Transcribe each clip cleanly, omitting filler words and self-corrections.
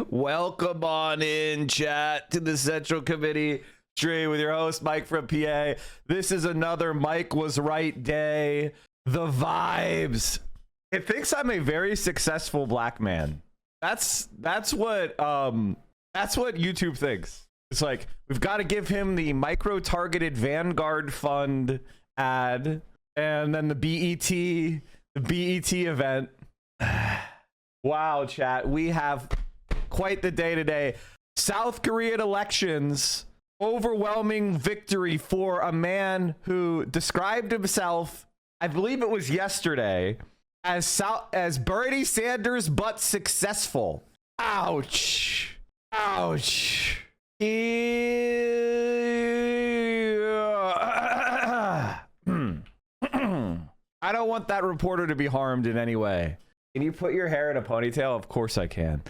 Welcome on in, chat, to the Central Committee stream with your host, Mike from PA. This is another Mike Was Right day. The vibes. It thinks I'm a very successful black man. That's what YouTube thinks. It's like, we've got to give him the micro-targeted Vanguard Fund ad, and then the BET event. Wow, chat, we have quite the day today. South Korean elections, overwhelming victory for a man who described himself, I believe it was yesterday, as Bernie Sanders but successful. Ouch. Ouch. I don't want that reporter to be harmed in any way. Can you put your hair in a ponytail? Of course I can.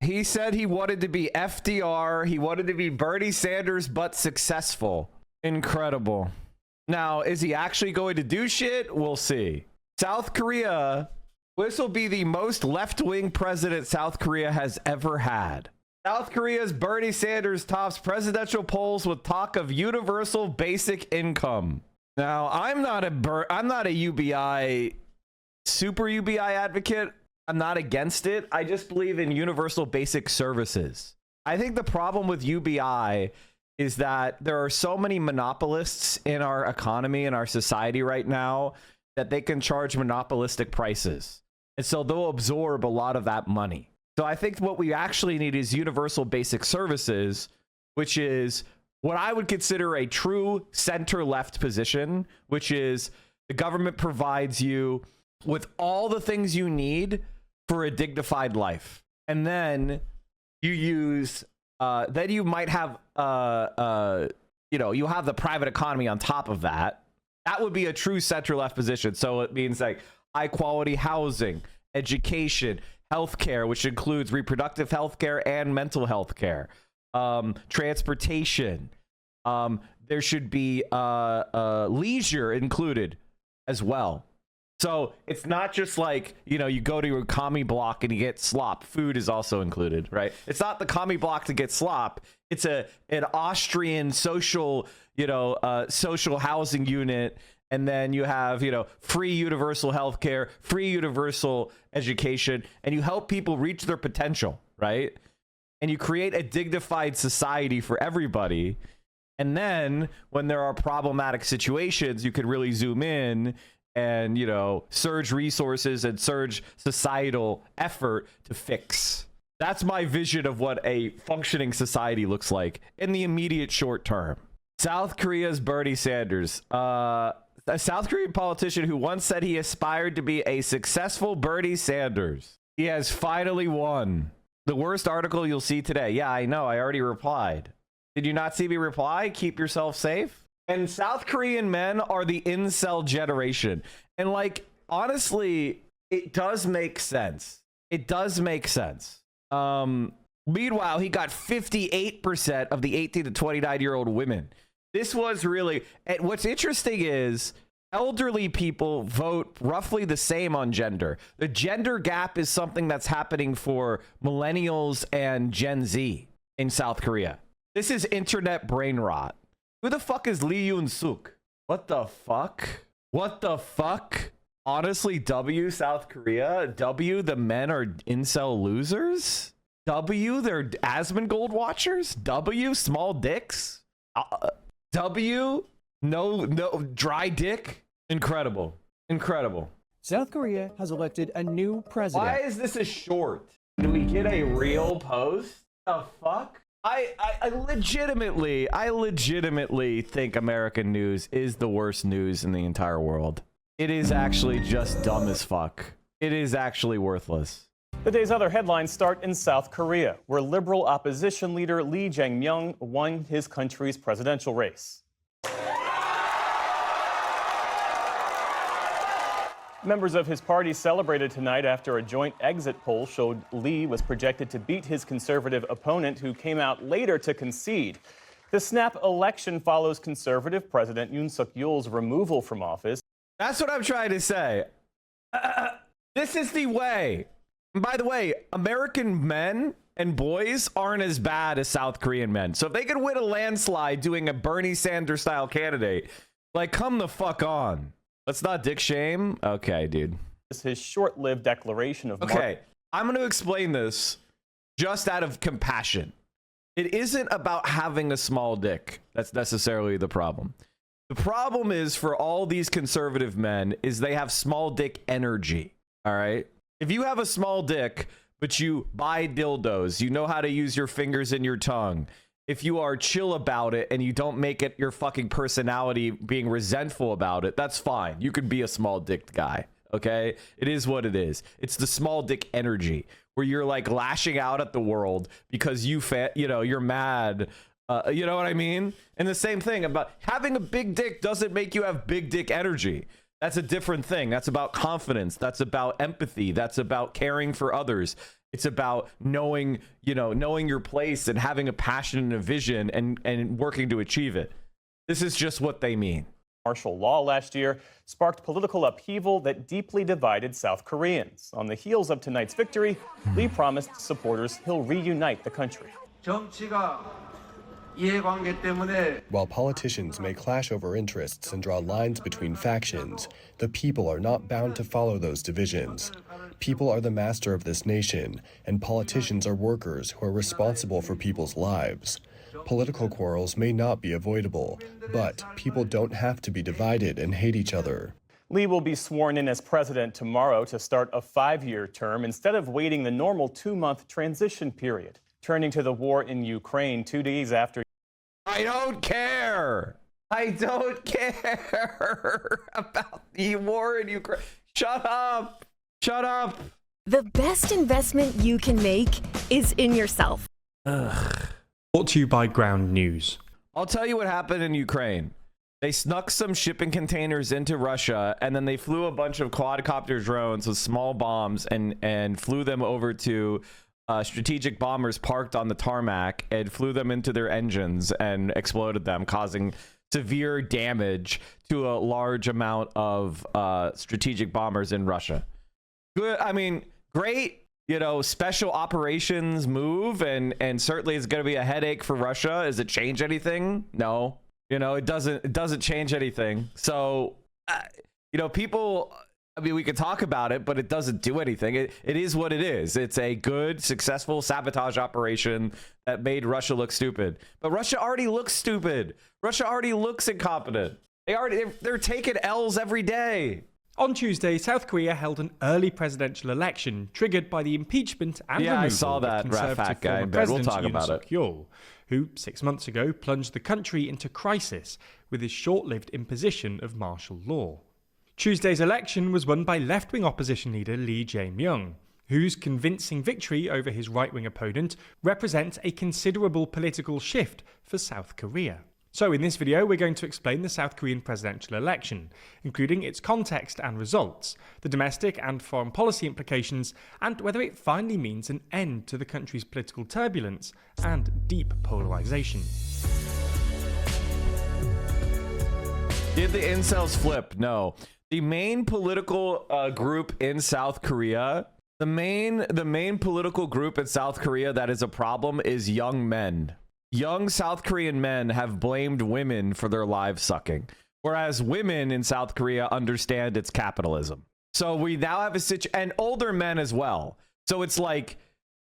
He said he wanted to be FDR. He wanted to be Bernie Sanders, but successful. Incredible. Now, is he actually going to do shit? We'll see. South Korea. This will be the most left-wing president South Korea has ever had. South Korea's Bernie Sanders tops presidential polls with talk of universal basic income. Now, I'm not a UBI, super UBI advocate. I'm not against it. I just believe in universal basic services. I think the problem with UBI is that there are so many monopolists in our economy and our society right now that they can charge monopolistic prices. And so they'll absorb a lot of that money. So I think what we actually need is universal basic services, which is what I would consider a true center-left position, which is the government provides you with all the things you need for a dignified life. And then you use, then you might have, you have the private economy on top of that. That would be a true center-left position. So it means like high-quality housing, education, healthcare, which includes reproductive healthcare and mental health care. Transportation. There should be leisure included as well. So it's not just like, you go to a commie block and you get slop. Food is also included, right? It's not the commie block to get slop. It's an Austrian social, social housing unit. And then you have, free universal healthcare, free universal education, and you help people reach their potential, right? And you create a dignified society for everybody. And then when there are problematic situations, you can really zoom in and, surge resources and surge societal effort to fix. That's my vision of what a functioning society looks like in the immediate short term. South Korea's Bernie Sanders. A South Korean politician who once said he aspired to be a successful Bernie Sanders. He has finally won. The worst article you'll see today. Yeah, I know. I already replied. Did you not see me reply? Keep yourself safe. And South Korean men are the incel generation. And honestly, it does make sense. It does make sense. Meanwhile, he got 58% of the 18 to 29-year-old women. This was really, and what's interesting is elderly people vote roughly the same on gender. The gender gap is something that's happening for millennials and Gen Z in South Korea. This is internet brain rot. Who the fuck is Lee Yoon-suk? What the fuck? What the fuck? Honestly, W, South Korea. W, the men are incel losers. W, they're Asmongold watchers. W, small dicks. W, no dry dick. Incredible. Incredible. South Korea has elected a new president. Why is this a short? Do we get a real post? The fuck? I legitimately think American news is the worst news in the entire world. It is actually just dumb as fuck. It is actually worthless. The day's other headlines start in South Korea, where liberal opposition leader Lee Jae-myung won his country's presidential race. Members of his party celebrated tonight after a joint exit poll showed Lee was projected to beat his conservative opponent, who came out later to concede. The snap election follows conservative President Yoon Suk-yeol's removal from office. That's what I'm trying to say. This is the way. And by the way, American men and boys aren't as bad as South Korean men. So if they could win a landslide doing a Bernie Sanders style candidate, like, come the fuck on. Let's not dick shame. Okay, dude. His short-lived declaration of okay, I'm going to explain this just out of compassion. It isn't about having a small dick that's necessarily the problem. The problem is for all these conservative men is they have small dick energy. All right. If you have a small dick, but you buy dildos, you know how to use your fingers and your tongue. If you are chill about it and you don't make it your fucking personality being resentful about it, that's fine. You could be a small dick guy. Okay. It is what it is. It's the small dick energy where you're like lashing out at the world because you're mad. You know what I mean? And the same thing about having a big dick doesn't make you have big dick energy. That's a different thing. That's about confidence. That's about empathy. That's about caring for others. It's about knowing your place and having a passion and a vision and working to achieve it. This is just what they mean. Martial law last year sparked political upheaval that deeply divided South Koreans. On the heels of tonight's victory, Lee promised supporters he'll reunite the country. While politicians may clash over interests and draw lines between factions, the people are not bound to follow those divisions. People are the master of this nation, and politicians are workers who are responsible for people's lives. Political quarrels may not be avoidable, but people don't have to be divided and hate each other. Lee will be sworn in as president tomorrow to start a 5-year term instead of waiting the normal 2-month transition period. Turning to the war in Ukraine 2 days after. I don't care. I don't care about the war in Ukraine. Shut up. Shut up. The best investment you can make is in yourself. Ugh. Brought to you by Ground News. I'll tell you what happened in Ukraine. They snuck some shipping containers into Russia, and then they flew a bunch of quadcopter drones with small bombs and flew them over to strategic bombers parked on the tarmac and flew them into their engines and exploded them, causing severe damage to a large amount of strategic bombers in Russia. Good. I mean, great. Special operations move, and certainly it's going to be a headache for Russia. Does it change anything? No. It doesn't change anything. So, people. I mean, we could talk about it, but it doesn't do anything. It is what it is. It's a good, successful sabotage operation that made Russia look stupid. But Russia already looks stupid. Russia already looks incompetent. They're taking L's every day. On Tuesday, South Korea held an early presidential election triggered by the impeachment and removal I saw that, of conservative fat guy. former We'll President talk Yoon about it. Suk-yeol, who 6 months ago plunged the country into crisis with his short-lived imposition of martial law. Tuesday's election was won by left-wing opposition leader Lee Jae-myung, whose convincing victory over his right-wing opponent represents a considerable political shift for South Korea. So in this video, we're going to explain the South Korean presidential election, including its context and results, the domestic and foreign policy implications, and whether it finally means an end to the country's political turbulence and deep polarization. Did the incels flip? No. The main political group in South Korea, the main political group in South Korea that is a problem is young men. Young South Korean men have blamed women for their live sucking, whereas women in South Korea understand it's capitalism. So we now have a situation, and older men as well. So it's like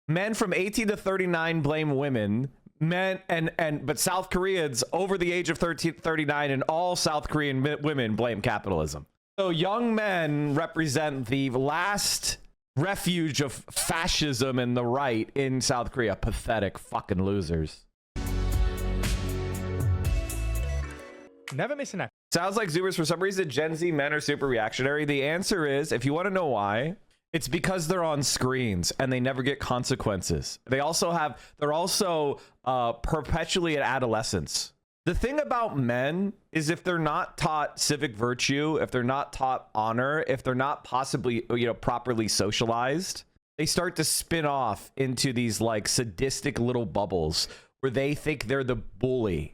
men from 18 to 39 blame women, but South Koreans over the age of 39 and all South Korean women blame capitalism. So young men represent the last refuge of fascism and the right in South Korea. Pathetic fucking losers. Never miss an episode. Sounds like Zoomers, for some reason, Gen Z men are super reactionary. The answer is, if you want to know why, it's because they're on screens and they never get consequences. They're also perpetually at adolescence. The thing about men is if they're not taught civic virtue, if they're not taught honor, if they're not possibly, properly socialized, they start to spin off into these like sadistic little bubbles where they think they're the bully,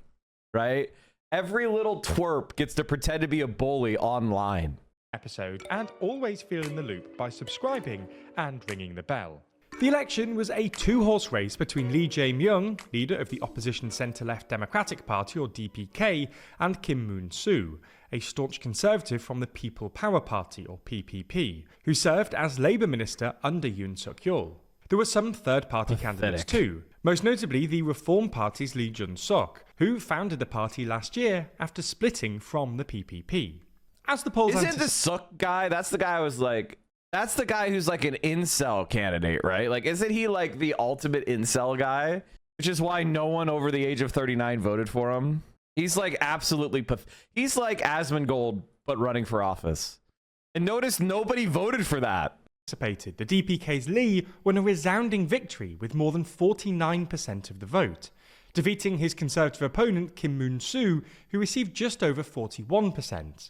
right? Every little twerp gets to pretend to be a bully online. episode, and always feel in the loop by subscribing and ringing the bell. The election was a two-horse race between Lee Jae-myung, leader of the opposition centre-left Democratic Party or DPK, and Kim Moon-soo, a staunch conservative from the People Power Party or PPP, who served as Labour Minister under Yoon Suk-yeol. There were some third-party candidates too, most notably the Reform Party's Lee Jun-suk, who founded the party last year after splitting from the PPP. As the polls Isn't the Suk guy, that's the guy I was like, that's the guy who's like an incel candidate, right? Like, isn't he like the ultimate incel guy? Which is why no one over the age of 39 voted for him. He's like absolutely, he's like Asmongold, but running for office. And notice nobody voted for that. The DPK's Lee won a resounding victory with more than 49% of the vote, defeating his conservative opponent Kim Moon-soo, who received just over 41%.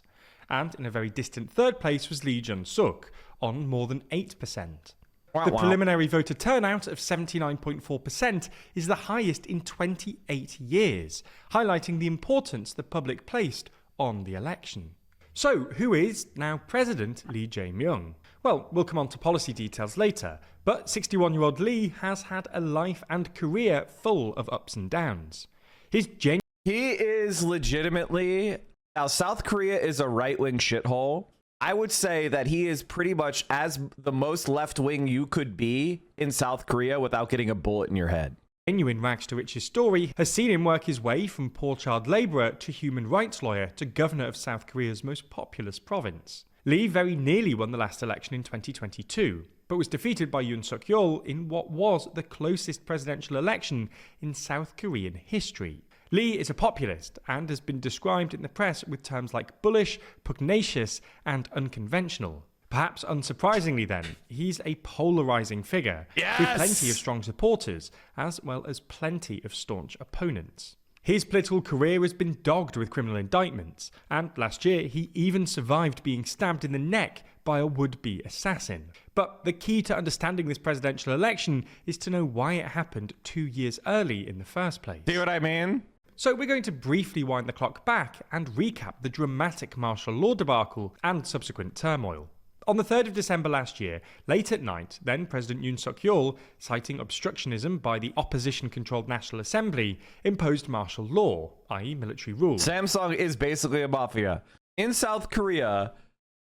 And in a very distant third place was Lee Jun-suk, on more than 8%. The preliminary voter turnout of 79.4% is the highest in 28 years, highlighting the importance the public placed on the election. So, who is now President Lee Jae-myung? Well, we'll come on to policy details later, but 61-year-old Lee has had a life and career full of ups and downs. He is legitimately... Now, South Korea is a right-wing shithole. I would say that he is pretty much as the most left-wing you could be in South Korea without getting a bullet in your head. Genuine rags to riches story has seen him work his way from poor child labourer to human rights lawyer to governor of South Korea's most populous province. Lee very nearly won the last election in 2022, but was defeated by Yoon Suk-yeol in what was the closest presidential election in South Korean history. Lee is a populist and has been described in the press with terms like bullish, pugnacious, and unconventional. Perhaps unsurprisingly then, he's a polarising figure, with plenty of strong supporters, as well as plenty of staunch opponents. His political career has been dogged with criminal indictments, and last year he even survived being stabbed in the neck by a would-be assassin. But the key to understanding this presidential election is to know why it happened 2 years early in the first place. See what I mean? So we're going to briefly wind the clock back and recap the dramatic martial law debacle and subsequent turmoil. On the 3rd of December last year, late at night, then President Yoon Suk-yeol, citing obstructionism by the opposition-controlled National Assembly, imposed martial law, i.e. military rule. Samsung is basically a mafia. In South Korea,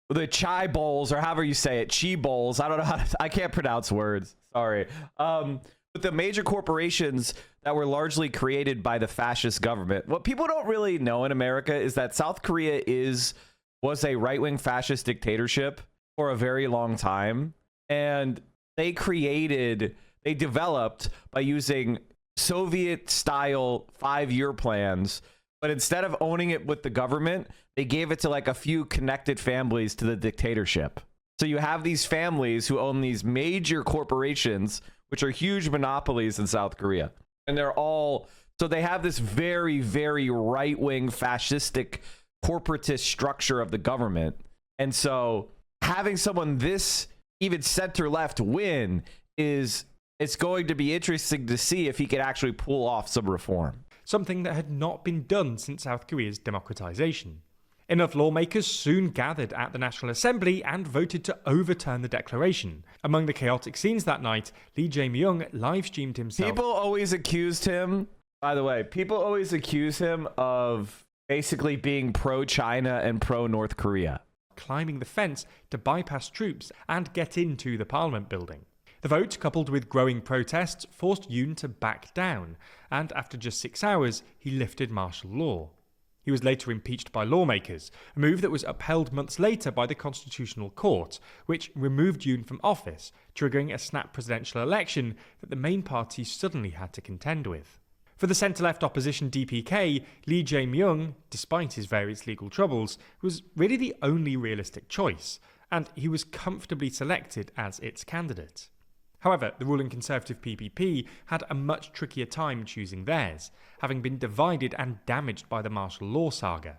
the chai bowls, or however you say it, chi bowls, I don't know how to, I can't pronounce words, sorry. But the major corporations that were largely created by the fascist government. What people don't really know in America is that South Korea was a right-wing fascist dictatorship for a very long time. And they developed by using Soviet-style 5-year plans. But instead of owning it with the government, they gave it to like a few connected families to the dictatorship. So you have these families who own these major corporations, which are huge monopolies in South Korea. And so they have this very, very right-wing fascistic corporatist structure of the government. And so having someone this even center-left win it's going to be interesting to see if he could actually pull off some reform. Something that had not been done since South Korea's democratization. Enough lawmakers soon gathered at the National Assembly and voted to overturn the declaration. Among the chaotic scenes that night, Lee Jae-myung live-streamed himself. People always accused him, by the way, of basically being pro-China and pro-North Korea. Climbing the fence to bypass troops and get into the Parliament building. The vote, coupled with growing protests, forced Yoon to back down, and after just 6 hours, he lifted martial law. He was later impeached by lawmakers, a move that was upheld months later by the Constitutional Court, which removed Yoon from office, triggering a snap presidential election that the main party suddenly had to contend with. For the centre-left opposition DPK, Lee Jae-myung, despite his various legal troubles, was really the only realistic choice, and he was comfortably selected as its candidate. However, the ruling Conservative PPP had a much trickier time choosing theirs, having been divided and damaged by the martial law saga.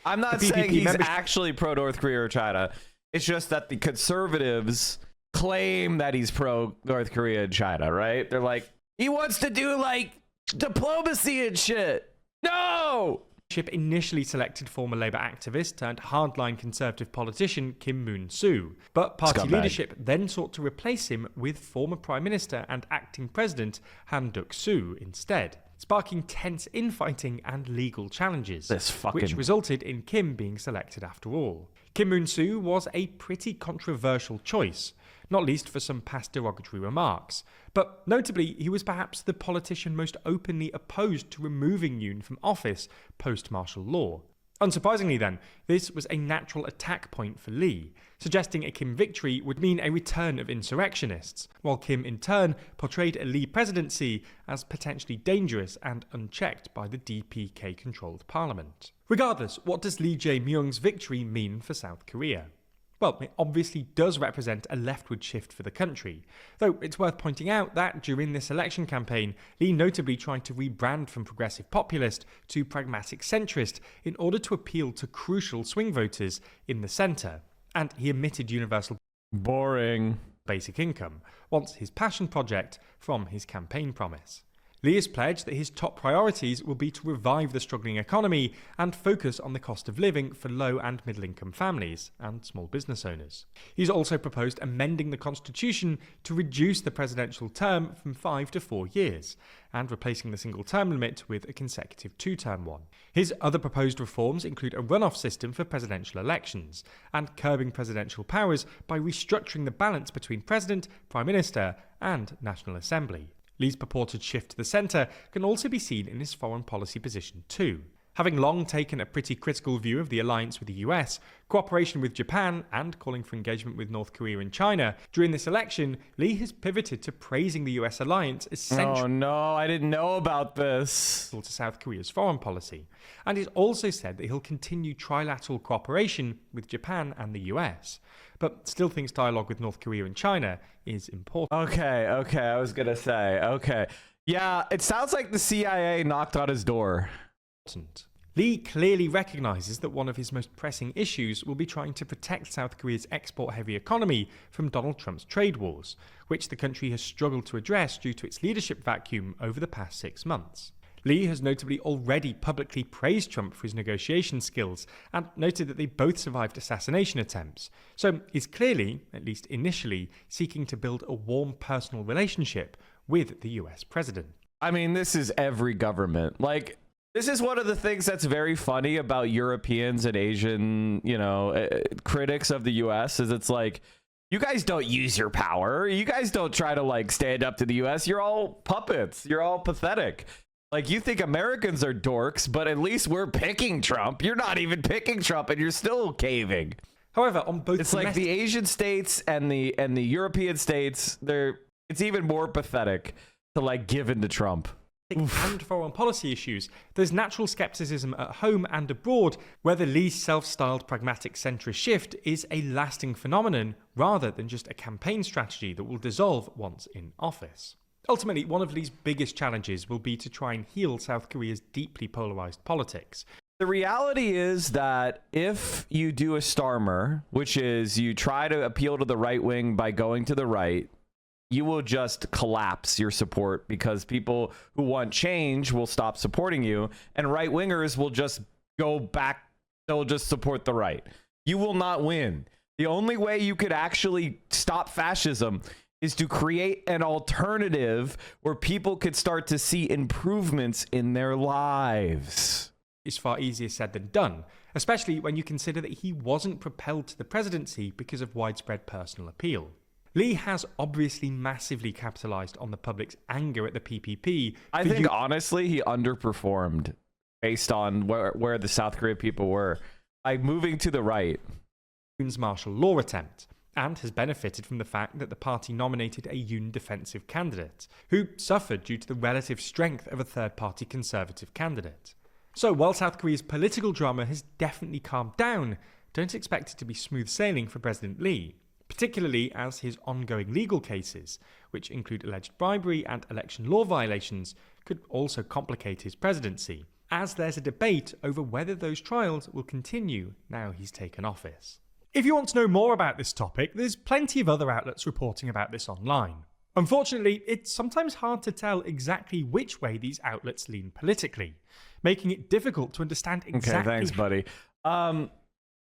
I'm not saying he's actually pro-North Korea or China. It's just that the conservatives claim that he's pro-North Korea and China, right? They're like, he wants to do, like, diplomacy and shit. No! Initially selected former Labour activist turned hardline conservative politician Kim Moon-soo, but party Scumbag. leadership then sought to replace him with former Prime Minister and acting President Han Duck-soo instead, sparking tense infighting and legal challenges, which resulted in Kim being selected after all. Kim Moon-soo was a pretty controversial choice, not least for some past derogatory remarks. But notably, he was perhaps the politician most openly opposed to removing Yoon from office post-martial law. Unsurprisingly then, this was a natural attack point for Lee, suggesting a Kim victory would mean a return of insurrectionists, while Kim in turn portrayed a Lee presidency as potentially dangerous and unchecked by the DPK-controlled parliament. Regardless, what does Lee Jae-myung's victory mean for South Korea? Well, it obviously does represent a leftward shift for the country, though it's worth pointing out that during this election campaign, Lee notably tried to rebrand from progressive populist to pragmatic centrist in order to appeal to crucial swing voters in the centre, and he omitted universal basic income, once his passion project from his campaign promise. Lee has pledged that his top priorities will be to revive the struggling economy and focus on the cost of living for low and middle income families and small business owners. He's also proposed amending the constitution to reduce the presidential term from 5 to 4 years and replacing the single term limit with a consecutive 2-term one. His other proposed reforms include a runoff system for presidential elections and curbing presidential powers by restructuring the balance between president, prime minister and National Assembly. Lee's purported shift to the centre can also be seen in his foreign policy position too. Having long taken a pretty critical view of the alliance with the US, cooperation with Japan, and calling for engagement with North Korea and China, during this election, Lee has pivoted to praising the US alliance as central Oh no, I didn't know about this. to South Korea's foreign policy. And he's also said that he'll continue trilateral cooperation with Japan and the US, but still thinks dialogue with North Korea and China is important. Okay, I was gonna say, okay. Yeah, it sounds like the CIA knocked on his door. Lee clearly recognises that one of his most pressing issues will be trying to protect South Korea's export-heavy economy from Donald Trump's trade wars, which the country has struggled to address due to its leadership vacuum over the past 6 months. Lee has notably already publicly praised Trump for his negotiation skills and noted that they both survived assassination attempts, so he's clearly, at least initially, seeking to build a warm personal relationship with the US president. I mean, this is every government. Like, this is one of the things that's very funny about Europeans and Asian, critics of the US is it's like, you guys don't use your power. You guys don't try to like stand up to the US. You're all puppets. You're all pathetic. Like, you think Americans are dorks, but at least we're picking Trump. You're not even picking Trump and you're still caving. However, on both it's like the Asian states and the European states, it's even more pathetic to like give in to Trump. And foreign policy issues, there's natural skepticism at home and abroad whether Lee's self-styled pragmatic centrist shift is a lasting phenomenon rather than just a campaign strategy that will dissolve once in office. Ultimately, one of Lee's biggest challenges will be to try and heal South Korea's deeply polarized politics. The reality is that if you do a Starmer, which is you try to appeal to the right wing by going to the right, you will just collapse your support because people who want change will stop supporting you and right wingers will just go back. They'll just support the right. You will not win. The only way you could actually stop fascism is to create an alternative where people could start to see improvements in their lives. It's far easier said than done, especially when you consider that he wasn't propelled to the presidency because of widespread personal appeal. Lee has obviously massively capitalized on the public's anger at the PPP. I think honestly he underperformed based on where the South Korean people were by moving to the right. Yoon's martial law attempt, and has benefited from the fact that the party nominated a Yoon defensive candidate, who suffered due to the relative strength of a third-party conservative candidate. So while South Korea's political drama has definitely calmed down, don't expect it to be smooth sailing for President Lee, particularly as his ongoing legal cases, which include alleged bribery and election law violations, could also complicate his presidency, as there's a debate over whether those trials will continue now he's taken office. If you want to know more about this topic, there's plenty of other outlets reporting about this online. Unfortunately, it's sometimes hard to tell exactly which way these outlets lean politically, making it difficult to understand exactly. Okay, thanks, buddy. I'm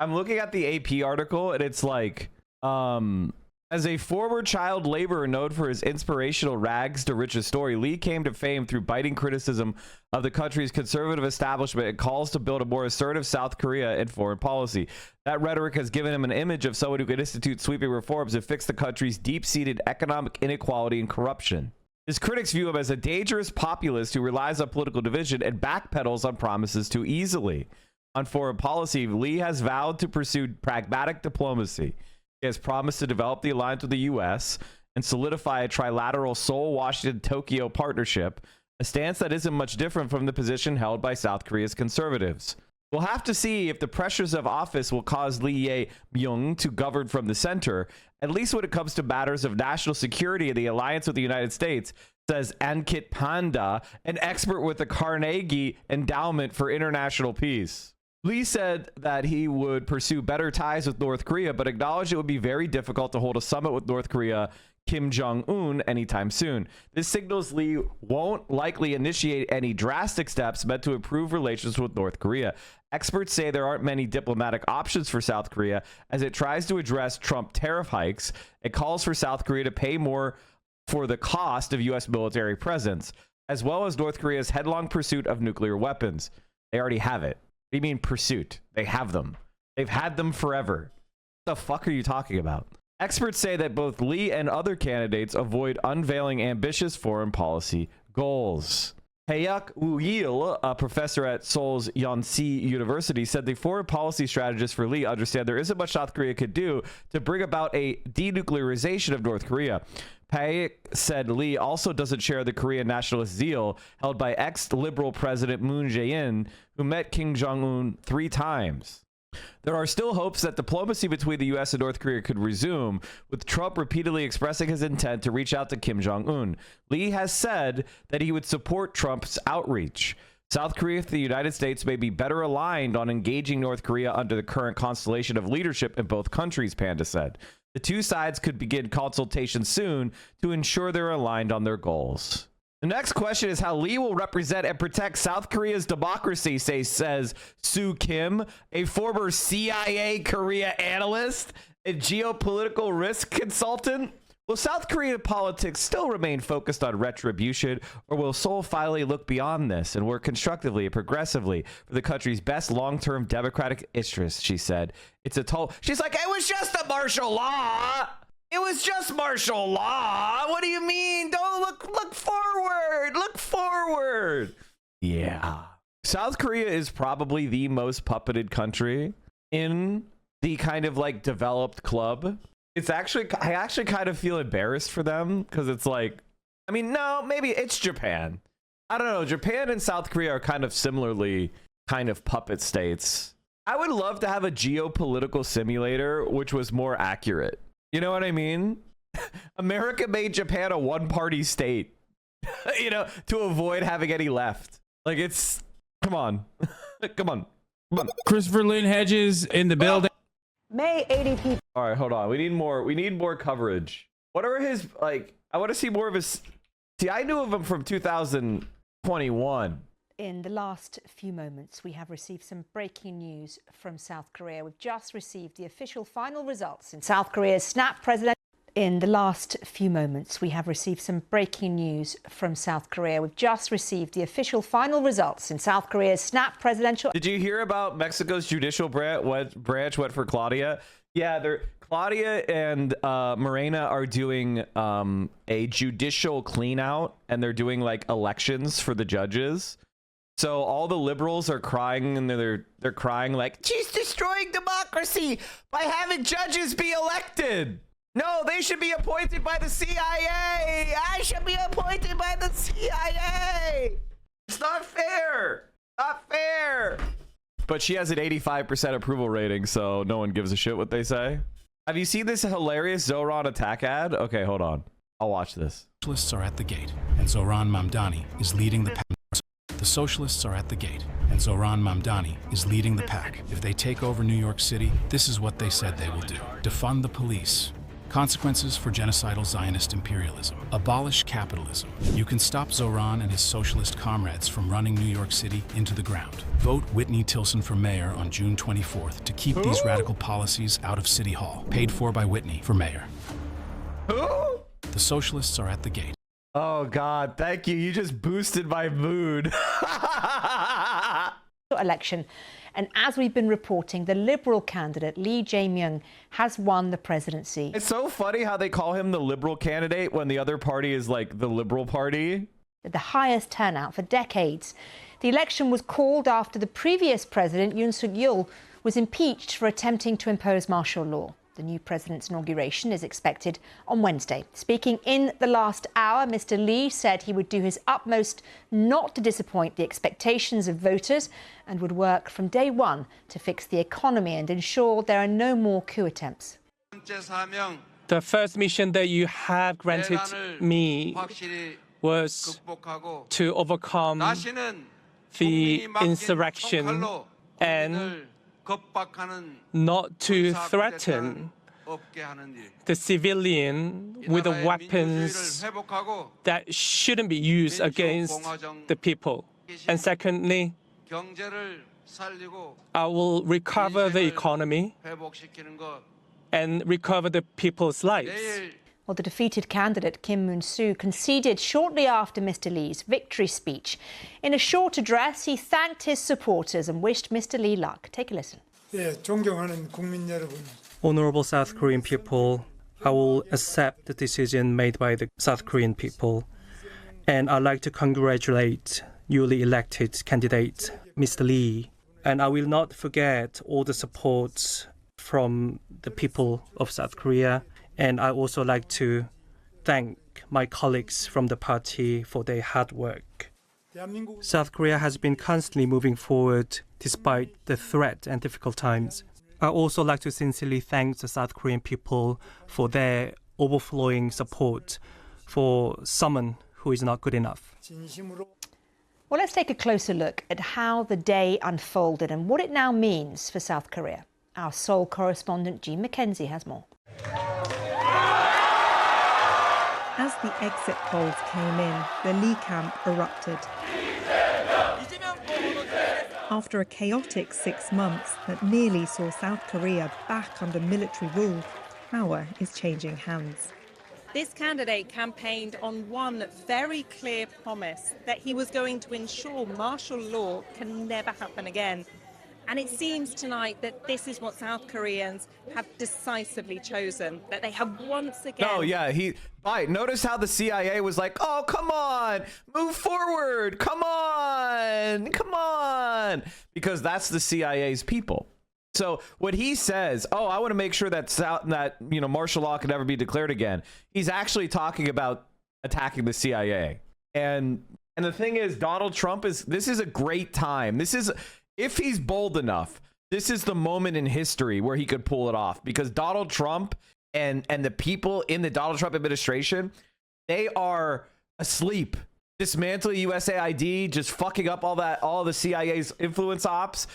looking at the AP article, and it's like, as a former child laborer known for his inspirational rags to riches story, Lee came to fame through biting criticism of the country's conservative establishment and calls to build a more assertive South Korea in foreign policy. That rhetoric has given him an image of someone who could institute sweeping reforms and fix the country's deep-seated economic inequality and corruption. His critics view him as a dangerous populist who relies on political division and backpedals on promises too easily. On foreign policy, Lee has vowed to pursue pragmatic diplomacy. He has promised to develop the alliance with the U.S. and solidify a trilateral Seoul-Washington-Tokyo partnership, a stance that isn't much different from the position held by South Korea's conservatives. We'll have to see if the pressures of office will cause Lee Jae-myung to govern from the center, at least when it comes to matters of national security and the alliance with the United States, says Ankit Panda, an expert with the Carnegie Endowment for International Peace. Lee said that he would pursue better ties with North Korea, but acknowledged it would be very difficult to hold a summit with North Korea Kim Jong-un anytime soon. This signals Lee won't likely initiate any drastic steps meant to improve relations with North Korea. Experts say there aren't many diplomatic options for South Korea as it tries to address Trump tariff hikes. It calls for South Korea to pay more for the cost of U.S. military presence, as well as North Korea's headlong pursuit of nuclear weapons. They already have it. What do you mean pursuit? They have them. They've had them forever. What the fuck are you talking about? Experts say that both Lee and other candidates avoid unveiling ambitious foreign policy goals. Haeyak Woo-il, a professor at Seoul's Yonsei University, said the foreign policy strategists for Lee understand there isn't much South Korea could do to bring about a denuclearization of North Korea. Haeyak said Lee also doesn't share the Korean nationalist zeal held by ex-liberal President Moon Jae-in, who met Kim Jong-un 3 times. There are still hopes that diplomacy between the U.S. and North Korea could resume, with Trump repeatedly expressing his intent to reach out to Kim Jong-un. Lee has said that he would support Trump's outreach. South Korea and the United States may be better aligned on engaging North Korea under the current constellation of leadership in both countries, Panda said. The two sides could begin consultations soon to ensure they're aligned on their goals. The next question is how Lee will represent and protect South Korea's democracy, says Soo Kim, a former CIA Korea analyst and geopolitical risk consultant. Will South Korean politics still remain focused on retribution, or will Seoul finally look beyond this and work constructively and progressively for the country's best long-term democratic interests, she said. She's like, it was just a martial law. It was just martial law. What do you mean? Don't look forward. Look forward. Yeah. South Korea is probably the most puppeted country in the kind of like developed club. I actually kind of feel embarrassed for them because it's like, I mean, no, maybe it's Japan. I don't know. Japan and South Korea are kind of similarly kind of puppet states. I would love to have a geopolitical simulator which was more accurate. You know what I mean? America made Japan a one-party state, you know, to avoid having any left. Like, it's, come on. Come on. Christopher Lynn Hedges in the building. May 80 people. All right, hold on. We need more coverage. What are his, like, I want to see more of his. See, I knew of him from 2021. In the last few moments, we have received some breaking news from South Korea. We've just received the official final results in South Korea's snap president. In the last few moments, we have received some breaking news from South Korea. We've just received the official final results in South Korea's snap presidential. Did you hear about Mexico's judicial branch went for Claudia? Yeah, Claudia and Morena are doing a judicial clean out, and they're doing like elections for the judges. So all the liberals are crying, and they're crying like, she's destroying democracy by having judges be elected. No, they should be appointed by the CIA. I should be appointed by the CIA. It's not fair. Not fair. But she has an 85% approval rating, so no one gives a shit what they say. Have you seen this hilarious Zohran attack ad? Okay, hold on. I'll watch this. Socialists are at the gate, and Zohran Mamdani is leading the pack. The socialists are at the gate, and Zohran Mamdani is leading the pack. If they take over New York City, this is what they said they will do. Defund the police, Consequences for genocidal Zionist imperialism. Abolish capitalism. You can stop Zohran and his socialist comrades from running New York City into the ground. Vote Whitney Tilson for mayor on June 24th to keep these radical policies out of City Hall. Paid for by Whitney for mayor. The socialists are at the gate. Oh God, thank you. You just boosted my mood. Election. And as we've been reporting, the Liberal candidate, Lee Jae-myung, has won the presidency. It's so funny how they call him the Liberal candidate when the other party is like the Liberal Party. The highest turnout for decades. The election was called after the previous president, Yoon Suk-yeol, was impeached for attempting to impose martial law. The new president's inauguration is expected on Wednesday. Speaking in the last hour, Mr. Lee said he would do his utmost not to disappoint the expectations of voters and would work from day one to fix the economy and ensure there are no more coup attempts. The first mission that you have granted me was to overcome the insurrection and not to threaten the civilian with the weapons that shouldn't be used against the people. And secondly, I will recover the economy and recover the people's lives. Well, the defeated candidate, Kim Moon-soo, conceded shortly after Mr. Lee's victory speech. In a short address, he thanked his supporters and wished Mr. Lee luck. Take a listen. Honorable South Korean people, I will accept the decision made by the South Korean people. And I'd like to congratulate newly elected candidate, Mr. Lee. And I will not forget all the support from the people of South Korea. And I also like to thank my colleagues from the party for their hard work. South Korea has been constantly moving forward despite the threat and difficult times. I also like to sincerely thank the South Korean people for their overflowing support for someone who is not good enough. Well, let's take a closer look at how the day unfolded and what it now means for South Korea. Our Seoul correspondent Jean Mackenzie has more. As the exit polls came in, the Lee camp erupted. After a chaotic 6 months that nearly saw South Korea back under military rule, power is changing hands. This candidate campaigned on one very clear promise, that he was going to ensure martial law can never happen again. And it seems tonight that this is what South Koreans have decisively chosen, that they have once again... Oh, yeah. Notice how the CIA was like, oh, come on, move forward. Come on. Because that's the CIA's people. So when he says, oh, I want to make sure that martial law can never be declared again, he's actually talking about attacking the CIA. And the thing is, Donald Trump this is a great time. If he's bold enough, this is the moment in history where he could pull it off, because Donald Trump and the people in the Donald Trump administration, they are asleep, dismantling USAID, just fucking up all the CIA's influence ops.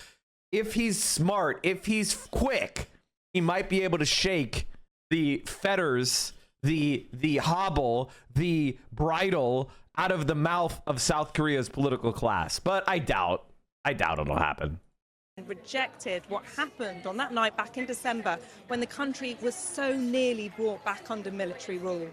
If he's smart, if he's quick, he might be able to shake the fetters, the hobble, the bridle out of the mouth of South Korea's political class. But I doubt it'll happen. Rejected what happened on that night back in December when the country was so nearly brought back under military rule.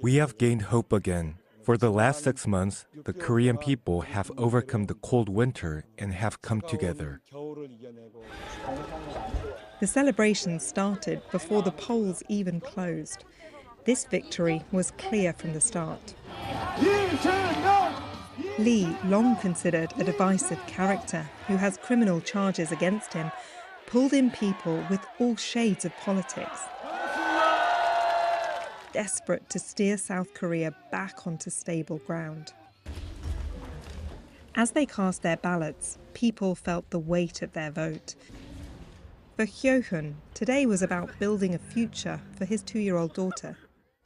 We have gained hope again. For the last 6 months, the Korean people have overcome the cold winter and have come together. The celebration started before the polls even closed. This victory was clear from the start. Lee, long considered a divisive character who has criminal charges against him, pulled in people with all shades of politics, desperate to steer South Korea back onto stable ground. As they cast their ballots, people felt the weight of their vote. For Hyo-hun, today was about building a future for his 2-year-old daughter.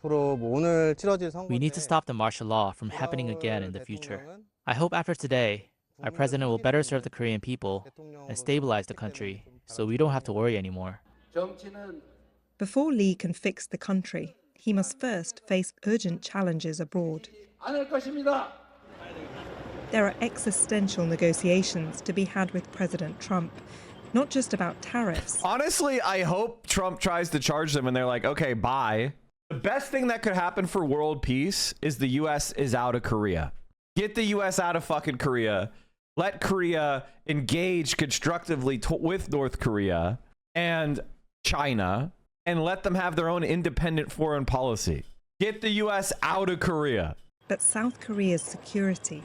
We need to stop the martial law from happening again in the future. I hope after today, our president will better serve the Korean people and stabilize the country so we don't have to worry anymore. Before Lee can fix the country, he must first face urgent challenges abroad. There are existential negotiations to be had with President Trump, not just about tariffs. Honestly, I hope Trump tries to charge them and they're like, okay, bye. The best thing that could happen for world peace is the U.S. is out of Korea. Get the U.S. out of fucking Korea. Let Korea engage constructively with North Korea and China, and let them have their own independent foreign policy. Get the U.S. out of Korea. But South Korea's security.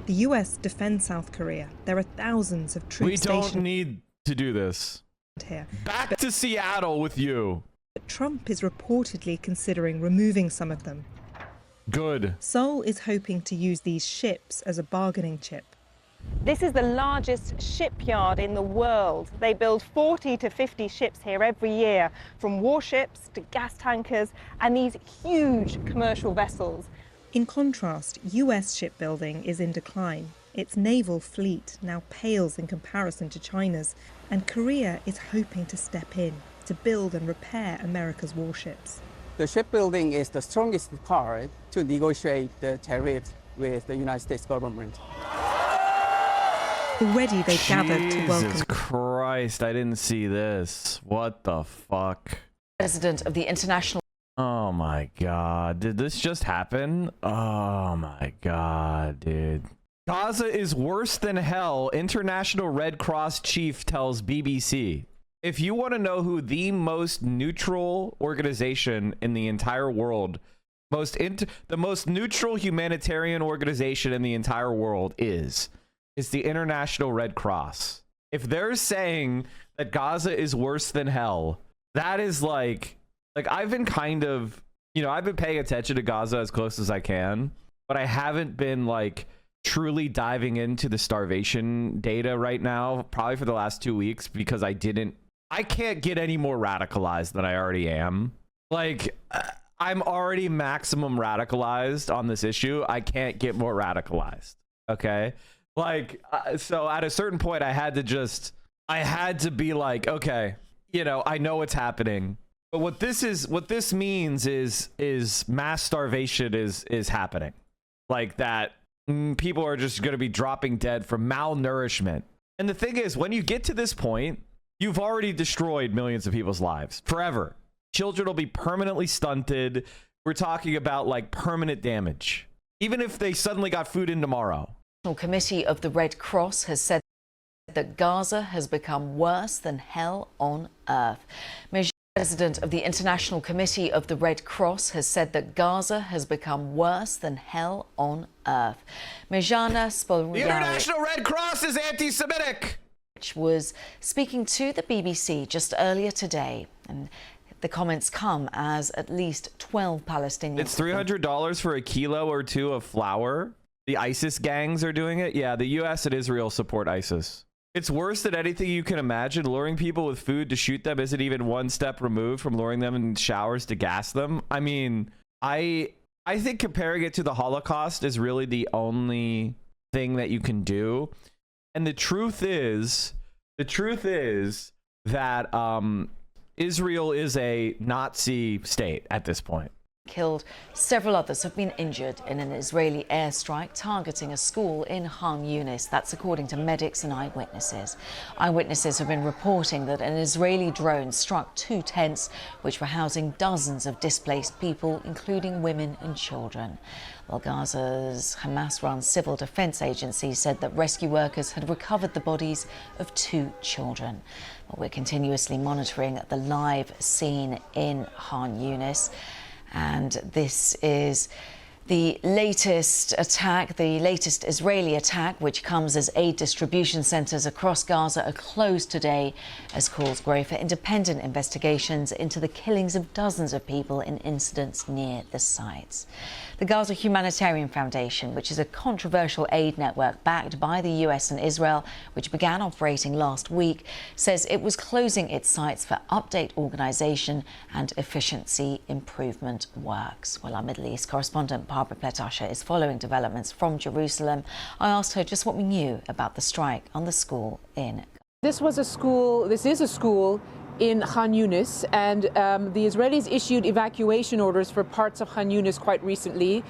The U.S. defends South Korea. There are thousands of troops stationed. We don't need to do this. Here. Back to Seattle with you. But Trump is reportedly considering removing some of them. Good. Seoul is hoping to use these ships as a bargaining chip. This is the largest shipyard in the world. They build 40 to 50 ships here every year, from warships to gas tankers and these huge commercial vessels. In contrast, US shipbuilding is in decline. Its naval fleet now pales in comparison to China's, and Korea is hoping to step in to build and repair America's warships. The shipbuilding is the strongest part to negotiate the tariffs with the United States government. Already they've gathered to welcome. Jesus Christ, I didn't see this. What the fuck? President of the International. Oh my God. Did this just happen? Oh my God, dude. Gaza is worse than hell, International Red Cross chief tells BBC. If you want to know who the most neutral organization in the entire world, the most neutral humanitarian organization in the entire world is the International Red Cross. If they're saying that Gaza is worse than hell, that is like I've been kind of, I've been paying attention to Gaza as close as I can, but I haven't been like truly diving into the starvation data right now, probably for the last 2 weeks, because I can't get any more radicalized than I already am. Like, I'm already maximum radicalized on this issue. I can't get more radicalized. Okay. Like, so at a certain point, I had to be like, okay, I know what's happening. But what this means is mass starvation is happening. Like that people are just going to be dropping dead from malnourishment. And the thing is, when you get to this point, you've already destroyed millions of people's lives forever. Children will be permanently stunted. We're talking about like permanent damage, even if they suddenly got food in tomorrow. The Committee of the Red Cross has said that Gaza has become worse than hell on earth. President of the International Committee of the Red Cross has said that Gaza has become worse than hell on earth. Mirjana Spolgari, the International Red Cross is anti-Semitic, was speaking to the BBC just earlier today, and the comments come as at least 12 Palestinians. It's $300 for a kilo or two of flour. The ISIS gangs are doing it. Yeah, the U.S. and Israel support ISIS. It's worse than anything you can imagine. Luring people with food to shoot them isn't even one step removed from luring them in showers to gas them. I mean, I think comparing it to the Holocaust is really the only thing that you can do. And the truth is that Israel is a Nazi state at this point. Killed. Several others have been injured in an Israeli airstrike targeting a school in Han Yunis. That's according to medics and eyewitnesses. Eyewitnesses have been reporting that an Israeli drone struck 2 tents which were housing dozens of displaced people, including women and children. Well, Gaza's Hamas-run civil defense agency said that rescue workers had recovered the bodies of 2 children. Well, we're continuously monitoring the live scene in Han Yunis. And this is the latest attack, the latest Israeli attack, which comes as aid distribution centres across Gaza are closed today as calls grow for independent investigations into the killings of dozens of people in incidents near the sites. The Gaza Humanitarian Foundation, which is a controversial aid network backed by the US and Israel, which began operating last week, says it was closing its sites for update organisation and efficiency improvement works. Well, our Middle East correspondent Barbara Pletasha is following developments from Jerusalem. I asked her just what we knew about the strike on the school in. This is a school in Khan Yunis, and the Israelis issued evacuation orders for parts of Khan Yunis quite recently.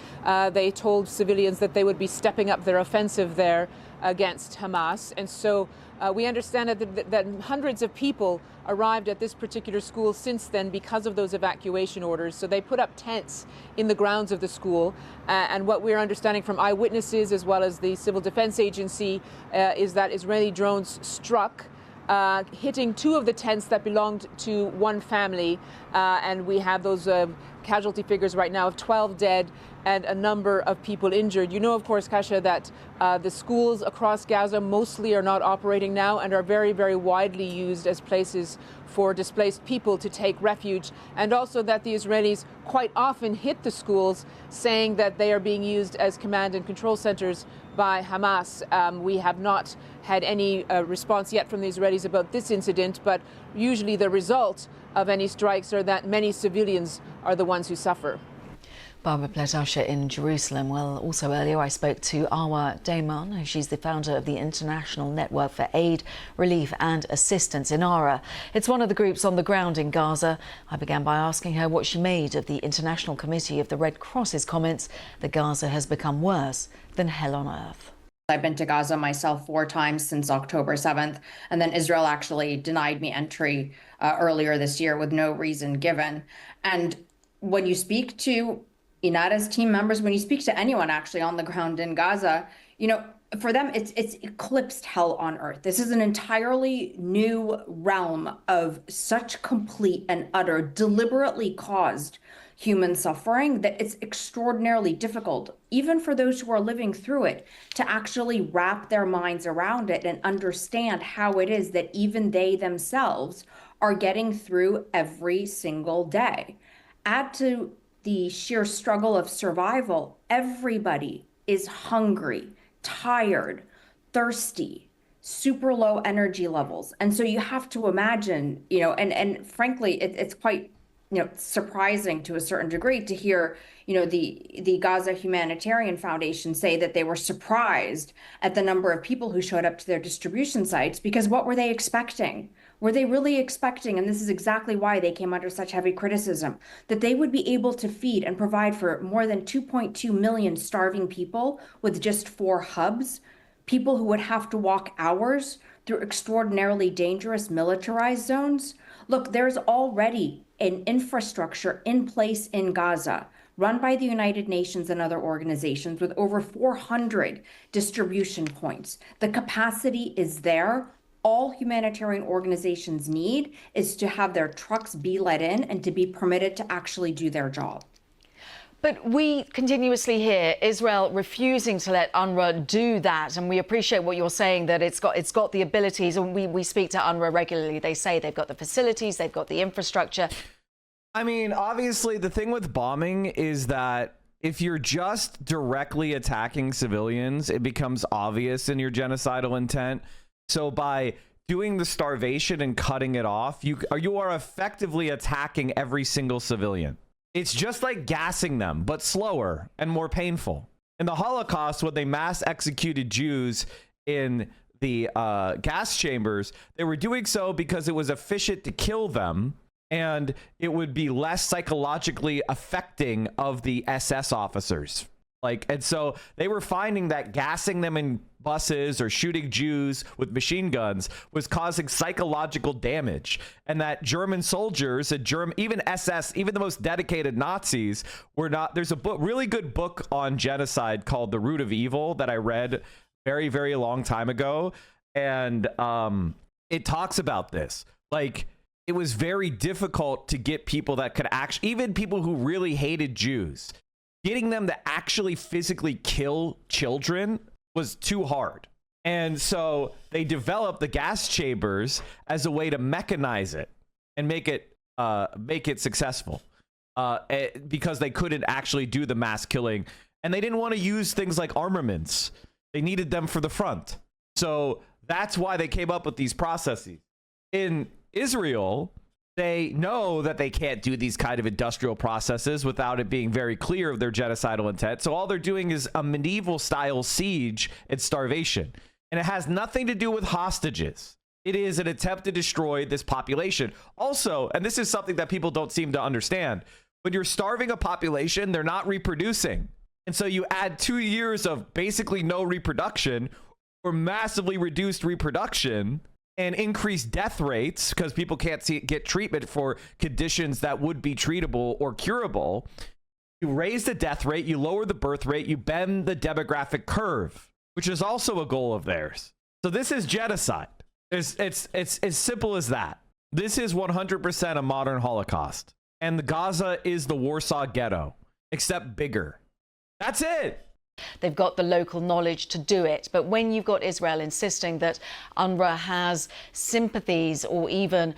They told civilians that they would be stepping up their offensive there against Hamas, and so we understand that hundreds of people arrived at this particular school since then because of those evacuation orders. So they put up tents in the grounds of the school. And what we're understanding from eyewitnesses as well as the Civil Defense Agency is that Israeli drones struck, hitting 2 of the tents that belonged to one family. And we have those casualty figures right now of 12 dead and a number of people injured. You know, of course, Kasia, that the schools across Gaza mostly are not operating now and are very, very widely used as places for displaced people to take refuge, and also that the Israelis quite often hit the schools, saying that they are being used as command and control centers by Hamas. We have not had any response yet from the Israelis about this incident, but usually the result of any strikes are that many civilians are the ones who suffer. Barbara Pletasha in Jerusalem. Well, also earlier I spoke to Awa Dayman. She's the founder of the International Network for Aid, Relief and Assistance, INARA. It's one of the groups on the ground in Gaza. I began by asking her what she made of the International Committee of the Red Cross's comments that Gaza has become worse than hell on earth. I've been to Gaza myself 4 times since October 7th, and then Israel actually denied me entry earlier this year with no reason given. And when you speak to INARA's team members, when you speak to anyone actually on the ground in Gaza, you know, for them, it's eclipsed hell on earth. This is an entirely new realm of such complete and utter, deliberately caused human suffering that it's extraordinarily difficult, even for those who are living through it, to actually wrap their minds around it and understand how it is that even they themselves are getting through every single day. Add to the sheer struggle of survival, everybody is hungry, tired, thirsty, super low energy levels. And so you have to imagine, you know, and frankly, it's quite, you know, surprising to a certain degree to hear, you know, the Gaza Humanitarian Foundation say that they were surprised at the number of people who showed up to their distribution sites, because what were they expecting? Were they really expecting, and this is exactly why they came under such heavy criticism, that they would be able to feed and provide for more than 2.2 million starving people with just 4 hubs, people who would have to walk hours through extraordinarily dangerous militarized zones? Look, there's already an infrastructure in place in Gaza, run by the United Nations and other organizations, with over 400 distribution points. The capacity is there. All humanitarian organizations need is to have their trucks be let in and to be permitted to actually do their job. But we continuously hear Israel refusing to let UNRWA do that, and we appreciate what you're saying, that it's got the abilities, and we speak to UNRWA regularly. They say they've got the facilities, they've got the infrastructure. I mean, obviously, the thing with bombing is that if you're just directly attacking civilians, it becomes obvious in your genocidal intent. So by doing the starvation and cutting it off, you are effectively attacking every single civilian. It's just like gassing them, but slower and more painful. In the Holocaust, when they mass executed Jews in the gas chambers, they were doing so because it was efficient to kill them, and it would be less psychologically affecting of the SS officers. And so they were finding that gassing them in buses or shooting Jews with machine guns was causing psychological damage, and that German soldiers and even SS, even the most dedicated Nazis, were not. There's a really good book on genocide called The Root of Evil that I read very, very long time ago, and it talks about this. Like, it was very difficult to get people that could actually, even people who really hated Jews, getting them to actually physically kill children was too hard. And so they developed the gas chambers as a way to mechanize it and make it successful, because they couldn't actually do the mass killing, and they didn't want to use things like armaments. They needed them for the front. So that's why they came up with these processes. In Israel, they know that they can't do these kind of industrial processes without it being very clear of their genocidal intent. So all they're doing is a medieval style siege and starvation. And it has nothing to do with hostages. It is an attempt to destroy this population. Also, and this is something that people don't seem to understand, when you're starving a population, they're not reproducing. And so you add 2 years of basically no reproduction or massively reduced reproduction and increased death rates because people can't get treatment for conditions that would be treatable or curable. You raise the death rate, you lower the birth rate, you bend the demographic curve, which is also a goal of theirs. So this is genocide. It's as simple as that. This is 100% a modern Holocaust. And the Gaza is the Warsaw Ghetto, except bigger. That's it. They've got the local knowledge to do it. But when you've got Israel insisting that UNRWA has sympathies or even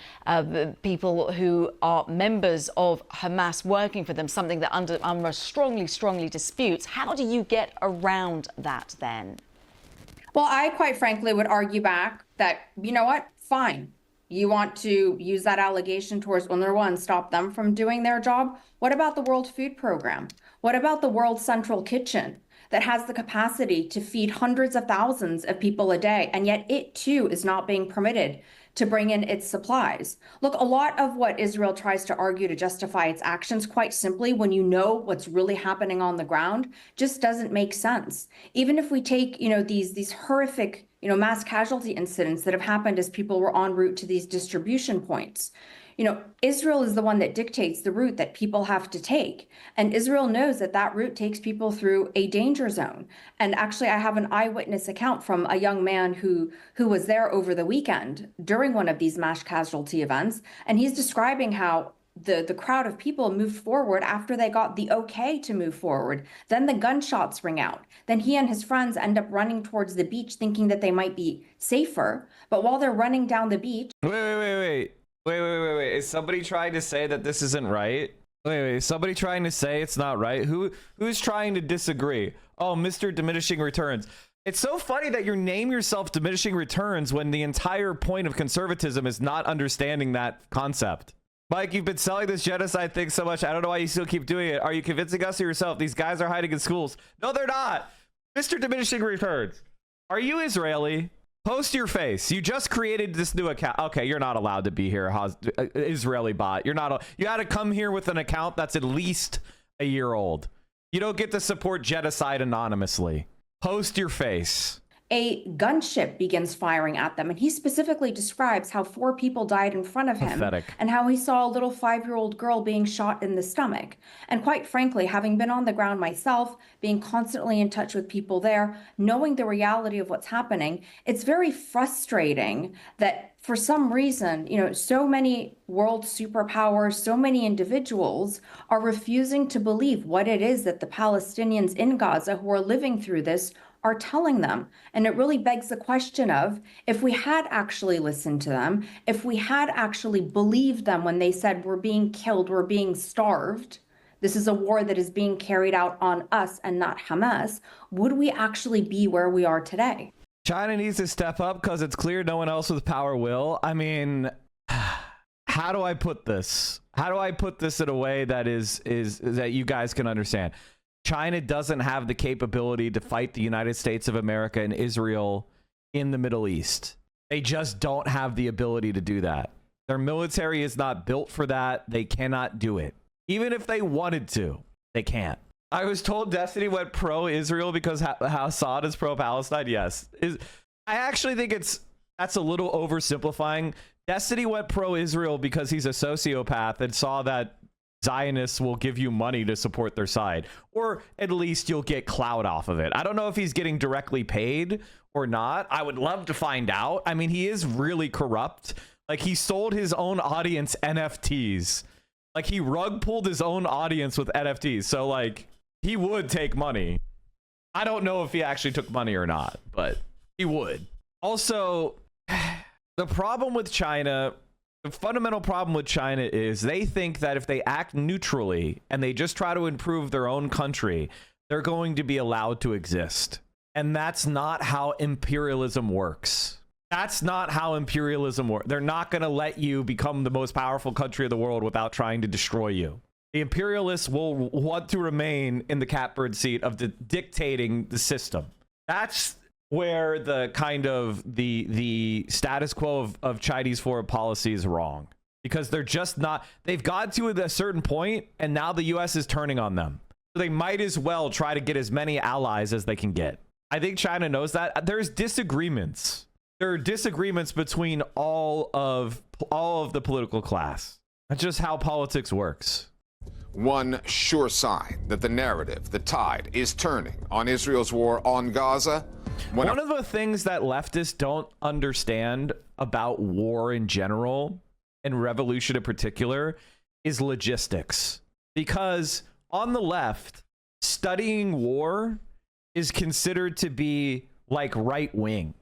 people who are members of Hamas working for them, something that UNRWA strongly disputes, how do you get around that then? Well, I quite frankly would argue back that, you know what, fine. You want to use that allegation towards UNRWA and stop them from doing their job? What about the World Food Program? What about the World Central Kitchen that has the capacity to feed hundreds of thousands of people a day, and yet it too is not being permitted to bring in its supplies? Look, a lot of what Israel tries to argue to justify its actions, quite simply, when you know what's really happening on the ground, just doesn't make sense. Even if we take, these horrific, mass casualty incidents that have happened as people were en route to these distribution points. Israel is the one that dictates the route that people have to take. And Israel knows that that route takes people through a danger zone. And actually, I have an eyewitness account from a young man who was there over the weekend during one of these mass casualty events. And he's describing how the crowd of people moved forward after they got the okay to move forward. Then the gunshots ring out. Then he and his friends end up running towards the beach thinking that they might be safer. But while they're running down the beach... Wait. Is somebody trying to say that this isn't right? Wait. Somebody trying to say it's not right? Who's trying to disagree? Oh, Mr. Diminishing Returns. It's so funny that you name yourself Diminishing Returns when the entire point of conservatism is not understanding that concept. Mike, you've been selling this genocide thing so much. I don't know why you still keep doing it. Are you convincing us or yourself? These guys are hiding in schools. No, they're not. Mr. Diminishing Returns. Are you Israeli? Post your face. You just created this new account. Okay, you're not allowed to be here, Israeli bot. You got to come here with an account that's at least a year old. You don't get to support genocide anonymously. Post your face. A gunship begins firing at them, and he specifically describes how 4 people died in front of him. Pathetic. And how he saw a little 5-year-old girl being shot in the stomach. And quite frankly, having been on the ground myself, being constantly in touch with people there, knowing the reality of what's happening, it's very frustrating that for some reason, so many world superpowers, so many individuals are refusing to believe what it is that the Palestinians in Gaza who are living through this are telling them. And it really begs the question of, if we had actually listened to them, if we had actually believed them when they said we're being killed, we're being starved, this is a war that is being carried out on us and not Hamas, would we actually be where we are today? China needs to step up because it's clear no one else with power will. I mean, how do I put this? How do I put this in a way that is that you guys can understand? China doesn't have the capability to fight the United States of America and Israel in the Middle East. They just don't have the ability to do that. Their military is not built for that. They cannot do it. Even if they wanted to, they can't. I was told Destiny went pro-Israel because Assad is pro-Palestine. Yes. I actually think that's a little oversimplifying. Destiny went pro-Israel because he's a sociopath and saw that Zionists will give you money to support their side, or at least you'll get clout off of it. I don't know if he's getting directly paid or not. I would love to find out. I mean, he is really corrupt. Like, he sold his own audience NFTs. Like, he rug pulled his own audience with NFTs. So, like, he would take money. I don't know if he actually took money or not, but he would. Also, the problem with China... The fundamental problem with China is they think that if they act neutrally and they just try to improve their own country, they're going to be allowed to exist. And that's not how imperialism works. That's not how imperialism works. They're not going to let you become the most powerful country of the world without trying to destroy you. The imperialists will want to remain in the catbird seat of dictating the system. That's where the kind of the status quo of Chinese foreign policy is wrong, because they're just not, they've got to a certain point and now the US is turning on them. So they might as well try to get as many allies as they can get. I think China knows that. There's disagreements. There are disagreements between all of the political class. That's just how politics works. One sure sign that the narrative, the tide, is turning on Israel's war on Gaza. One of the things that leftists don't understand about war in general, and revolution in particular, is logistics. Because on the left, studying war is considered to be like right wing.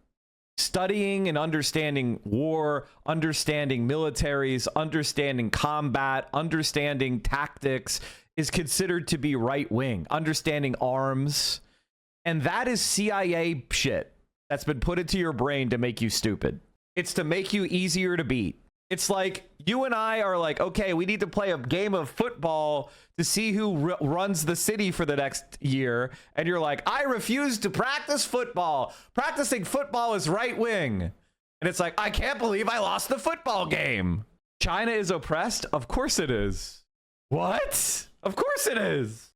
Studying and understanding war, understanding militaries, understanding combat, understanding tactics is considered to be right wing. Understanding arms. And that is CIA shit that's been put into your brain to make you stupid. It's to make you easier to beat. It's like you and I are like, okay, we need to play a game of football to see who runs the city for the next year. And you're like, I refuse to practice football. Practicing football is right wing. And it's like, I can't believe I lost the football game. China is oppressed? Of course it is. What? Of course it is.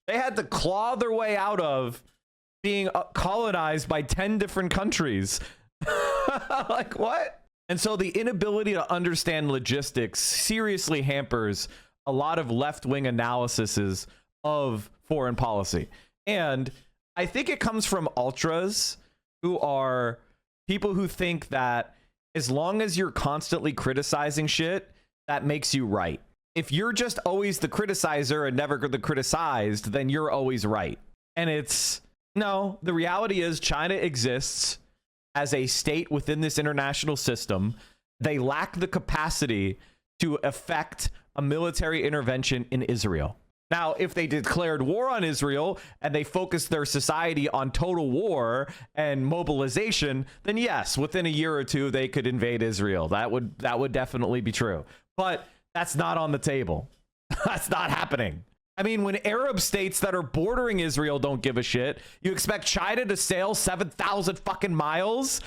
They had to claw their way out of being colonized by 10 different countries. Like, what? And so the inability to understand logistics seriously hampers a lot of left-wing analyses of foreign policy. And I think it comes from ultras, who are people who think that as long as you're constantly criticizing shit, that makes you right. If you're just always the criticizer and never the criticized, then you're always right. And it's, no, the reality is China exists as a state within this international system. They lack the capacity to effect a military intervention in Israel. Now, if they declared war on Israel and they focused their society on total war and mobilization, then yes, within a year or two, they could invade Israel. That would definitely be true. But that's not on the table. That's not happening. I mean, when Arab states that are bordering Israel don't give a shit, you expect China to sail 7,000 fucking miles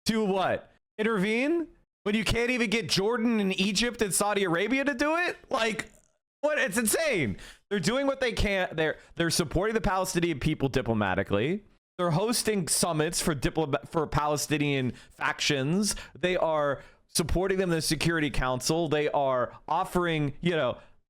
to what? Intervene? When you can't even get Jordan and Egypt and Saudi Arabia to do it? Like, what? It's insane. They're doing what they can. They're supporting the Palestinian people diplomatically. They're hosting summits for Palestinian factions. They are supporting them in the Security Council. They are offering,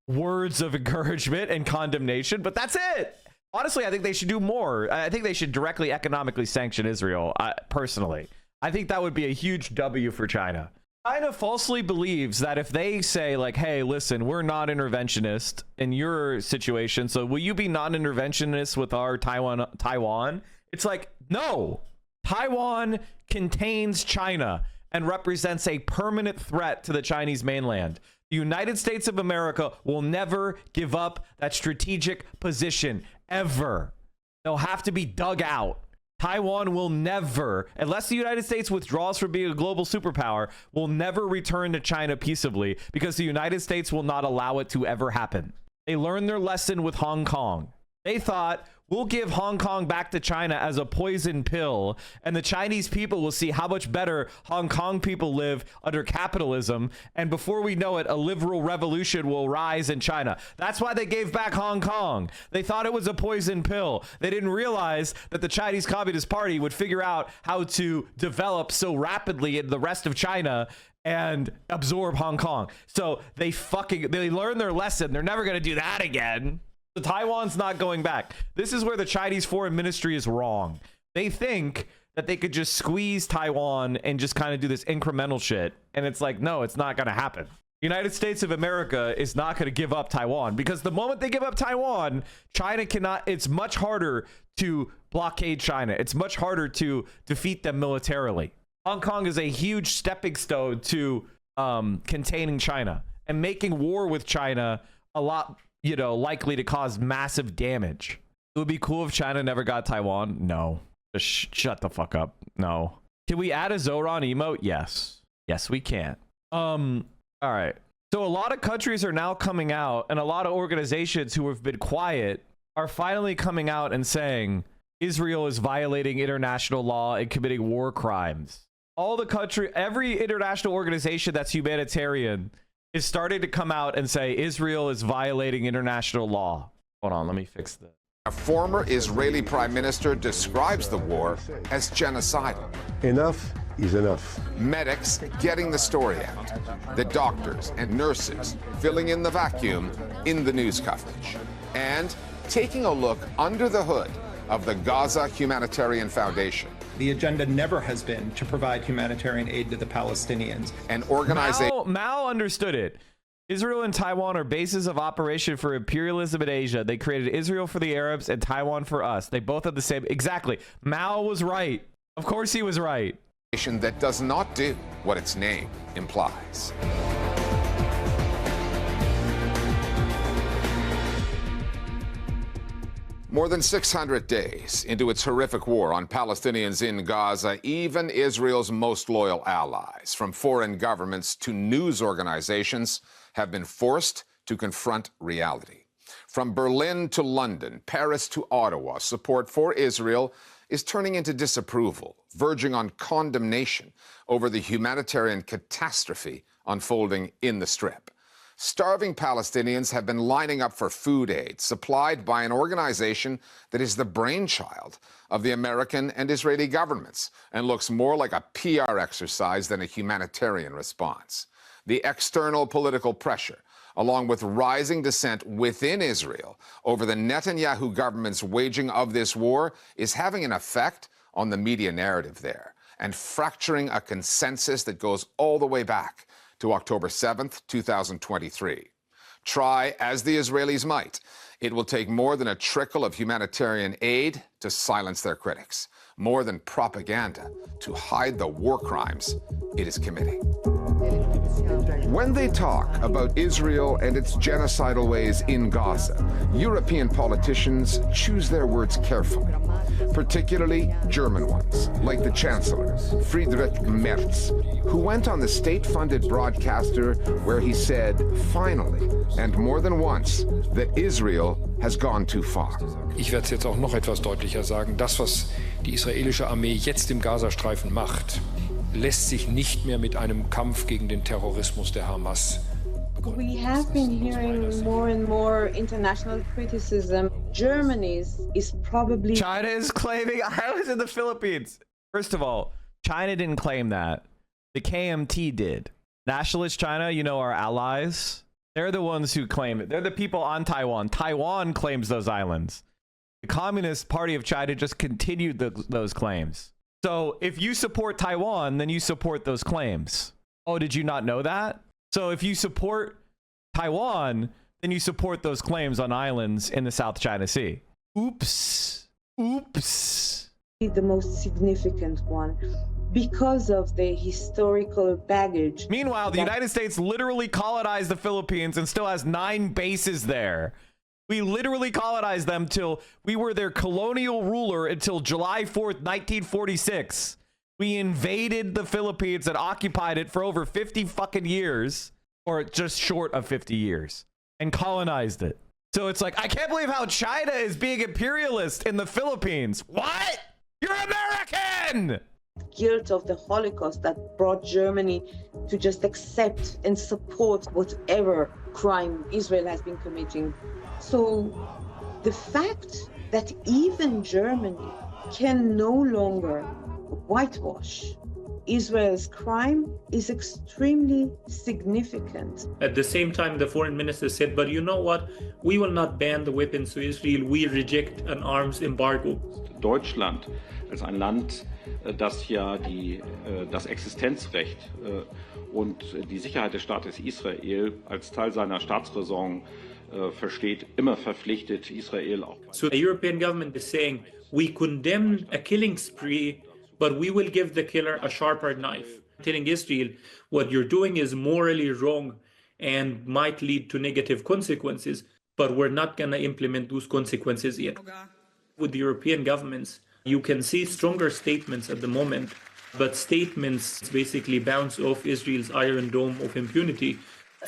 words of encouragement and condemnation, but that's it. Honestly, I think they should do more. I think they should directly economically sanction Israel, personally. I think that would be a huge W for China. China falsely believes that if they say, like, hey, listen, we're non-interventionist in your situation, so will you be non-interventionist with our Taiwan? It's like, no. Taiwan contains China and represents a permanent threat to the Chinese mainland. The United States of America will never give up that strategic position, ever. They'll have to be dug out. Taiwan will never, unless the United States withdraws from being a global superpower, will never return to China peaceably, because the United States will not allow it to ever happen. They learned their lesson with Hong Kong. They thought, we'll give Hong Kong back to China as a poison pill, and the Chinese people will see how much better Hong Kong people live under capitalism, and before we know it, a liberal revolution will rise in China. That's why they gave back Hong Kong. They thought it was a poison pill. They didn't realize that the Chinese Communist Party would figure out how to develop so rapidly in the rest of China and absorb Hong Kong. So they learned their lesson. They're never going to do that again. So Taiwan's not going back. This is where the Chinese foreign ministry is wrong. They think that they could just squeeze Taiwan and just kind of do this incremental shit. And it's like, no, it's not going to happen. United States of America is not going to give up Taiwan, because the moment they give up Taiwan, China cannot, it's much harder to blockade China. It's much harder to defeat them militarily. Hong Kong is a huge stepping stone to containing China and making war with China a lot, likely to cause massive damage. It would be cool if China never got Taiwan. No. Just shut the fuck up. No. Can we add a Zohran emote? Yes. Yes, we can. All right. So a lot of countries are now coming out, and a lot of organizations who have been quiet are finally coming out and saying, Israel is violating international law and committing war crimes. All the country, every international organization that's humanitarian is starting to come out and say Israel is violating international law. Hold on, let me fix this. A former Israeli prime minister describes the war as genocidal. Enough is enough. Medics getting the story out. The doctors and nurses filling in the vacuum in the news coverage. And taking a look under the hood of the Gaza Humanitarian Foundation. The agenda never has been to provide humanitarian aid to the Palestinians. An organization. Mao understood it. Israel and Taiwan are bases of operation for imperialism in Asia. They created Israel for the Arabs and Taiwan for us. They both have the same. Exactly. Mao was right. Of course he was right. That does not do what its name implies. More than 600 days into its horrific war on Palestinians in Gaza, even Israel's most loyal allies, from foreign governments to news organizations, have been forced to confront reality. From Berlin to London, Paris to Ottawa, support for Israel is turning into disapproval, verging on condemnation over the humanitarian catastrophe unfolding in the Strip. Starving Palestinians have been lining up for food aid supplied by an organization that is the brainchild of the American and Israeli governments and looks more like a PR exercise than a humanitarian response. The external political pressure, along with rising dissent within Israel over the Netanyahu government's waging of this war, is having an effect on the media narrative there and fracturing a consensus that goes all the way back to October 7th, 2023. Try as the Israelis might, it will take more than a trickle of humanitarian aid to silence their critics, more than propaganda to hide the war crimes it is committing. When they talk about Israel and its genocidal ways in Gaza, European politicians choose their words carefully, particularly German ones, like the Chancellor, Friedrich Merz, who went on the state-funded broadcaster where he said, finally, and more than once, that Israel has gone too far. Ich werde es jetzt auch noch etwas deutlicher sagen. Das, was die israelische Armee jetzt im Gazastreifen macht, lässt sich nicht mehr mit einem Kampf gegen den Terrorismus der Hamas begründen. We have been hearing more and more international criticism. Germany is probably... China is claiming I was in the Philippines. First of all, China didn't claim that. The KMT did. Nationalist China, you know, our allies, they're the ones who claim it. They're the people on Taiwan. Taiwan claims those islands. The Communist Party of China just continued those claims. So if you support Taiwan, then you support those claims. Oh, did you not know that? So if you support Taiwan, then you support those claims on islands in the South China Sea. Oops. Oops. The most significant one because of the historical baggage. Meanwhile, the United States literally colonized the Philippines and still has 9 bases there. We literally colonized them till we were their colonial ruler until July 4th, 1946. We invaded the Philippines and occupied it for over 50 fucking years, or just short of 50 years, and colonized it. So it's like, I can't believe how China is being imperialist in the Philippines. What? You're American! Guilt of the Holocaust that brought Germany to just accept and support whatever crime Israel has been committing. So the fact that even Germany can no longer whitewash Israel's crime is extremely significant. At the same time, the foreign minister said, but you know what? We will not ban the weapons to Israel. We reject an arms embargo. Deutschland als ein Land, das ja das Existenzrecht und die Sicherheit des Staates Israel als Teil seiner Staatsräson versteht, immer verpflichtet, Israel auch. So the European government is saying, we condemn a killing spree, but we will give the killer a sharper knife. Telling Israel, what you're doing is morally wrong and might lead to negative consequences, but we're not going to implement those consequences yet. With the European governments, you can see stronger statements at the moment, but statements basically bounce off Israel's iron dome of impunity.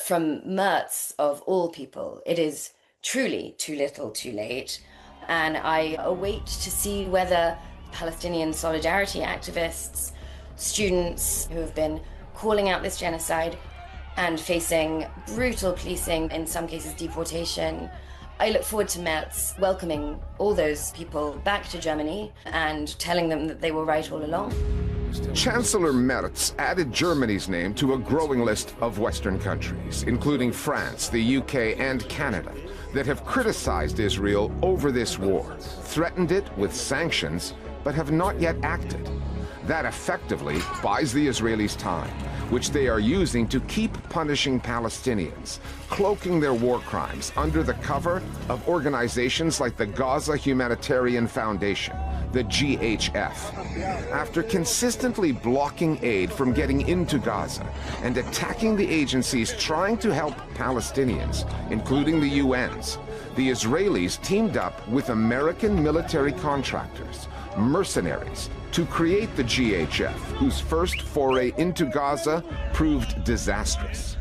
From Merz, of all people, it is truly too little too late. And I await to see whether Palestinian solidarity activists, students who have been calling out this genocide and facing brutal policing, in some cases deportation, I look forward to Merz welcoming all those people back to Germany and telling them that they were right all along. Chancellor Merz added Germany's name to a growing list of Western countries, including France, the UK, and Canada, that have criticized Israel over this war, threatened it with sanctions, but have not yet acted. That effectively buys the Israelis time, which they are using to keep punishing Palestinians, cloaking their war crimes under the cover of organizations like the Gaza Humanitarian Foundation, the GHF. After consistently blocking aid from getting into Gaza and attacking the agencies trying to help Palestinians, including the UN's, the Israelis teamed up with American military contractors, mercenaries, to create the GHF, whose first foray into Gaza proved disastrous.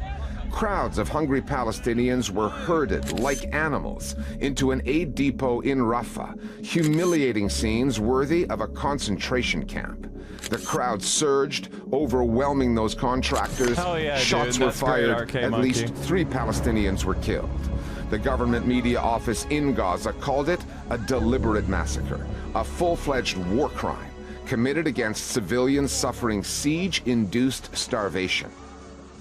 Crowds of hungry Palestinians were herded like animals into an aid depot in Rafah, humiliating scenes worthy of a concentration camp. The crowd surged, overwhelming those contractors. Shots were fired. At least 3 Palestinians were killed. The government media office in Gaza called it a deliberate massacre, a full-fledged war crime committed against civilians suffering siege-induced starvation.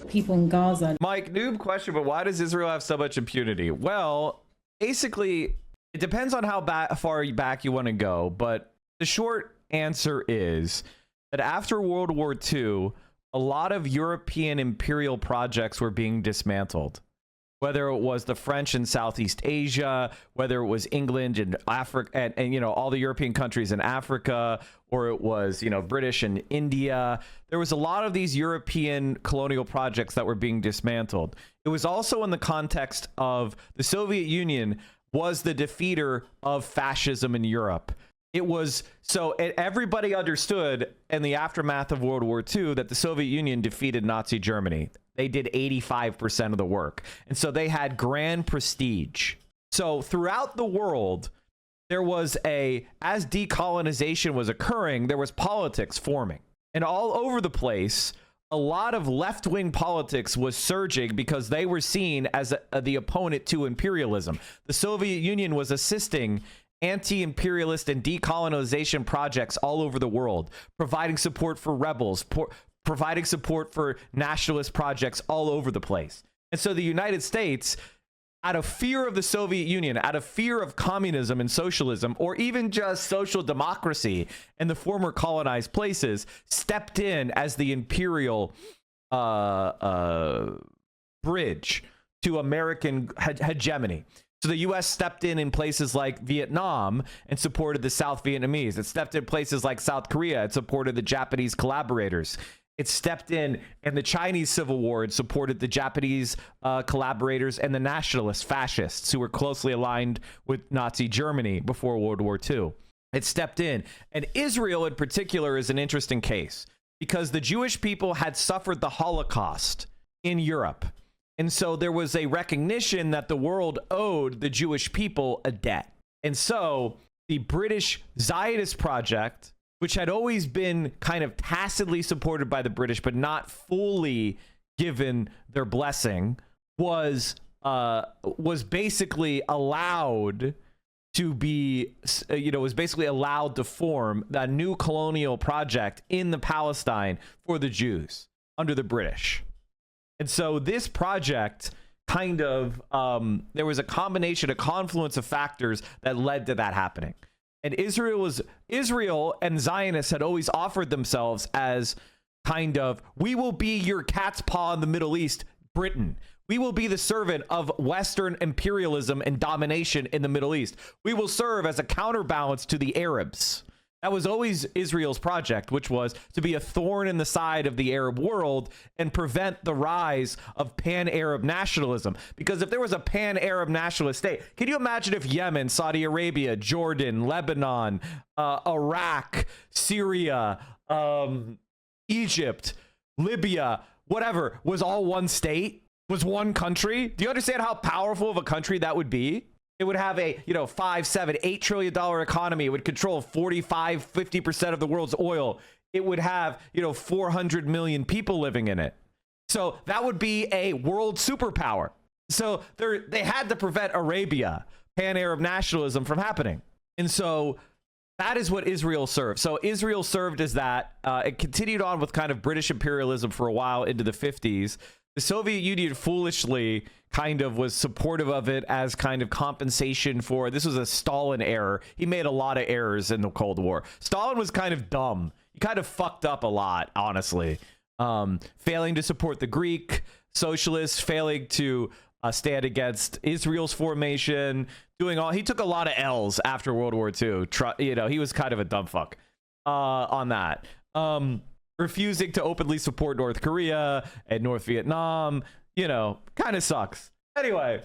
People in Gaza. Mike, noob question, but why does Israel have so much impunity? Well, basically, it depends on how far back you want to go, but the short answer is that after World War II, a lot of European imperial projects were being dismantled. Whether it was the French in Southeast Asia, whether it was England and Africa, and you know, all the European countries in Africa, or it was, you know, British in India. There was a lot of these European colonial projects that were being dismantled. It was also in the context of the Soviet Union was the defeater of fascism in Europe. It was so everybody understood in the aftermath of World War II that the Soviet Union defeated Nazi Germany. They did 85% of the work. And so they had grand prestige. So throughout the world, there was as decolonization was occurring, there was politics forming. And all over the place, a lot of left-wing politics was surging because they were seen as the opponent to imperialism. The Soviet Union was assisting anti-imperialist and decolonization projects all over the world, providing support for rebels, providing support for nationalist projects all over the place. And so the United States, out of fear of the Soviet Union, out of fear of communism and socialism, or even just social democracy in the former colonized places, stepped in as the imperial bridge to American hegemony. So the U.S. stepped in places like Vietnam and supported the South Vietnamese. It stepped in places like South Korea. It supported the Japanese collaborators. It stepped in the Chinese Civil War and supported the Japanese collaborators and the nationalist fascists who were closely aligned with Nazi Germany before World War II. It stepped in. And Israel in particular is an interesting case because the Jewish people had suffered the Holocaust in Europe. And so there was a recognition that the world owed the Jewish people a debt. And so the British Zionist project, which had always been kind of tacitly supported by the British, but not fully given their blessing, was basically allowed to be, was basically allowed to form that new colonial project in the Palestine for the Jews under the British. And so this project kind of, there was a confluence of factors that led to that happening. And Israel and Zionists had always offered themselves as kind of, we will be your cat's paw in the Middle East, Britain. We will be the servant of Western imperialism and domination in the Middle East. We will serve as a counterbalance to the Arabs. That was always Israel's project, which was to be a thorn in the side of the Arab world and prevent the rise of pan-Arab nationalism. Because if there was a pan-Arab nationalist state, can you imagine if Yemen, Saudi Arabia, Jordan, Lebanon, Iraq, Syria, Egypt, Libya, whatever, was all one state, was one country? Do you understand how powerful of a country that would be? It would have a, $5, $7, $8 trillion economy. It would control 45-50% of the world's oil. It would have, 400 million people living in it. So that would be a world superpower. So they had to prevent Arabia, pan-Arab nationalism, from happening. And so that is what Israel served. So Israel served as that. It continued on with kind of British imperialism for a while into the 50s. The Soviet Union foolishly kind of was supportive of it as kind of compensation for, this was a Stalin error. He made a lot of errors in the Cold War. Stalin was kind of dumb. He kind of fucked up a lot, honestly. Failing to support the Greek socialists, failing to stand against Israel's formation, he took a lot of L's after World War II. He was kind of a dumb fuck on that. Refusing to openly support North Korea and North Vietnam, kind of sucks. Anyway,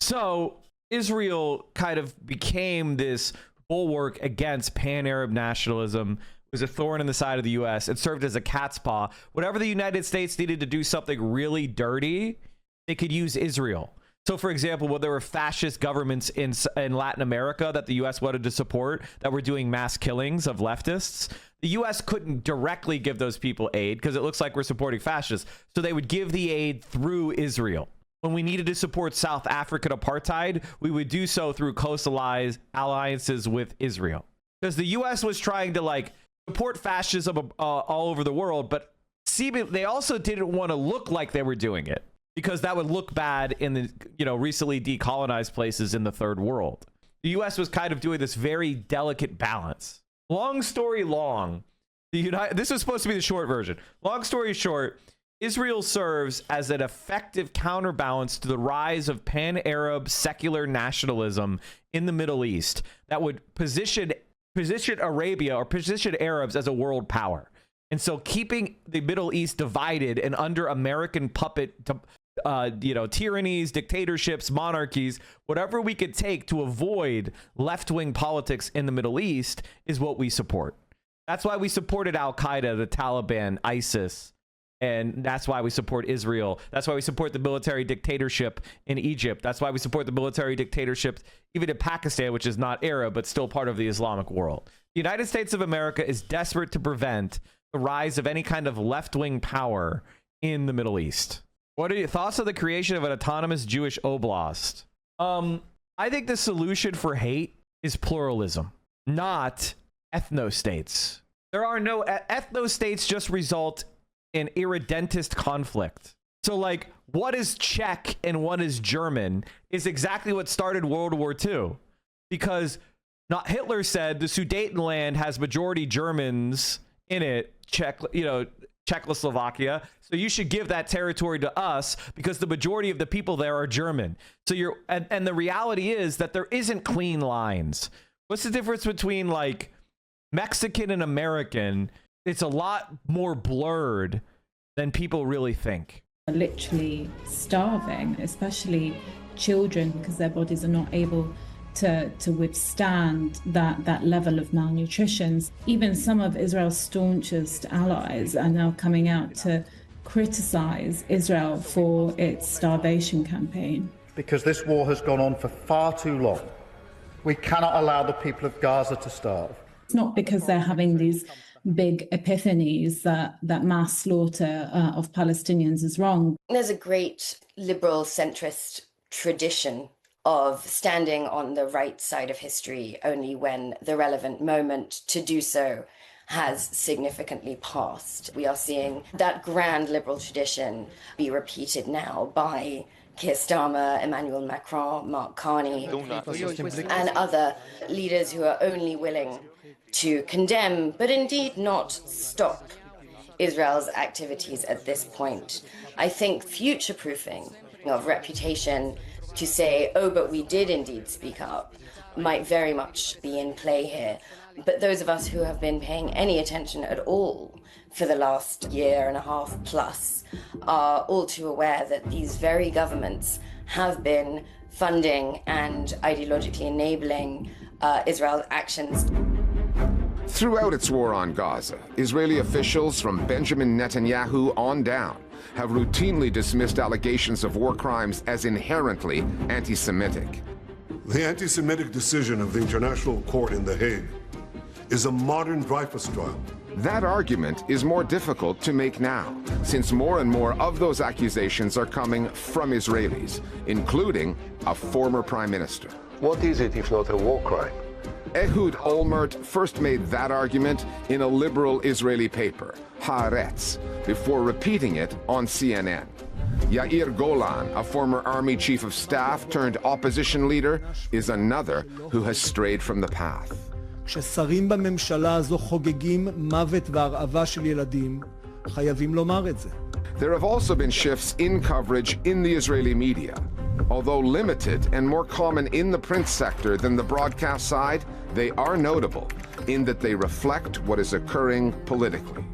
so Israel kind of became this bulwark against pan-Arab nationalism. It was a thorn in the side of the U.S. It served as a cat's paw. Whenever the United States needed to do something really dirty, they could use Israel. So, for example, when there were fascist governments in Latin America that the U.S. wanted to support that were doing mass killings of leftists, the U.S. couldn't directly give those people aid because it looks like we're supporting fascists. So they would give the aid through Israel. When we needed to support South African apartheid, we would do so through close alliances with Israel. Because the U.S. was trying to support fascism all over the world, but they also didn't want to look like they were doing it, because that would look bad in the recently decolonized places in the third world. The U.S. was kind of doing this very delicate balance. Long story long, this was supposed to be the short version. Long story short, Israel serves as an effective counterbalance to the rise of pan-Arab secular nationalism in the Middle East that would position Arabia or position Arabs as a world power. And so keeping the Middle East divided and under American puppet tyrannies, dictatorships, monarchies, whatever we could take to avoid left-wing politics in the Middle East is what we support. That's why we supported Al-Qaeda, the Taliban, ISIS, and that's why we support Israel. That's why we support the military dictatorship in Egypt. That's why we support the military dictatorship even in Pakistan, which is not Arab, but still part of the Islamic world. The United States of America is desperate to prevent the rise of any kind of left-wing power in the Middle East. What are your thoughts on the creation of an autonomous Jewish oblast? I think the solution for hate is pluralism, not ethno-states. There are no ethno-states, just result in irredentist conflict. So what is Czech and what is German is exactly what started World War II, because Hitler said the Sudetenland has majority Germans in it, Czechoslovakia, so you should give that territory to us because the majority of the people there are German. So and the reality is that there isn't clean lines. What's the difference between Mexican and American? It's a lot more blurred than people really think. Literally starving, especially children, because their bodies are not able to withstand that level of malnutrition. Even some of Israel's staunchest allies are now coming out to criticize Israel for its starvation campaign. Because this war has gone on for far too long. We cannot allow the people of Gaza to starve. It's not because they're having these big epiphanies that mass slaughter of Palestinians is wrong. There's a great liberal centrist tradition of standing on the right side of history only when the relevant moment to do so has significantly passed. We are seeing that grand liberal tradition be repeated now by Keir Starmer, Emmanuel Macron, Mark Carney, and other leaders who are only willing to condemn, but indeed not stop, Israel's activities at this point. I think future-proofing of reputation to say, oh, but we did indeed speak up, might very much be in play here. But those of us who have been paying any attention at all for the last year and a half plus are all too aware that these very governments have been funding and ideologically enabling Israel's actions. Throughout its war on Gaza, Israeli officials from Benjamin Netanyahu on down have routinely dismissed allegations of war crimes as inherently anti-Semitic. The anti-Semitic decision of the International Court in The Hague is a modern Dreyfus trial. That argument is more difficult to make now, since more and more of those accusations are coming from Israelis, including a former prime minister. What is it if not a war crime? Ehud Olmert first made that argument in a liberal Israeli paper, Haaretz, before repeating it on CNN. Yair Golan, a former army chief of staff turned opposition leader, is another who has strayed from the path. כששרים בממשלה הזו חוגגים מוות והרעבה של ילדים, חייבים לומר את זה. There have also been shifts in coverage in the Israeli media. Although limited and more common in the print sector than the broadcast side, they are notable in that they reflect what is occurring politically.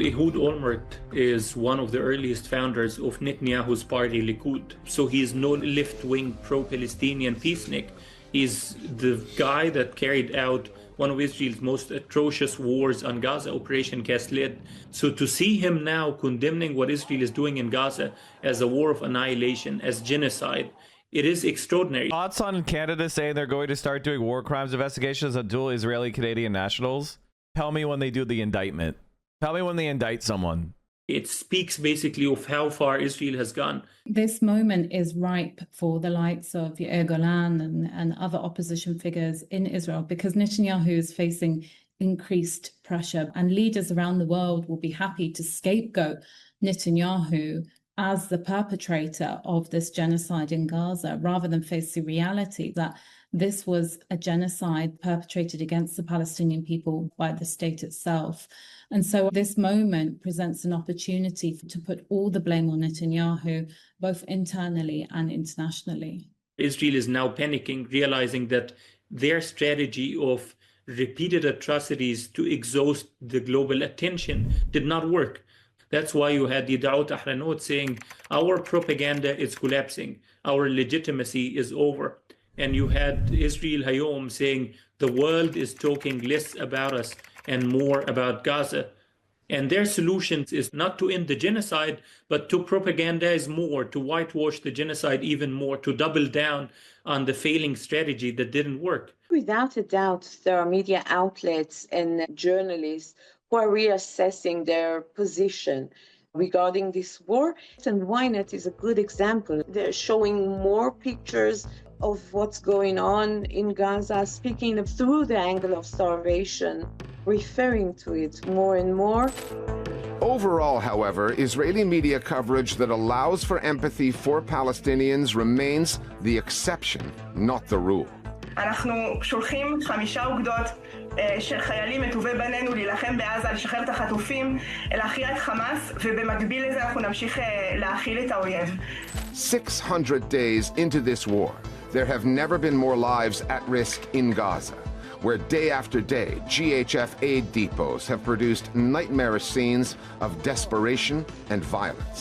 Ehud Olmert is one of the earliest founders of Netanyahu's party Likud. So he is no left-wing pro-Palestinian peacenik. He's the guy that carried out one of Israel's most atrocious wars on Gaza, Operation Cast Lead. So to see him now condemning what Israel is doing in Gaza as a war of annihilation, as genocide, it is extraordinary. Thoughts on Canada saying they're going to start doing war crimes investigations on dual Israeli-Canadian nationals? Tell me when they do the indictment. Tell me when they indict someone. It speaks basically of how far Israel has gone. This moment is ripe for the likes of Yair Golan and other opposition figures in Israel, because Netanyahu is facing increased pressure, and leaders around the world will be happy to scapegoat Netanyahu as the perpetrator of this genocide in Gaza, rather than face the reality that this was a genocide perpetrated against the Palestinian people by the state itself. And so this moment presents an opportunity to put all the blame on Netanyahu, both internally and internationally. Israel is now panicking, realizing that their strategy of repeated atrocities to exhaust the global attention did not work. That's why you had the Daout Ahranot saying, our propaganda is collapsing, our legitimacy is over. And you had Israel Hayom saying, the world is talking less about us and more about Gaza. And their solution is not to end the genocide, but to propagandize more, to whitewash the genocide even more, to double down on the failing strategy that didn't work. Without a doubt, there are media outlets and journalists who are reassessing their position regarding this war. And Ynet is a good example. They're showing more pictures of what's going on in Gaza, speaking through the angle of starvation, referring to it more and more. Overall, however, Israeli media coverage that allows for empathy for Palestinians remains the exception, not the rule. אנחנו שולחים 5 אוגדות של חיילים מטובי בנינו להילחם בעזה, לשחרר את החטופים, להכריע את חמאס, ובמקביל לזה אנחנו נמשיך להכיל את האויב. 600 days into this war, there have never been more lives at risk in Gaza, where day after day, GHF aid depots have produced nightmarish scenes of desperation and violence.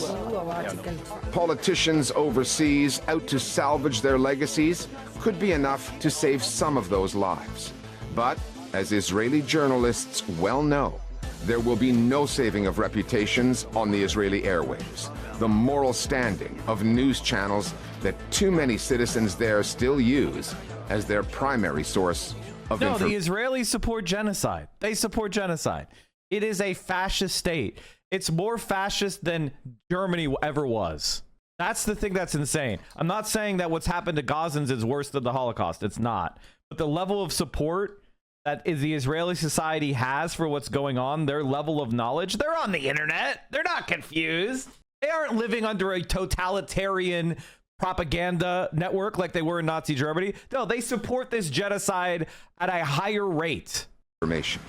Politicians overseas out to salvage their legacies could be enough to save some of those lives. But, as Israeli journalists well know, there will be no saving of reputations on the Israeli airwaves. The moral standing of news channels that too many citizens there still use as their primary source of information. No, the Israelis support genocide. They support genocide. It is a fascist state. It's more fascist than Germany ever was. That's the thing that's insane. I'm not saying that what's happened to Gazans is worse than the Holocaust. It's not. But the level of support that the Israeli society has for what's going on, their level of knowledge, they're on the internet. They're not confused. They aren't living under a totalitarian propaganda network like they were in Nazi Germany. No, they support this genocide at a higher rate. Information.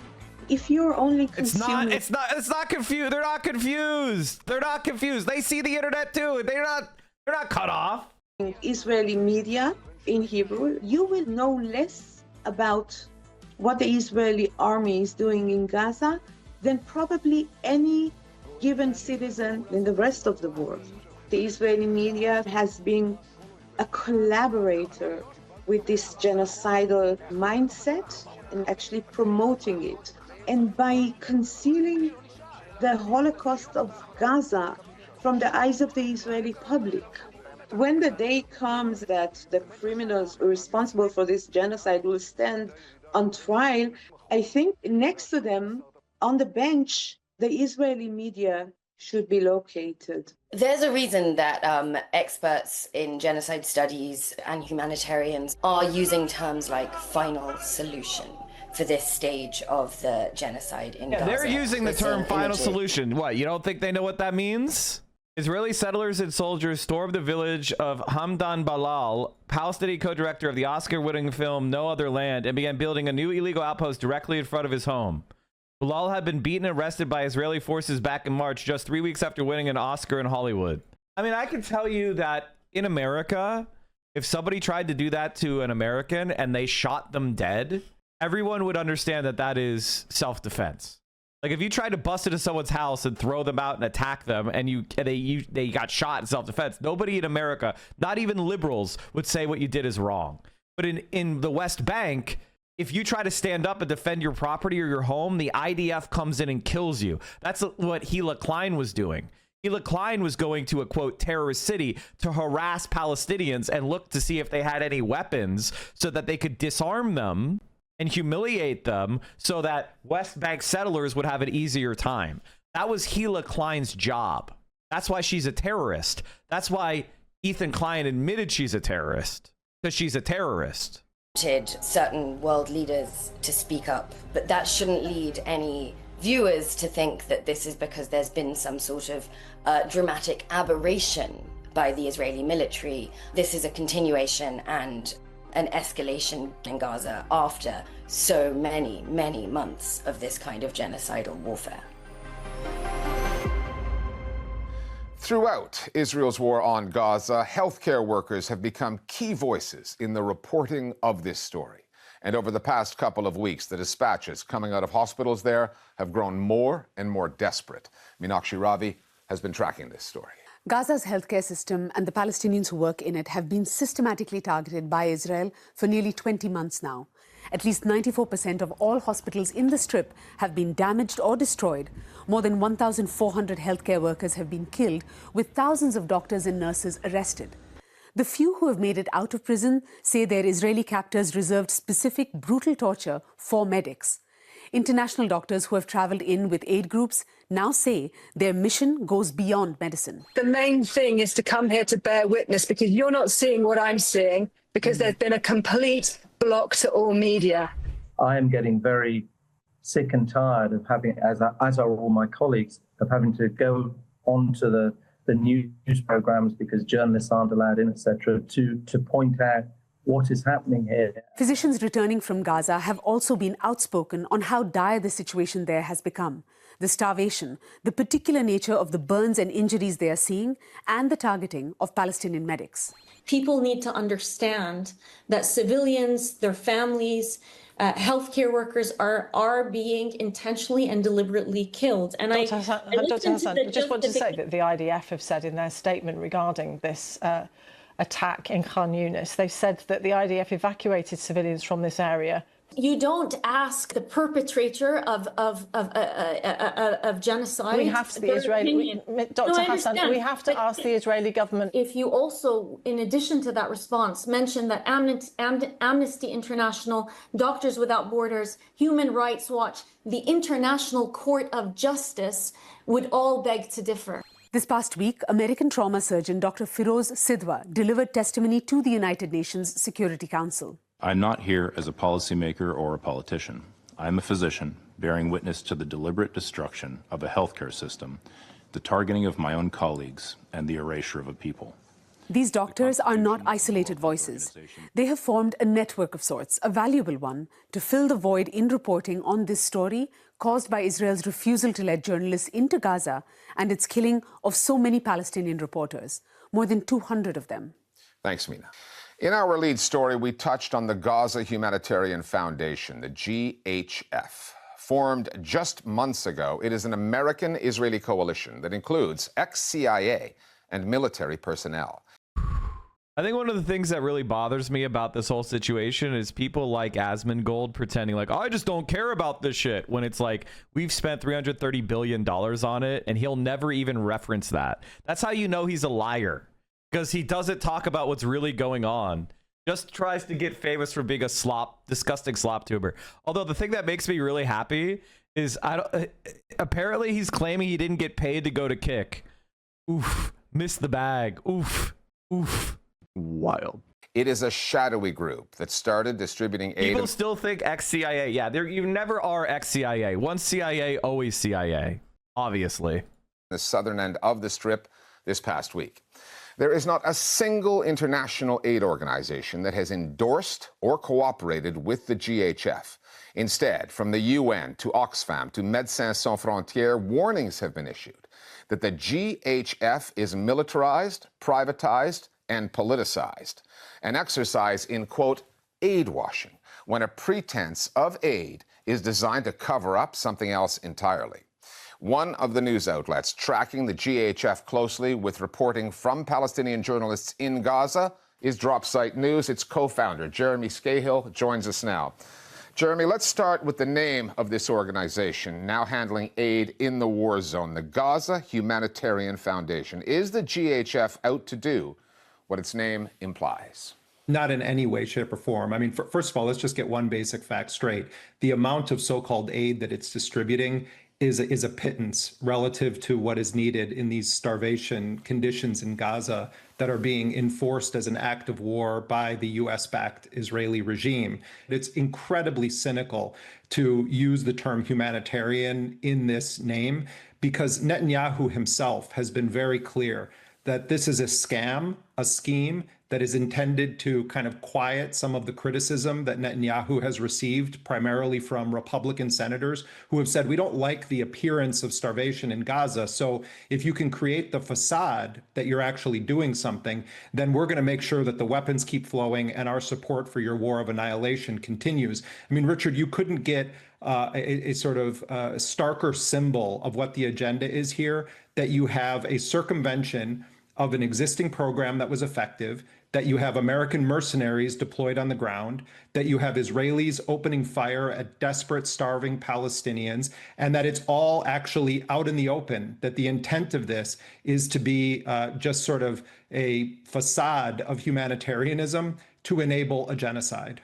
If you're only consuming... It's not confused. They're not confused. They're not confused. They see the internet too. They're not cut off. Israeli media in Hebrew, you will know less about what the Israeli army is doing in Gaza than probably any given citizen in the rest of the world. The Israeli media has been a collaborator with this genocidal mindset and actually promoting it. And by concealing the Holocaust of Gaza from the eyes of the Israeli public. When the day comes that the criminals responsible for this genocide will stand on trial, I think next to them on the bench, the Israeli media should be located. There's a reason that experts in genocide studies and humanitarians are using terms like final solution for this stage of the genocide in Gaza. They're using the term Putting final images- solution. What, you don't think they know what that means? Israeli settlers and soldiers stormed the village of Hamdan Balal, Palestinian co-director of the Oscar-winning film No Other Land, and began building a new illegal outpost directly in front of his home. Balal had been beaten and arrested by Israeli forces back in March, just 3 weeks after winning an Oscar in Hollywood. I mean, I can tell you that in America, if somebody tried to do that to an American and they shot them dead, everyone would understand that that is self-defense. Like if you tried to bust into someone's house and throw them out and attack them and they got shot in self-defense, nobody in America, not even liberals, would say what you did is wrong. But in the West Bank, if you try to stand up and defend your property or your home, the IDF comes in and kills you. That's what Gila Klein was doing. Gila Klein was going to a, quote, terrorist city to harass Palestinians and look to see if they had any weapons so that they could disarm them and humiliate them so that West Bank settlers would have an easier time. That was Gila Klein's job. That's why she's a terrorist. That's why Ethan Klein admitted she's a terrorist, because she's a terrorist. Certain world leaders to speak up, but that shouldn't lead any viewers to think that this is because there's been some sort of dramatic aberration by the Israeli military. This is a continuation and an escalation in Gaza after so many, many months of this kind of genocidal warfare. Throughout Israel's war on Gaza, healthcare workers have become key voices in the reporting of this story. And over the past couple of weeks, the dispatches coming out of hospitals there have grown more and more desperate. Meenakshi Ravi has been tracking this story. Gaza's healthcare system and the Palestinians who work in it have been systematically targeted by Israel for nearly 20 months now. At least 94% of all hospitals in the Strip have been damaged or destroyed. More than 1,400 healthcare workers have been killed, with thousands of doctors and nurses arrested. The few who have made it out of prison say their Israeli captors reserved specific brutal torture for medics. International doctors who have traveled in with aid groups now say their mission goes beyond medicine. The main thing is to come here to bear witness, because you're not seeing what I'm seeing, because there's been a complete block to all media. I am getting very sick and tired of having, as are all my colleagues, of having to go onto the news programs because journalists aren't allowed in, etc., to point out what is happening here. Physicians returning from Gaza have also been outspoken on how dire the situation there has become. The starvation, the particular nature of the burns and injuries they are seeing, and the targeting of Palestinian medics. People need to understand that civilians, their families, healthcare workers are being intentionally and deliberately killed. And Dr. Hassan, I just want to say that the IDF have said in their statement regarding this attack in Khan Yunis, they've said that the IDF evacuated civilians from this area. You don't ask the perpetrator of genocide. We have to, the Israeli, Dr. Hassan, we have to ask the Israeli government. If you also, in addition to that response, mention that Amnesty International, Doctors Without Borders, Human Rights Watch, the International Court of Justice would all beg to differ. This past week, American trauma surgeon Dr. Firoz Sidwa delivered testimony to the United Nations Security Council. I'm not here as a policymaker or a politician. I'm a physician bearing witness to the deliberate destruction of a healthcare system, the targeting of my own colleagues, and the erasure of a people. These doctors are not isolated voices. They have formed a network of sorts, a valuable one, to fill the void in reporting on this story caused by Israel's refusal to let journalists into Gaza and its killing of so many Palestinian reporters, more than 200 of them. Thanks, Mina. In our lead story, we touched on the Gaza Humanitarian Foundation, the GHF. Formed just months ago, it is an American-Israeli coalition that includes ex-CIA and military personnel. I think one of the things that really bothers me about this whole situation is people like Asmongold pretending like, I just don't care about this shit, when it's like, we've spent $330 billion on it, and he'll never even reference that. That's how you know he's a liar, because he doesn't talk about what's really going on. Just tries to get famous for being a disgusting slop tuber. Although the thing that makes me really happy is apparently he's claiming he didn't get paid to go to Kick. Oof, missed the bag. Oof, oof. Wild. It is a shadowy group that started distributing aid. People still think ex-CIA. Yeah, you never are ex-CIA. Once CIA, always CIA. Obviously. The southern end of the Strip this past week. There is not a single international aid organization that has endorsed or cooperated with the GHF. Instead, from the UN to Oxfam to Médecins Sans Frontières, warnings have been issued that the GHF is militarized, privatized, and politicized, an exercise in, quote, aid washing, when a pretense of aid is designed to cover up something else entirely. One of the news outlets tracking the GHF closely with reporting from Palestinian journalists in Gaza is Dropsite News. Its co-founder, Jeremy Scahill, joins us now. Jeremy, let's start with the name of this organization, now handling aid in the war zone, the Gaza Humanitarian Foundation. Is the GHF out to do what its name implies? Not in any way, shape, or form. I mean, first of all, let's just get one basic fact straight. The amount of so-called aid that it's distributing is a pittance relative to what is needed in these starvation conditions in Gaza that are being enforced as an act of war by the US-backed Israeli regime. It's incredibly cynical to use the term humanitarian in this name, because Netanyahu himself has been very clear that this is a scam, a scheme that is intended to kind of quiet some of the criticism that Netanyahu has received, primarily from Republican senators who have said, we don't like the appearance of starvation in Gaza. So if you can create the facade that you're actually doing something, then we're going to make sure that the weapons keep flowing and our support for your war of annihilation continues. I mean, Richard, you couldn't get a sort of starker symbol of what the agenda is here, that you have a circumvention of an existing program that was effective, that you have American mercenaries deployed on the ground, that you have Israelis opening fire at desperate, starving Palestinians, and that it's all actually out in the open, that the intent of this is to be just sort of a facade of humanitarianism to enable a genocide.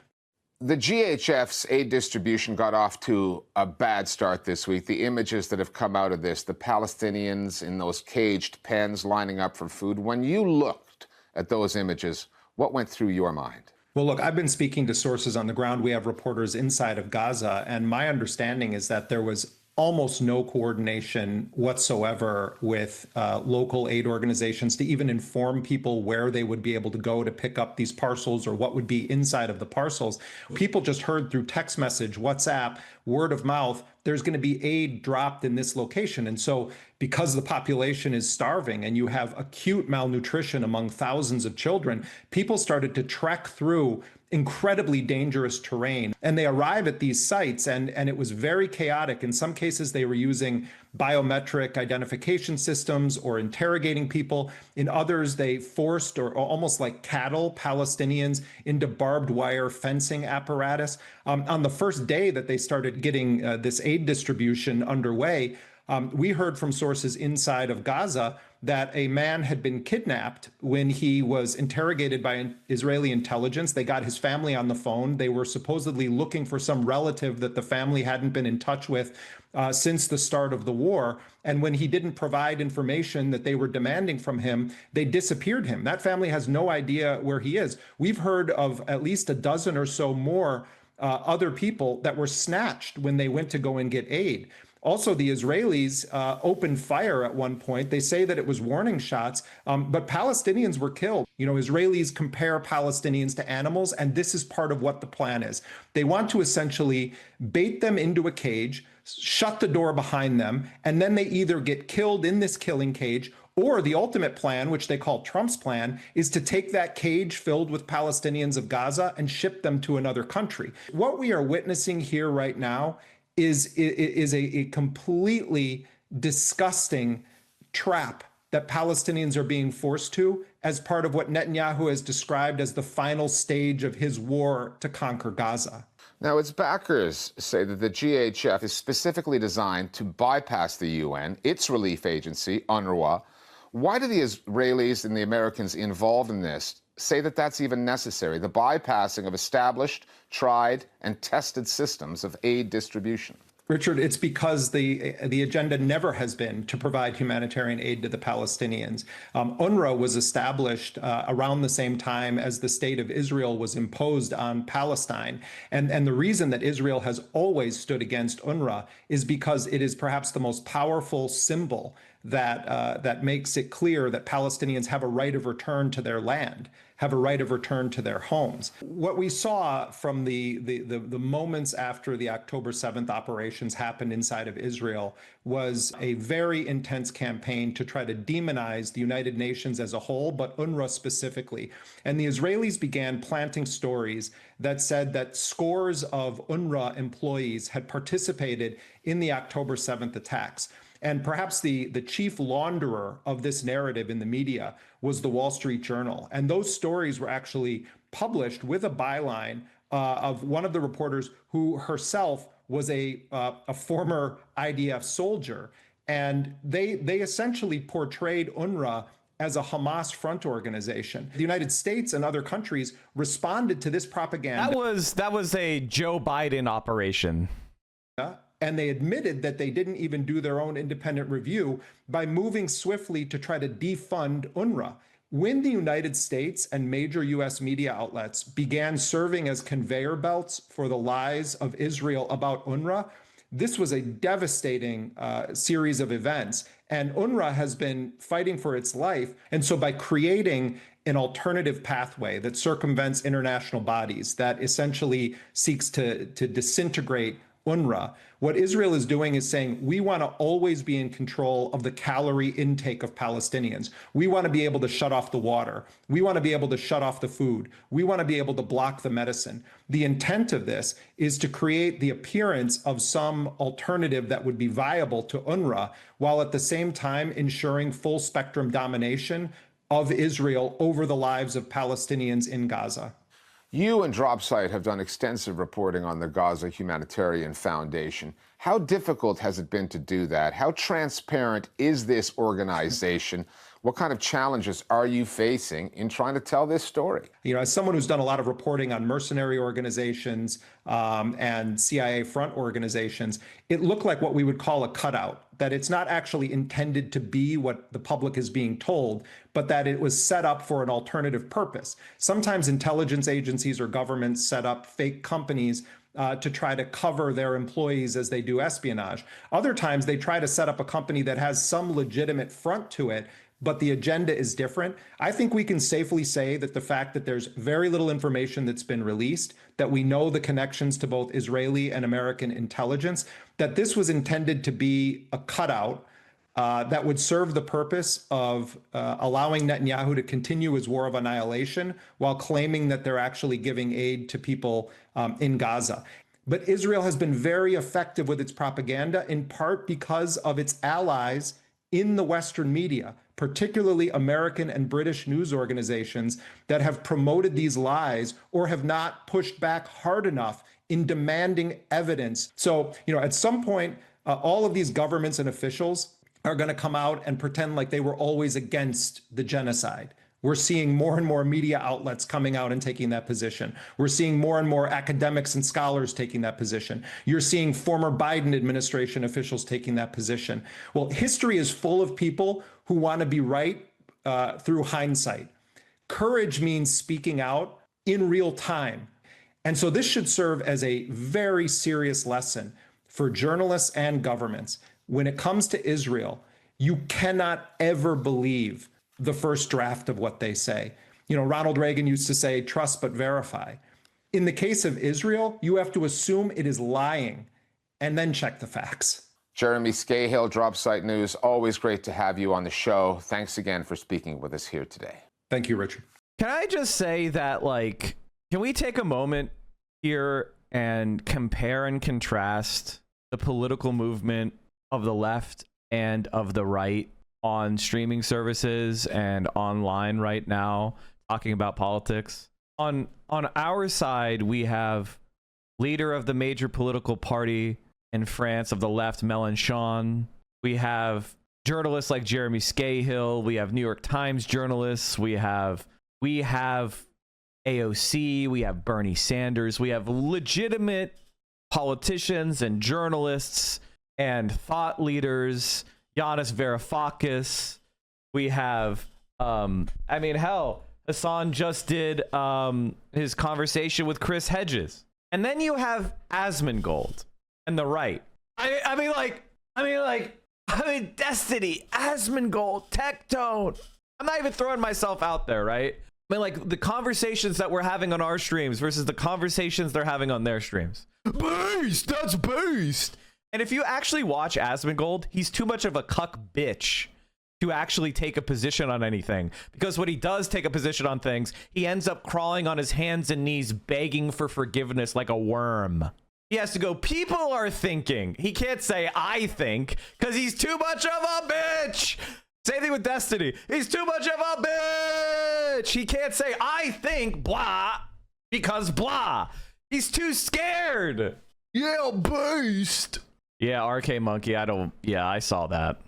The GHF's aid distribution got off to a bad start this week. The images that have come out of this, the Palestinians in those caged pens lining up for food. When you looked at those images, what went through your mind? Well, look, I've been speaking to sources on the ground. We have reporters inside of Gaza, and my understanding is that there was almost no coordination whatsoever with local aid organizations to even inform people where they would be able to go to pick up these parcels or what would be inside of the parcels. People just heard through text message, WhatsApp, word of mouth, there's going to be aid dropped in this location. And so because the population is starving and you have acute malnutrition among thousands of children, people started to trek through incredibly dangerous terrain. And they arrive at these sites and it was very chaotic. In some cases, they were using biometric identification systems or interrogating people. In others, they forced, or almost like cattle, Palestinians into barbed wire fencing apparatus. On the first day that they started getting this aid distribution underway, we heard from sources inside of Gaza that a man had been kidnapped when he was interrogated by Israeli intelligence. They got his family on the phone. They were supposedly looking for some relative that the family hadn't been in touch with since the start of the war. And when he didn't provide information that they were demanding from him, they disappeared him. That family has no idea where he is. We've heard of at least a dozen or so more other people that were snatched when they went to go and get aid. Also, the Israelis opened fire at one point. They say that it was warning shots, but Palestinians were killed. You know, Israelis compare Palestinians to animals, and this is part of what the plan is. They want to essentially bait them into a cage, shut the door behind them, and then they either get killed in this killing cage, or the ultimate plan, which they call Trump's plan, is to take that cage filled with Palestinians of Gaza and ship them to another country. What we are witnessing here right now is a completely disgusting trap that Palestinians are being forced to as part of what Netanyahu has described as the final stage of his war to conquer Gaza. Now, its backers say that the GHF is specifically designed to bypass the UN, its relief agency, UNRWA. Why do the Israelis and the Americans involved in this say that that's even necessary, the bypassing of established, tried, and tested systems of aid distribution? Richard, it's because the agenda never has been to provide humanitarian aid to the Palestinians. UNRWA was established around the same time as the state of Israel was imposed on Palestine. And the reason that Israel has always stood against UNRWA is because it is perhaps the most powerful symbol that makes it clear that Palestinians have a right of return to their land, have a right of return to their homes. What we saw from the moments after the October 7th operations happened inside of Israel was a very intense campaign to try to demonize the United Nations as a whole, but UNRWA specifically. And the Israelis began planting stories that said that scores of UNRWA employees had participated in the October 7th attacks. And perhaps the chief launderer of this narrative in the media was the Wall Street Journal. And those stories were actually published with a byline of one of the reporters who herself was a former IDF soldier. And they essentially portrayed UNRWA as a Hamas front organization. The United States and other countries responded to this propaganda. That was a Joe Biden operation. And they admitted that they didn't even do their own independent review by moving swiftly to try to defund UNRWA. When the United States and major US media outlets began serving as conveyor belts for the lies of Israel about UNRWA, this was a devastating series of events. And UNRWA has been fighting for its life. And so by creating an alternative pathway that circumvents international bodies, that essentially seeks to disintegrate UNRWA, what Israel is doing is saying, we want to always be in control of the calorie intake of Palestinians. We want to be able to shut off the water. We want to be able to shut off the food. We want to be able to block the medicine. The intent of this is to create the appearance of some alternative that would be viable to UNRWA, while at the same time ensuring full spectrum domination of Israel over the lives of Palestinians in Gaza. You and Dropsite have done extensive reporting on the Gaza Humanitarian Foundation. How difficult has it been to do that? How transparent is this organization? What kind of challenges are you facing in trying to tell this story? You know, as someone who's done a lot of reporting on mercenary organizations and CIA front organizations, it looked like what we would call a cutout, that it's not actually intended to be what the public is being told, but that it was set up for an alternative purpose. Sometimes intelligence agencies or governments set up fake companies to try to cover their employees as they do espionage. Other times they try to set up a company that has some legitimate front to it, but the agenda is different. I think we can safely say that the fact that there's very little information that's been released, that we know the connections to both Israeli and American intelligence, that this was intended to be a cutout that would serve the purpose of allowing Netanyahu to continue his war of annihilation while claiming that they're actually giving aid to people in Gaza. But Israel has been very effective with its propaganda, in part because of its allies in the Western media, particularly American and British news organizations that have promoted these lies or have not pushed back hard enough in demanding evidence. So, you know, at some point, all of these governments and officials are going to come out and pretend like they were always against the genocide. We're seeing more and more media outlets coming out and taking that position. We're seeing more and more academics and scholars taking that position. You're seeing former Biden administration officials taking that position. Well, history is full of people who want to be right through hindsight. Courage means speaking out in real time. And so this should serve as a very serious lesson for journalists and governments. When it comes to Israel, you cannot ever believe the first draft of what they say. You know, Ronald Reagan used to say, trust but verify. In the case of Israel, you have to assume it is lying and then check the facts. Jeremy Scahill, Dropsite News, always great to have you on the show. Thanks again for speaking with us here today. Thank you, Richard. Can I just say that, like, can we take a moment here and compare and contrast the political movement of the left and of the right? on streaming services and online right now talking about politics. On our side, we have leader of the major political party in France of the left, Mélenchon. We have journalists like Jeremy Scahill. We have New York Times journalists. We have AOC. We have Bernie Sanders. We have legitimate politicians and journalists and thought leaders. Yanis Varoufakis. We have, I mean, hell, Hassan just did his conversation with Chris Hedges. And then you have Asmongold and the right. I mean, Destiny, Asmongold, Tectone. I'm not even throwing myself out there, right? I mean, like, the conversations that we're having on our streams versus the conversations they're having on their streams. Beast, that's beast. And if you actually watch Asmongold, he's too much of a cuck bitch to actually take a position on anything. Because when he does take a position on things, he ends up crawling on his hands and knees, begging for forgiveness like a worm. He has to go, people are thinking. He can't say, I think, because he's too much of a bitch. Same thing with Destiny. He's too much of a bitch. He can't say, I think, blah, because blah. He's too scared. Yeah, beast. Yeah, RK Monkey, I saw that.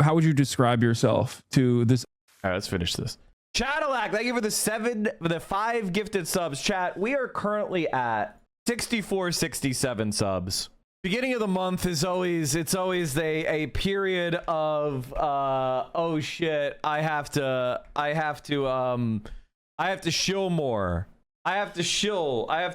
How would you describe yourself to this? All right, let's finish this. Chatalac, thank you for the 5 gifted subs. Chat, we are currently at 64-67 subs. Beginning of the month is always a period of oh shit, I have to shill more. I have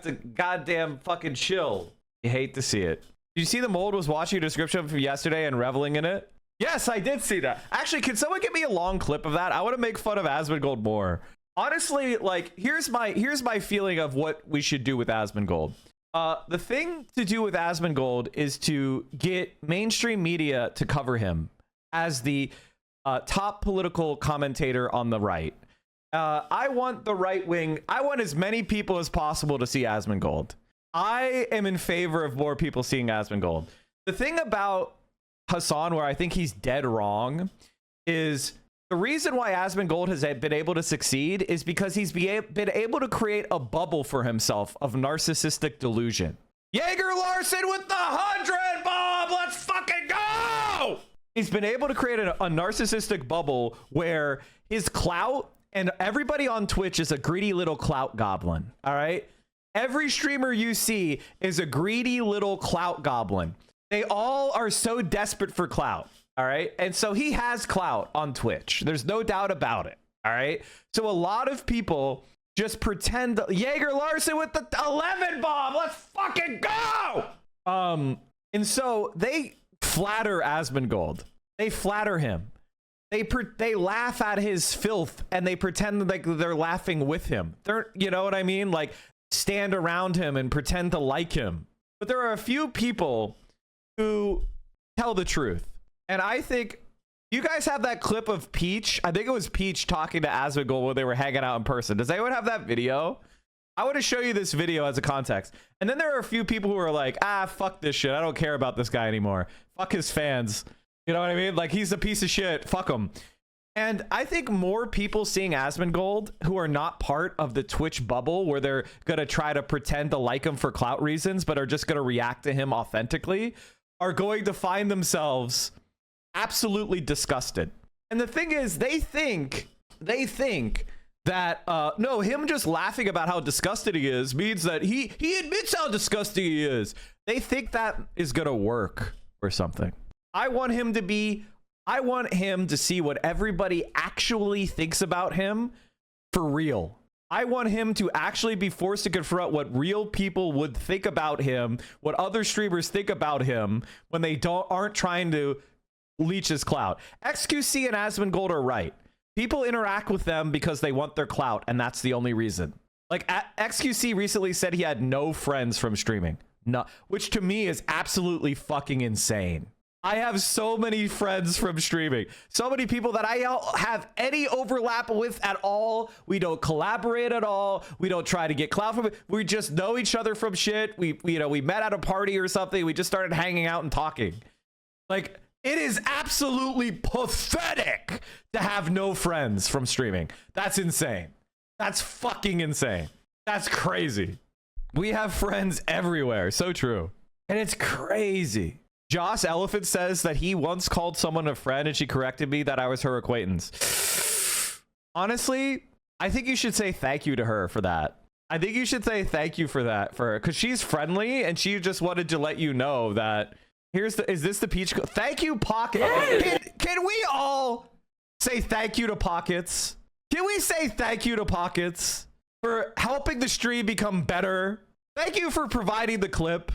to goddamn fucking chill. You hate to see it. Did you see the mold was watching your description from yesterday and reveling in it? Yes, I did see that. Actually, can someone get me a long clip of that? I want to make fun of Asmongold more. Honestly, like, here's my feeling of what we should do with Asmongold. The thing to do with Asmongold is to get mainstream media to cover him as the top political commentator on the right. I want the right wing. I want as many people as possible to see Asmongold. I am in favor of more people seeing Asmongold. The thing about Hassan, where I think he's dead wrong, is the reason why Asmongold has been able to succeed is because he's been able to create a bubble for himself of narcissistic delusion. Jaeger Larson with the 100 bomb. Let's fucking go. He's been able to create a narcissistic bubble where his clout and everybody on Twitch is a greedy little clout goblin. All right. Every streamer you see is a greedy little clout goblin. They all are so desperate for clout. All right. And so he has clout on Twitch. There's no doubt about it. All right. So a lot of people just pretend Jaeger Larson with the 11 bomb. Let's fucking go. And so they flatter Asmongold. They flatter him. They laugh at his filth and they pretend like they're laughing with him. You know what I mean? Like, stand around him and pretend to like him. But there are a few people who tell the truth. And I think you guys have that clip of Peach. I think it was Peach talking to Asmongold when they were hanging out in person. Does anyone have that video? I want to show you this video as a context. And then there are a few people who are like, fuck this shit. I don't care about this guy anymore. Fuck his fans. You know what I mean? Like, he's a piece of shit. Fuck him. And I think more people seeing Asmongold who are not part of the Twitch bubble where they're going to try to pretend to like him for clout reasons, but are just going to react to him authentically, are going to find themselves absolutely disgusted. And the thing is, they think that no, him just laughing about how disgusted he is means that he admits how disgusting he is. They think that is gonna work or something. I want him to see what everybody actually thinks about him for real. I want him to actually be forced to confront what real people would think about him, what other streamers think about him when they aren't trying to leech his clout. XQC and Asmongold are right. People interact with them because they want their clout, and that's the only reason. Like, XQC recently said he had no friends from streaming. No, which to me is absolutely fucking insane. I have so many friends from streaming. So many people that I don't have any overlap with at all. We don't collaborate at all. We don't try to get clout from it. We just know each other from shit. We met at a party or something. We just started hanging out and talking. Like, It is absolutely pathetic to have no friends from streaming. That's insane. That's fucking insane. That's crazy. We have friends everywhere. So true. And it's crazy. Joss Elephant says that he once called someone a friend and she corrected me that I was her acquaintance. Honestly, I think you should say thank you to her for that. I think you should say thank you for that for her, because she's friendly and she just wanted to let you know that is this the peach? Thank you, Pocket. Yes. Can we all say thank you to Pockets? Can we say thank you to Pockets for helping the stream become better? Thank you for providing the clip.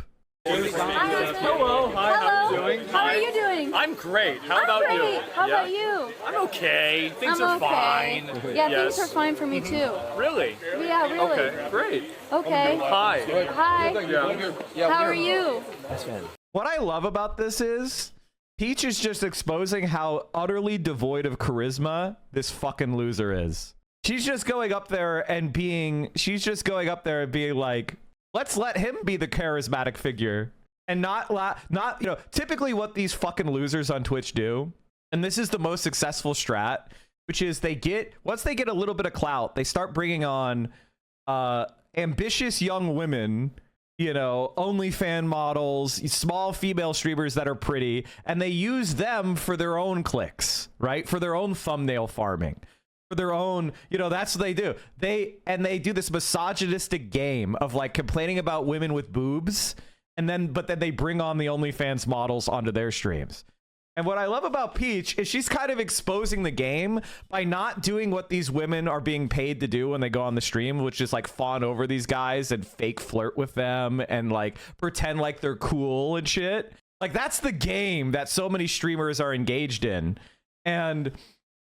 Hello. Hi. How are you doing? How are you doing? I'm great. How about you? How about you? I'm okay. Things are fine. Yeah, yes. Things are fine for me too. Really? Yeah, really. Okay, great. Okay. Hi. Hi. How are you? What I love about this is Peach is just exposing how utterly devoid of charisma this fucking loser is. She's just going up there and being like, let's let him be the charismatic figure and not, you know, typically what these fucking losers on Twitch do. And this is the most successful strat, which is once they get a little bit of clout, they start bringing on ambitious young women, you know, OnlyFans models, small female streamers that are pretty, and they use them for their own clicks, right? For their own thumbnail farming. For their own, you know, that's what they do. They do this misogynistic game of like complaining about women with boobs, but then they bring on the OnlyFans models onto their streams. And what I love about Peach is she's kind of exposing the game by not doing what these women are being paid to do when they go on the stream, which is like fawn over these guys and fake flirt with them and like pretend like they're cool and shit. Like that's the game that so many streamers are engaged in. And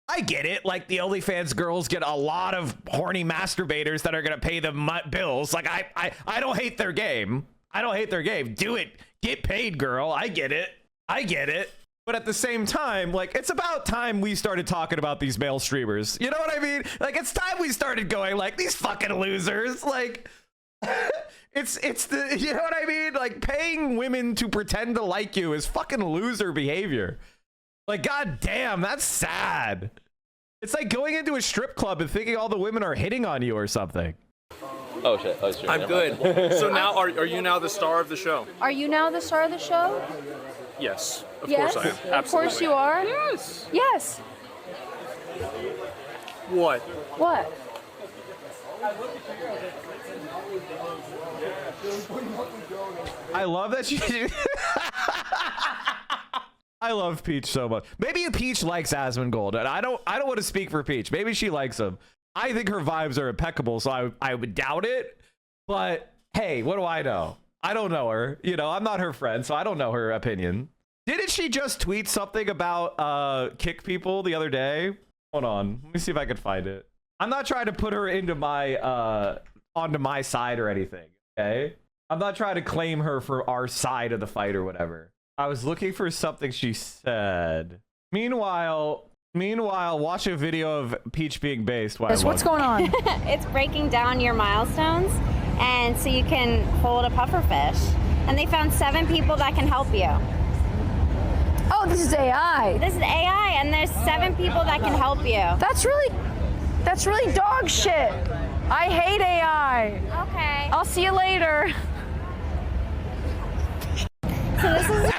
I get it. Like the OnlyFans girls get a lot of horny masturbators that are going to pay them bills. Like I don't hate their game. I don't hate their game. Do it. Get paid, girl. I get it. I get it. But at the same time, like, it's about time we started talking about these male streamers. You know what I mean? Like, it's time we started going, like, these fucking losers. Like, it's the, you know what I mean? Like, paying women to pretend to like you is fucking loser behavior. Like, god damn, that's sad. It's like going into a strip club and thinking all the women are hitting on you or something. Oh, shit. Oh, sure. I'm good. So now, are you now the star of the show? Are you now the star of the show? Yes. Of yes, course I am. Absolutely. Of course you are. Yes. Yes. What? What? I love that she... I love Peach so much. Maybe Peach likes Asmongold, and I don't want to speak for Peach. Maybe she likes him. I think her vibes are impeccable, so I would doubt it. But hey, what do I know? I don't know her. You know, I'm not her friend, so I don't know her opinion. Didn't she just tweet something about kick people the other day? Hold on. Let me see if I can find it. I'm not trying to put her into my onto my side or anything, okay? I'm not trying to claim her for our side of the fight or whatever. I was looking for something she said. Meanwhile, watch a video of Peach being based. What's going on? It's breaking down your milestones, and so you can hold a pufferfish. And they found 7 people that can help you. Oh, this is AI. This is AI, and there's 7 people that can help you. That's really dog shit. I hate AI. Okay. I'll see you later. So this is...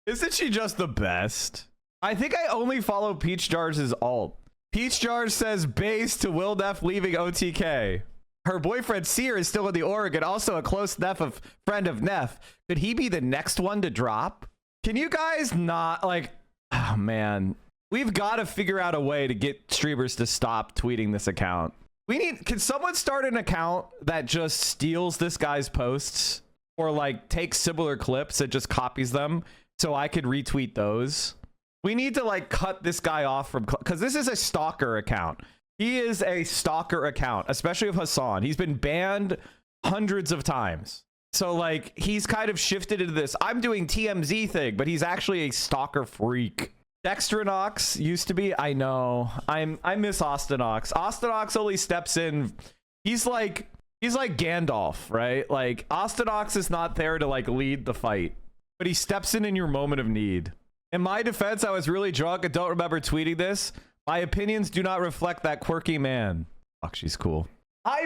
Isn't she just the best? I think I only follow Peach Jars' alt. Peach Jars says base to Will Neff leaving OTK. Her boyfriend Seer is still in the org and also a close friend of Neff. Could he be the next one to drop? Can you guys not, like, oh man, we've got to figure out a way to get streamers to stop tweeting this account. Can someone start an account that just steals this guy's posts or like takes similar clips and just copies them so I could retweet those? We need to like cut this guy off from, because this is a stalker account. He is a stalker account, especially of Hassan. He's been banned hundreds of times. So like he's kind of shifted into this I'm doing TMZ thing, but he's actually a stalker freak. Dextronox used to be, I know. I miss Austinox. Austinox only steps in. He's like Gandalf, right? Like Austinox is not there to like lead the fight. but he steps in your moment of need. In my defense, I was really drunk and don't remember tweeting this. My opinions do not reflect that quirky man. Fuck, she's cool. I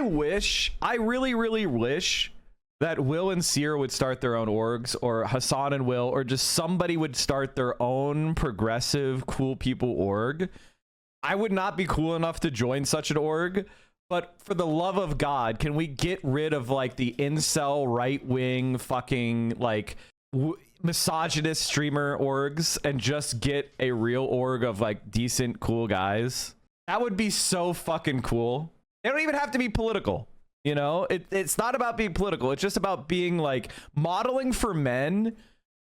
really, really wish that Will and Seer would start their own orgs, or Hassan and Will, or just somebody would start their own progressive, cool people org. I would not be cool enough to join such an org, but for the love of God, can we get rid of like the incel right-wing fucking like misogynist streamer orgs and just get a real org of like decent, cool guys? That would be so fucking cool. They don't even have to be political. You know, it's not about being political. It's just about being like modeling for men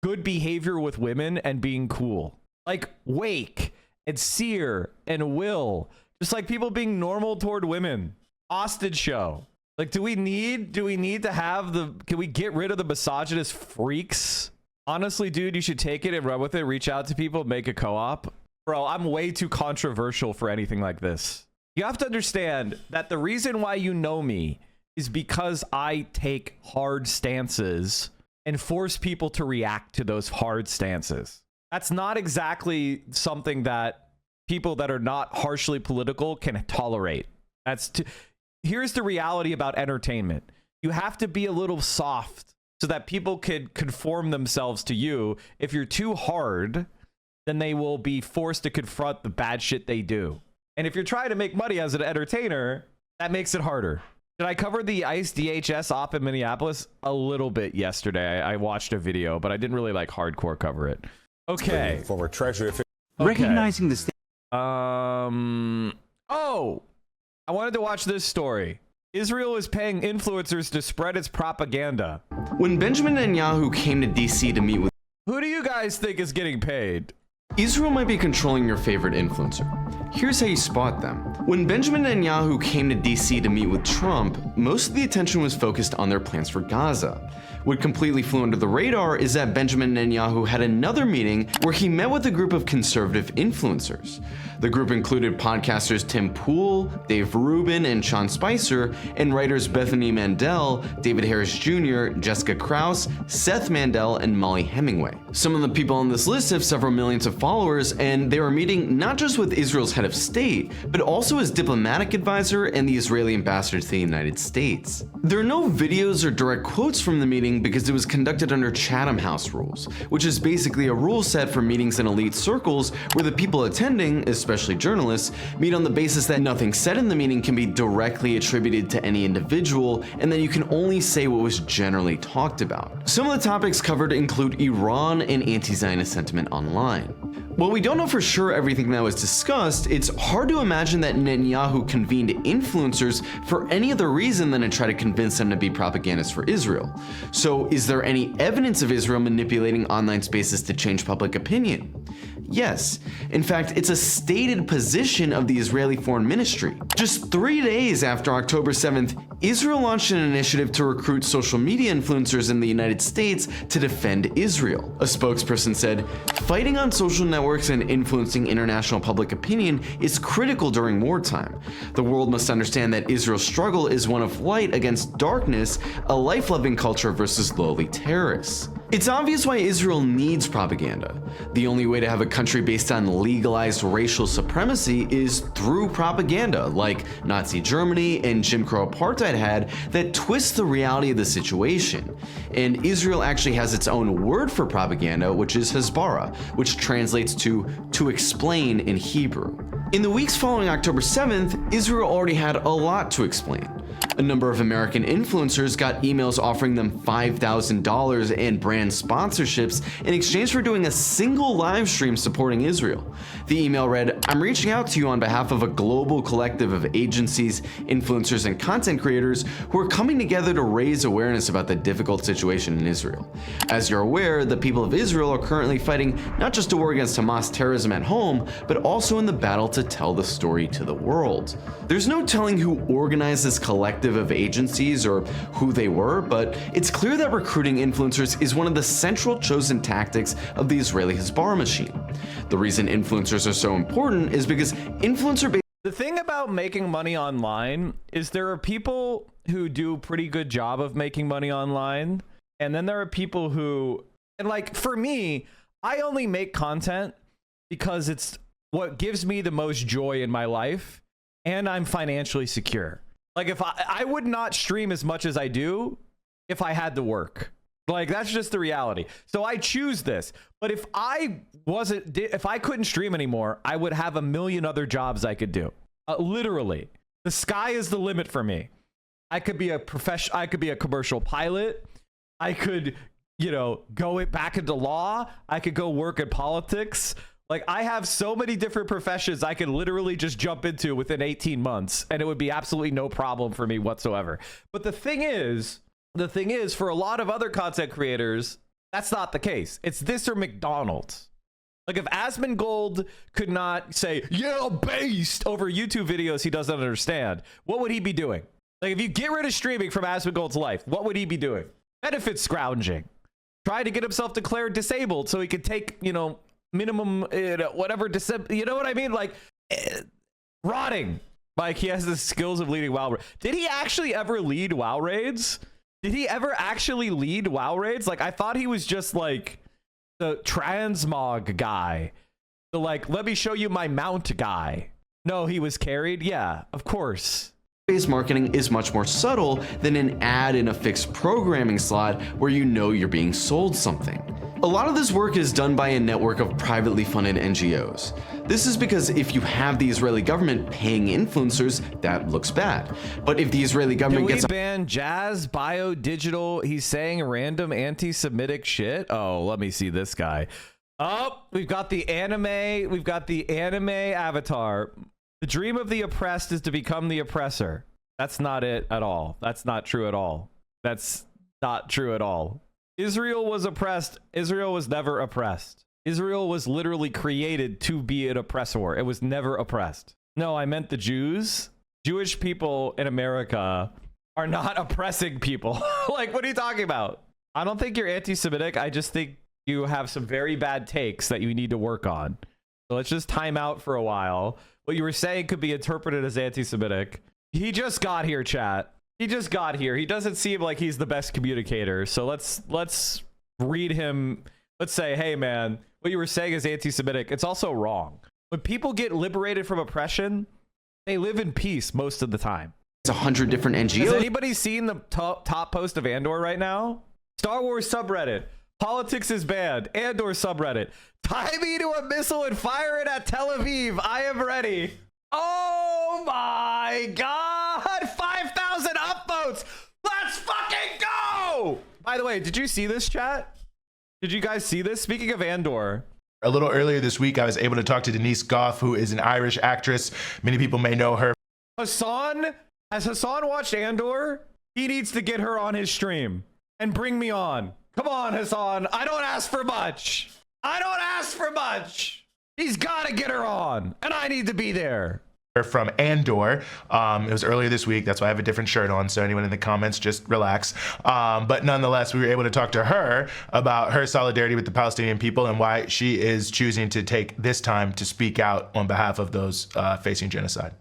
good behavior with women and being cool. Like Wake and Seer and Will, just like people being normal toward women. Austin show. Like, do we need to have can we get rid of the misogynist freaks? Honestly, dude, you should take it and run with it. Reach out to people, make a co-op. Bro, I'm way too controversial for anything like this. You have to understand that the reason why you know me is because I take hard stances and force people to react to those hard stances. That's not exactly something that people that are not harshly political can tolerate. Here's the reality about entertainment. You have to be a little soft so that people could conform themselves to you. If you're too hard, then they will be forced to confront the bad shit they do. And if you're trying to make money as an entertainer, that makes it harder. Did I cover the ICE DHS op in Minneapolis? A little bit yesterday. I watched a video, but I didn't really like hardcore cover it. Okay. Former Treasury official. Okay. Recognizing the Oh, I wanted to watch this story. Israel is paying influencers to spread its propaganda. When Benjamin Netanyahu came to DC to meet with... Who do you guys think is getting paid? Israel might be controlling your favorite influencer. Here's how you spot them. When Benjamin Netanyahu came to DC to meet with Trump, most of the attention was focused on their plans for Gaza. What completely flew under the radar is that Benjamin Netanyahu had another meeting where he met with a group of conservative influencers. The group included podcasters Tim Pool, Dave Rubin, and Sean Spicer, and writers Bethany Mandel, David Harris Jr., Jessica Krause, Seth Mandel, and Molly Hemingway. Some of the people on this list have several millions of followers, and they were meeting not just with Israel's head of state, but also his diplomatic advisor and the Israeli ambassador to the United States. There are no videos or direct quotes from the meeting because it was conducted under Chatham House rules, which is basically a rule set for meetings in elite circles where the people attending, especially journalists, meet on the basis that nothing said in the meeting can be directly attributed to any individual, and then you can only say what was generally talked about. Some of the topics covered include Iran and anti-Zionist sentiment online. While we don't know for sure everything that was discussed, it's hard to imagine that Netanyahu convened influencers for any other reason than to try to convince them to be propagandists for Israel. So is there any evidence of Israel manipulating online spaces to change public opinion? Yes. In fact, it's a stated position of the Israeli Foreign Ministry. Just 3 days after October 7th, Israel launched an initiative to recruit social media influencers in the United States to defend Israel. A spokesperson said, "Fighting on social networks and influencing international public opinion is critical during wartime. The world must understand that Israel's struggle is one of light against darkness, a life-loving culture versus lowly terrorists." It's obvious why Israel needs propaganda. The only way to have a country based on legalized racial supremacy is through propaganda, like Nazi Germany and Jim Crow apartheid had, that twists the reality of the situation. And Israel actually has its own word for propaganda, which is Hasbara, which translates to explain in Hebrew. In the weeks following October 7th, Israel already had a lot to explain. A number of American influencers got emails offering them $5,000 and brand sponsorships in exchange for doing a single live stream supporting Israel. The email read, "I'm reaching out to you on behalf of a global collective of agencies, influencers, and content creators who are coming together to raise awareness about the difficult situation in Israel. As you're aware, the people of Israel are currently fighting not just a war against Hamas terrorism at home, but also in the battle to tell the story to the world." There's no telling who organized this collective of agencies or who they were, but it's clear that recruiting influencers is one of the central chosen tactics of the Israeli Hasbara machine. The reason influencers are so important is because The thing about making money online is there are people who do a pretty good job of making money online, and then there are people who And like, for me, I only make content because it's what gives me the most joy in my life, and I'm financially secure. Like, if I would not stream as much as I do if I had to work. Like, that's just the reality. So I choose this. But if I couldn't stream anymore, I would have a million other jobs I could do. Literally, the sky is the limit for me. I could be a I could be a commercial pilot. I could, go back into law. I could go work in politics. Like, I have so many different professions I could literally just jump into within 18 months, and it would be absolutely no problem for me whatsoever. But the thing is, for a lot of other content creators, that's not the case. It's this or McDonald's. Like, if Asmongold could not say, yeah, based over YouTube videos he doesn't understand, what would he be doing? Like, if you get rid of streaming from Asmongold's life, what would he be doing? Benefit scrounging. Trying to get himself declared disabled so he could take, minimum, whatever, you know what I mean? Like, rotting. Like, he has the skills of leading WoW. Did he actually ever lead WoW raids? Did he ever actually lead WoW raids? Like, I thought he was just like the transmog guy, the like, let me show you my mount guy. No, he was carried. Yeah, of course. Based marketing is much more subtle than an ad in a fixed programming slot where you're being sold something. A lot of this work is done by a network of privately funded NGOs. This is because if you have the Israeli government paying influencers, that looks bad. But if the Israeli government gets ban Jazz Bio Digital, he's saying random anti-Semitic shit. Oh, let me see this guy. Oh, we've got the anime avatar. The dream of the oppressed is to become the oppressor. That's not it at all. That's not true at all. That's not true at all. Israel was oppressed. Israel was never oppressed. Israel was literally created to be an oppressor. It was never oppressed. No, I meant the Jews. Jewish people in America are not oppressing people. Like, what are you talking about? I don't think you're anti-Semitic. I just think you have some very bad takes that you need to work on. So let's just time out for a while. What you were saying could be interpreted as anti-Semitic. He just got here, chat. He just got here. He doesn't seem like he's the best communicator. So let's read him. Let's say, hey, man, what you were saying is anti-Semitic. It's also wrong. When people get liberated from oppression, they live in peace most of the time. It's 100 different NGOs. Has anybody seen the top post of Andor right now? Star Wars subreddit. Politics is banned. Andor subreddit. Tie me to a missile and fire it at Tel Aviv. I am ready. Oh my God. 5,000 upvotes. Let's fucking go. By the way, did you see this, chat? Did you guys see this? Speaking of Andor. A little earlier this week, I was able to talk to Denise Goff, who is an Irish actress. Many people may know her. Hassan, has Hassan watched Andor? He needs to get her on his stream and bring me on. Come on, Hassan. I don't ask for much. I don't ask for much. He's got to get her on, and I need to be there. From Andor. It was earlier this week. That's why I have a different shirt on. So anyone in the comments, just relax. But nonetheless, we were able to talk to her about her solidarity with the Palestinian people and why she is choosing to take this time to speak out on behalf of those facing genocide.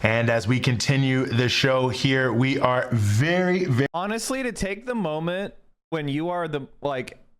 And as we continue the show here, we are very honestly, to take the moment when you are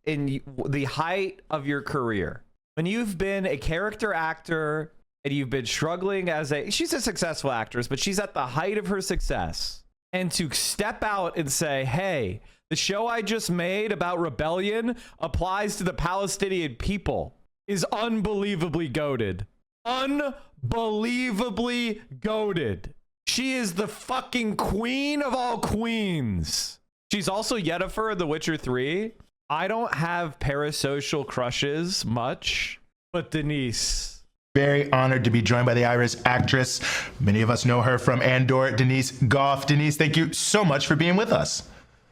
in the height of your career, when you've been a character actor and you've been struggling she's a successful actress, but she's at the height of her success, and to step out and say, hey, the show I just made about rebellion applies to the Palestinian people is unbelievably goated. Unbelievably goated. She is the fucking queen of all queens. She's also Yennefer in The Witcher 3. I don't have parasocial crushes much, but Denise. Very honored to be joined by the Irish actress. Many of us know her from Andor, Denise Goff. Denise, thank you so much for being with us.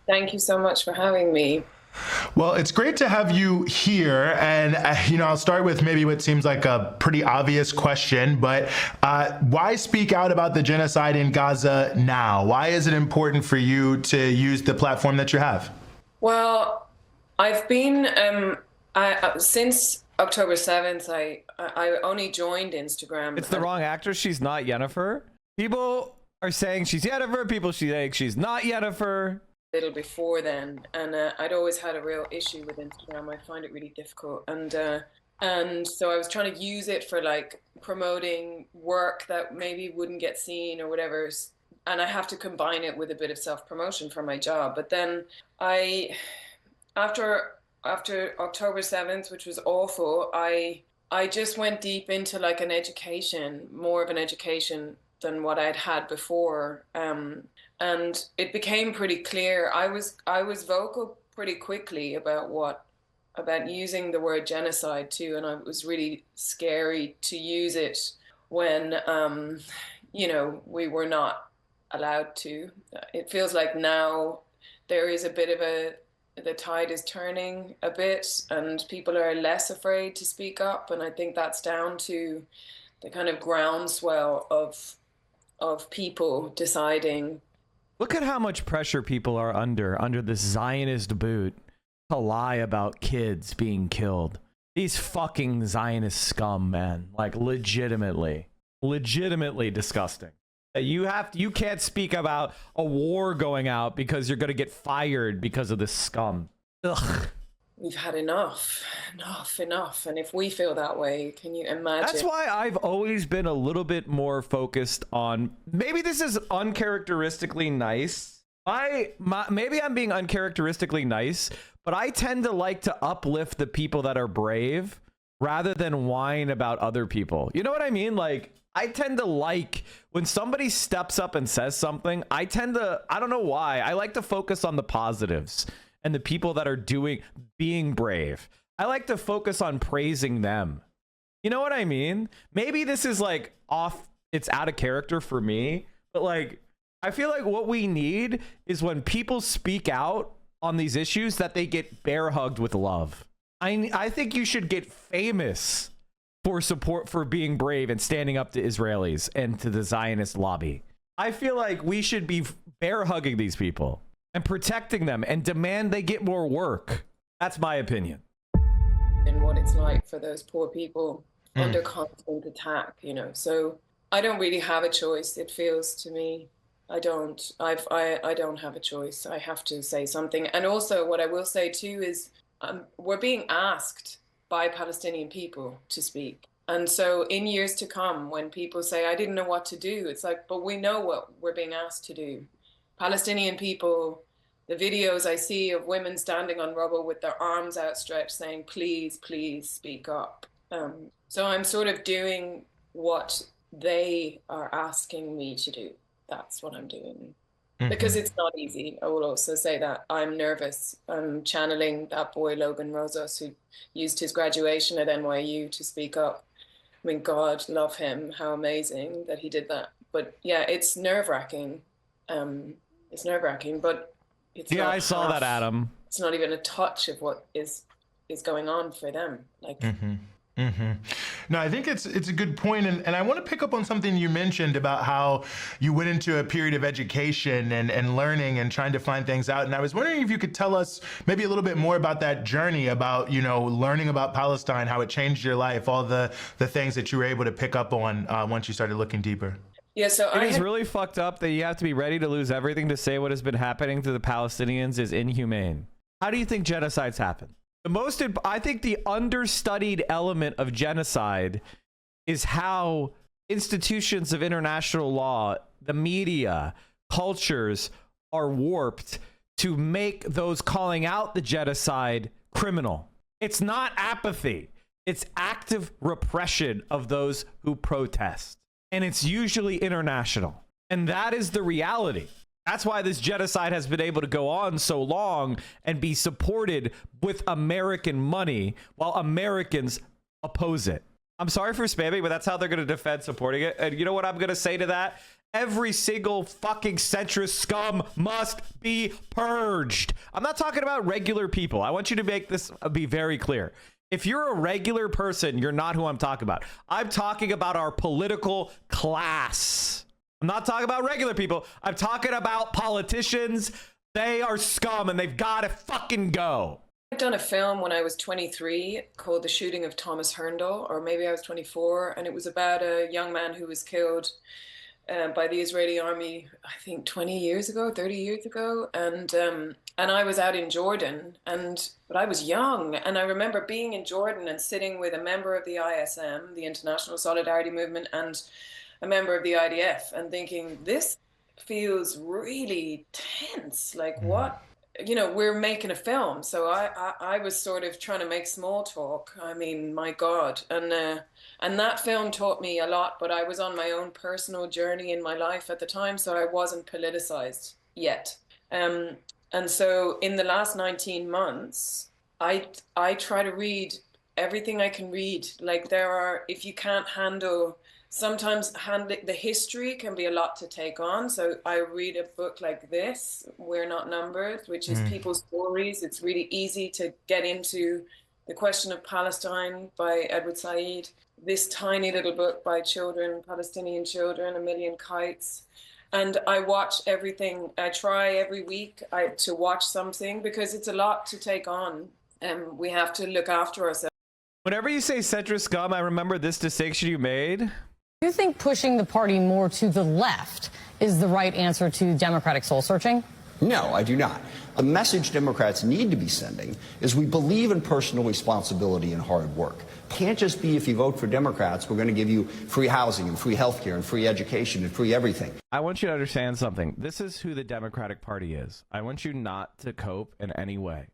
Thank you so much for having me. Well, it's great to have you here. And, I'll start with maybe what seems like a pretty obvious question, but why speak out about the genocide in Gaza now? Why is it important for you to use the platform that you have? Well, I've been, since October 7th, I only joined Instagram. It's the wrong actress. She's not Yennefer. People are saying she's Yennefer. People saying she's not Yennefer. little before then, and I'd always had a real issue with Instagram. I find it really difficult, and so I was trying to use it for like promoting work that maybe wouldn't get seen or whatever, and I have to combine it with a bit of self-promotion for my job. But then after October 7th, which was awful, I just went deep into like an education, more of an education than what I'd had before. And it became pretty clear. I was vocal pretty quickly about using the word genocide too, and it was really scary to use it when we were not allowed to. It feels like now there is a bit of the tide is turning a bit, and people are less afraid to speak up, and I think that's down to the kind of groundswell of people deciding. Look at how much pressure people are under this Zionist boot to lie about kids being killed. These fucking Zionist scum, man. Like legitimately disgusting. You can't speak about a war going out because you're going to get fired because of this scum. Ugh. We've had enough. And if we feel that way, can you imagine? That's why I've always been a little bit more focused on, maybe this is uncharacteristically nice. Maybe I'm being uncharacteristically nice, but I tend to like to uplift the people that are brave rather than whine about other people. You know what I mean? Like, I tend to like when somebody steps up and says something, I don't know why, I like to focus on the positives and the people that are being brave. I like to focus on praising them. You know what I mean? Maybe this is like it's out of character for me, but like, I feel like what we need is when people speak out on these issues that they get bear hugged with love. I think you should get famous for support for being brave and standing up to Israelis and to the Zionist lobby. I feel like we should be bear hugging these people and protecting them and demand they get more work. That's my opinion. And what it's like for those poor people under constant attack, So I don't really have a choice. It feels to me, I don't have a choice. I have to say something. And also what I will say too is we're being asked by Palestinian people to speak. And so in years to come, when people say, I didn't know what to do, it's like, but we know what we're being asked to do. Palestinian people, the videos I see of women standing on rubble with their arms outstretched saying, please, please speak up. So I'm sort of doing what they are asking me to do. That's what I'm doing. Because it's not easy. I will also say that I'm nervous. I'm channeling that boy, Logan Rosas, who used his graduation at NYU to speak up. I mean, God love him. How amazing that he did that. But yeah, it's nerve-wracking. It's nerve-wracking, but it's not I saw that, Adam. It's not even a touch of what is going on for them. Like. No, I think it's a good point, and I want to pick up on something you mentioned about how you went into a period of education and learning and trying to find things out. And I was wondering if you could tell us maybe a little bit more about that journey, about learning about Palestine, how it changed your life, all the things that you were able to pick up on once you started looking deeper. Yeah, so it is really fucked up that you have to be ready to lose everything to say what has been happening to the Palestinians is inhumane. How do you think genocides happen? I think the understudied element of genocide is how institutions of international law, the media, cultures are warped to make those calling out the genocide criminal. It's not apathy. It's active repression of those who protest. And it's usually international. And that is the reality. That's why this genocide has been able to go on so long and be supported with American money while Americans oppose it. I'm sorry for spamming, but that's how they're going to defend supporting it. And you know what I'm going to say to that? Every single fucking centrist scum must be purged. I'm not talking about regular people. I want you to make this be very clear. If you're a regular person, you're not who I'm talking about. I'm talking about our political class. I'm not talking about regular people. I'm talking about politicians. They are scum and they've got to fucking go. I'd done a film when I was 23 called The Shooting of Thomas Herndl, or maybe I was 24, and it was about a young man who was killed by the Israeli army, I think 30 years ago. And I was out in Jordan, but I was young. And I remember being in Jordan and sitting with a member of the ISM, the International Solidarity Movement, and a member of the IDF, and thinking, this feels really tense. Like, what? You know, we're making a film. So I was sort of trying to make small talk. I mean, my God. And that film taught me a lot, but I was on my own personal journey in my life at the time, so I wasn't politicized yet. And so in the last 19 months, I try to read everything I can read. Like, if you can't handle, sometimes the history can be a lot to take on. So I read a book like this, We're Not Numbered, which is people's stories. It's really easy to get into The Question of Palestine by Edward Said. This tiny little book by Palestinian children, A Million Kites. And I watch everything. I try every week to watch something, because it's a lot to take on, and we have to look after ourselves. Whenever you say centrist scum, I remember this distinction you made. Do you think pushing the party more to the left is the right answer to democratic soul searching? No, I do not. The message Democrats need to be sending is we believe in personal responsibility and hard work. Can't just be, if you vote for Democrats, we're going to give you free housing and free health care and free education and free everything. I want you to understand something. This is who the Democratic Party is. I want you not to cope in any way.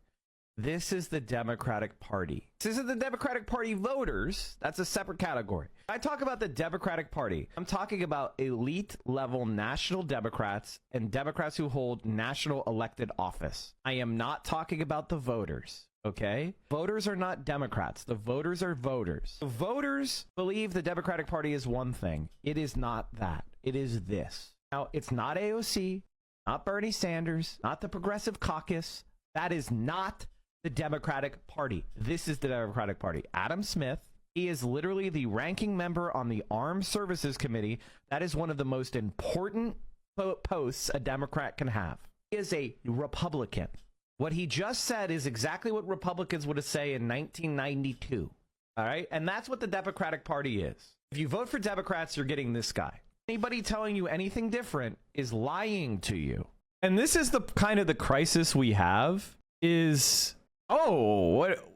This is the Democratic Party. This isn't the Democratic Party voters. That's a separate category. I talk about the Democratic Party. I'm talking about elite level national Democrats and Democrats who hold national elected office. I am not talking about the voters. Okay? Voters are not Democrats. The voters are voters. The voters believe the Democratic Party is one thing. It is not that. It is this. Now, it's not AOC, not Bernie Sanders, not the Progressive Caucus. That is not the Democratic Party. This is the Democratic Party. Adam Smith, he is literally the ranking member on the Armed Services Committee. That is one of the most important posts a Democrat can have. He is a Republican. What he just said is exactly what Republicans would say in 1992. All right? And that's what the Democratic Party is. If you vote for Democrats, you're getting this guy. Anybody telling you anything different is lying to you. And this is the kind of the crisis we have is, oh, what?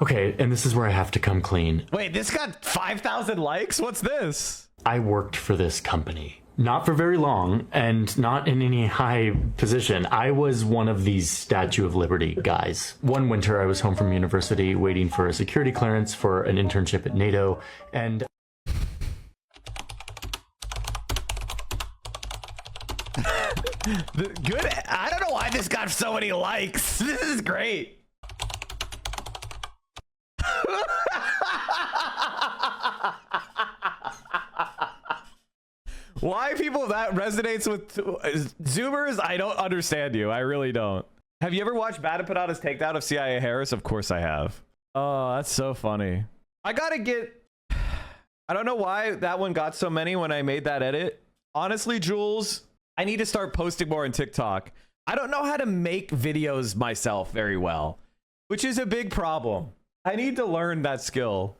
Okay, and this is where I have to come clean. Wait, this got 5,000 likes? What's this? I worked for this company. Not for very long, and not in any high position. I was one of these Statue of Liberty guys. One winter, I was home from university waiting for a security clearance for an internship at NATO, and... Good. I don't know why this got so many likes. This is great. Why people that resonates with Zoomers? I don't understand you. I really don't. Have you ever watched Bada Padada's takedown of CIA Harris? Of course I have. Oh, that's so funny. I gotta get... I don't know why that one got so many when I made that edit. Honestly, Jules, I need to start posting more on TikTok. I don't know how to make videos myself very well, which is a big problem. I need to learn that skill.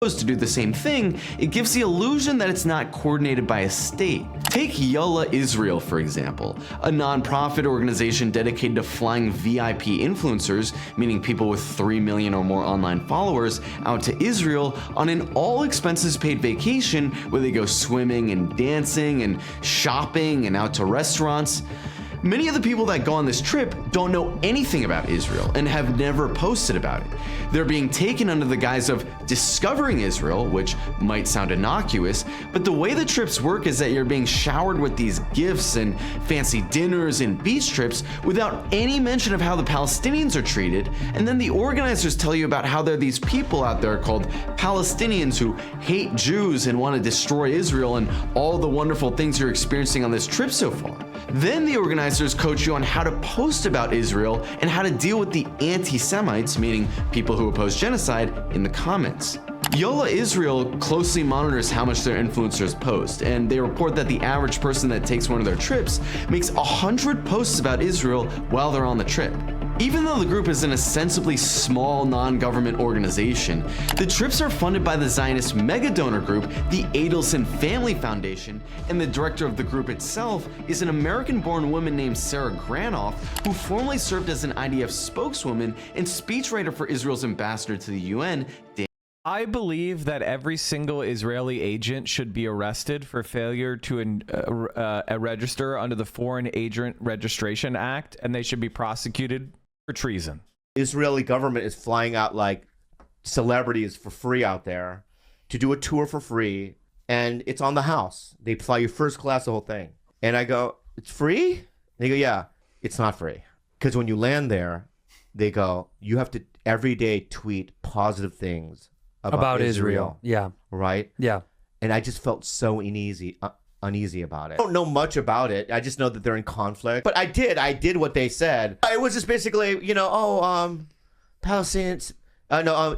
To do the same thing, it gives the illusion that it's not coordinated by a state. Take Yalla Israel, for example, a non-profit organization dedicated to flying VIP influencers, meaning people with 3 million or more online followers, out to Israel on an all-expenses-paid vacation where they go swimming and dancing and shopping and out to restaurants. Many of the people that go on this trip don't know anything about Israel and have never posted about it. They're being taken under the guise of discovering Israel, which might sound innocuous, but the way the trips work is that you're being showered with these gifts and fancy dinners and beach trips without any mention of how the Palestinians are treated, and then the organizers tell you about how there are these people out there called Palestinians who hate Jews and want to destroy Israel and all the wonderful things you're experiencing on this trip so far. Then the organizers coach you on how to post about Israel and how to deal with the anti-Semites, meaning people who oppose genocide, in the comments. Yola Israel closely monitors how much their influencers post, and they report that the average person that takes one of their trips makes 100 posts about Israel while they're on the trip. Even though the group is an ostensibly small non-government organization, the trips are funded by the Zionist mega-donor group, the Adelson Family Foundation, and the director of the group itself is an American-born woman named Sarah Granoff, who formerly served as an IDF spokeswoman and speechwriter for Israel's ambassador to the UN. I believe that every single Israeli agent should be arrested for failure to register under the Foreign Agent Registration Act, and they should be prosecuted for treason. Israeli government is flying out like celebrities for free out there to do a tour for free, and it's on the house. They fly you first class, the whole thing. And I go, it's free? They go, yeah, it's not free. Because when you land there, they go, you have to every day tweet positive things about Israel. Yeah. Right? Yeah. And I just felt so uneasy about it. I don't know much about it. I just know that they're in conflict. But I did what they said. It was just basically, Palestinians,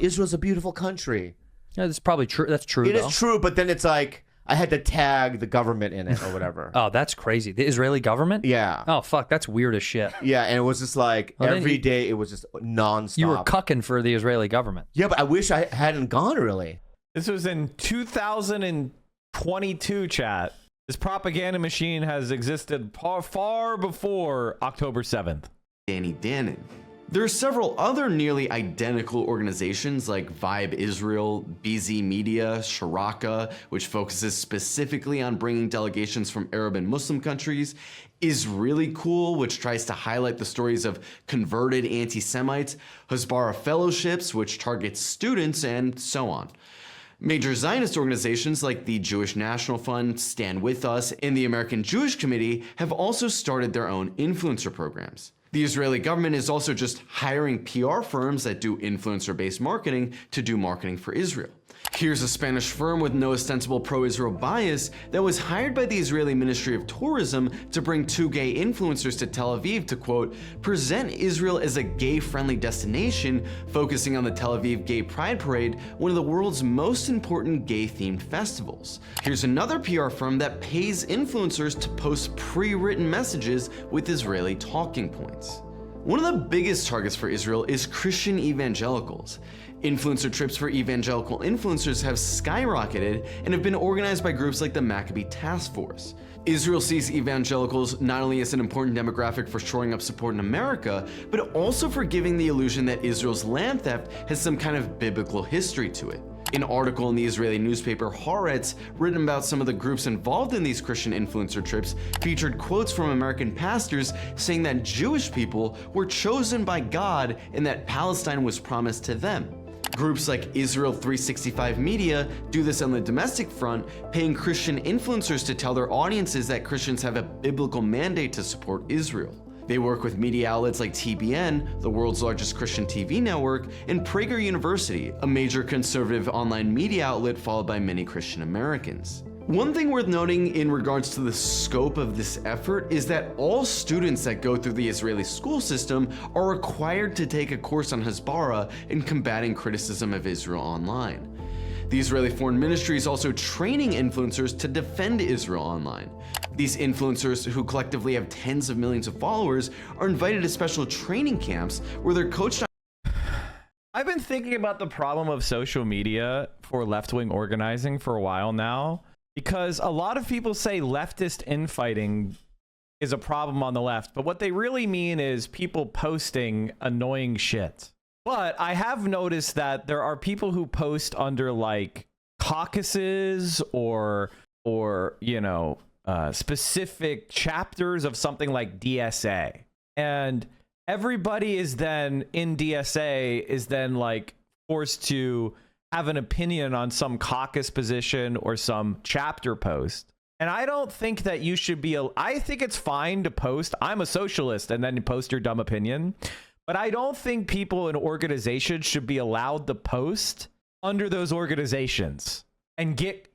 Israel's a beautiful country. Yeah, that's probably true. That's true. It is true, but then it's like, I had to tag the government in it or whatever. Oh, that's crazy. The Israeli government? Yeah. Oh, fuck. That's weird as shit. Yeah, and it was just like every day it was just nonstop. You were cucking for the Israeli government. Yeah, but I wish I hadn't gone really. This was in 2022, chat. This propaganda machine has existed far before October 7th. Danny Dannon. There are several other nearly identical organizations like Vibe Israel, BZ Media, Sharaka, which focuses specifically on bringing delegations from Arab and Muslim countries, Is Really Cool, which tries to highlight the stories of converted anti-Semites, Hasbara Fellowships, which targets students, and so on. Major Zionist organizations like the Jewish National Fund, Stand With Us, and the American Jewish Committee have also started their own influencer programs. The Israeli government is also just hiring PR firms that do influencer-based marketing to do marketing for Israel. Here's a Spanish firm with no ostensible pro-Israel bias that was hired by the Israeli Ministry of Tourism to bring two gay influencers to Tel Aviv to, quote, present Israel as a gay-friendly destination, focusing on the Tel Aviv Gay Pride Parade, one of the world's most important gay-themed festivals. Here's another PR firm that pays influencers to post pre-written messages with Israeli talking points. One of the biggest targets for Israel is Christian evangelicals. Influencer trips for evangelical influencers have skyrocketed and have been organized by groups like the Maccabee Task Force. Israel sees evangelicals not only as an important demographic for shoring up support in America, but also for giving the illusion that Israel's land theft has some kind of biblical history to it. An article in the Israeli newspaper Haaretz, written about some of the groups involved in these Christian influencer trips, featured quotes from American pastors saying that Jewish people were chosen by God and that Palestine was promised to them. Groups like Israel 365 Media do this on the domestic front, paying Christian influencers to tell their audiences that Christians have a biblical mandate to support Israel. They work with media outlets like TBN, the world's largest Christian TV network, and Prager University, a major conservative online media outlet followed by many Christian Americans. One thing worth noting in regards to the scope of this effort is that all students that go through the Israeli school system are required to take a course on Hasbara in combating criticism of Israel online. The Israeli Foreign Ministry is also training influencers to defend Israel online. These influencers, who collectively have tens of millions of followers, are invited to special training camps where they're coached on. I've been thinking about the problem of social media for left-wing organizing for a while now, because a lot of people say leftist infighting is a problem on the left, but what they really mean is people posting annoying shit. But I have noticed that there are people who post under like caucuses or specific chapters of something like DSA, and everybody is then in DSA is then like forced to have an opinion on some caucus position or some chapter post. And I don't think that you should be, I think it's fine to post, I'm a socialist, and then you post your dumb opinion. But I don't think people in organizations should be allowed to post under those organizations and get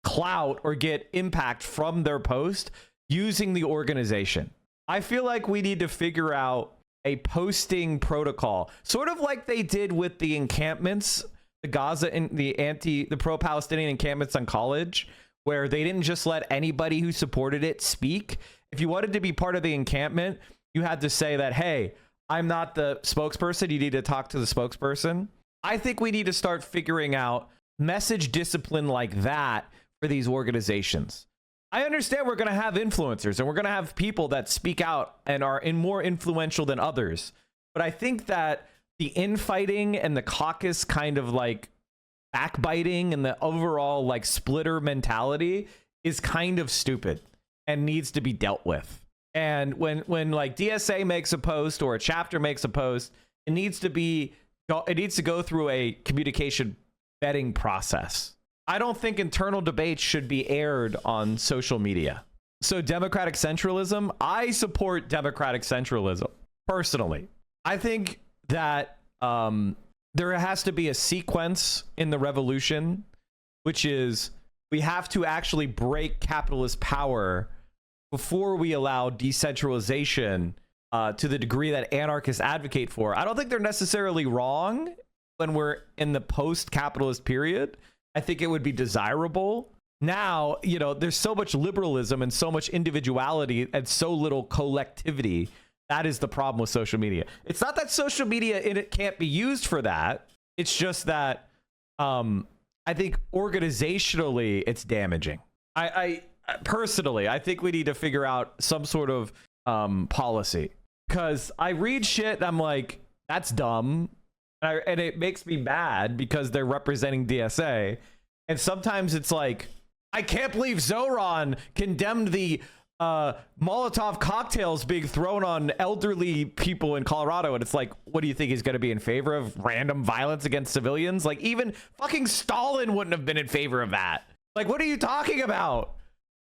clout or get impact from their post using the organization. I feel like we need to figure out a posting protocol, sort of like they did with the encampments, the Gaza and the pro-Palestinian encampments on college, where they didn't just let anybody who supported it speak. If you wanted to be part of the encampment, you had to say that, hey, I'm not the spokesperson. You need to talk to the spokesperson. I think we need to start figuring out message discipline like that for these organizations. I understand we're going to have influencers and we're going to have people that speak out and are more influential than others. But I think that the infighting and the caucus kind of like backbiting and the overall like splitter mentality is kind of stupid and needs to be dealt with. And when like DSA makes a post or a chapter makes a post, it needs to go through a communication vetting process. I don't think internal debates should be aired on social media. So democratic centralism, I support democratic centralism personally. I think that there has to be a sequence in the revolution, which is we have to actually break capitalist power before we allow decentralization to the degree that anarchists advocate for. I don't think they're necessarily wrong when we're in the post-capitalist period. I think it would be desirable. Now, you know, there's so much liberalism and so much individuality and so little collectivity. That is the problem with social media. It's not that social media in it can't be used for that. It's just that I think organizationally it's damaging. I personally, I think we need to figure out some sort of policy, because I read shit and I'm like, that's dumb. And it makes me mad because they're representing DSA. And sometimes it's like, I can't believe Zohran condemned the Molotov cocktails being thrown on elderly people in Colorado. And it's like, what do you think he's going to be in favor of? Random violence against civilians? Like, even fucking Stalin wouldn't have been in favor of that. Like, what are you talking about?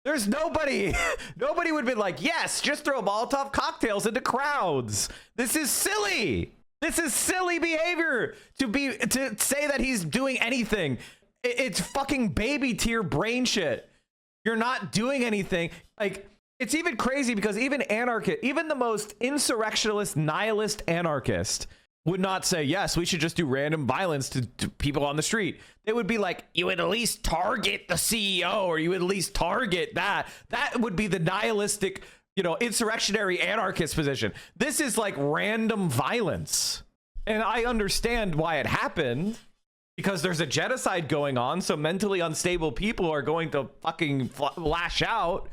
There's nobody would have been like, yes, just throw Molotov cocktails into crowds. This is silly. This is silly behavior to say that he's doing anything. It's fucking baby tier brain shit. You're not doing anything. Like, it's even crazy because even the most insurrectionalist, nihilist anarchist would not say, yes, we should just do random violence to people on the street. They would be like, you would at least target the CEO, or you would at least target that. That would be the nihilistic, you know, insurrectionary anarchist position. This is like random violence. And I understand why it happened, because there's a genocide going on. So mentally unstable people are going to fucking lash out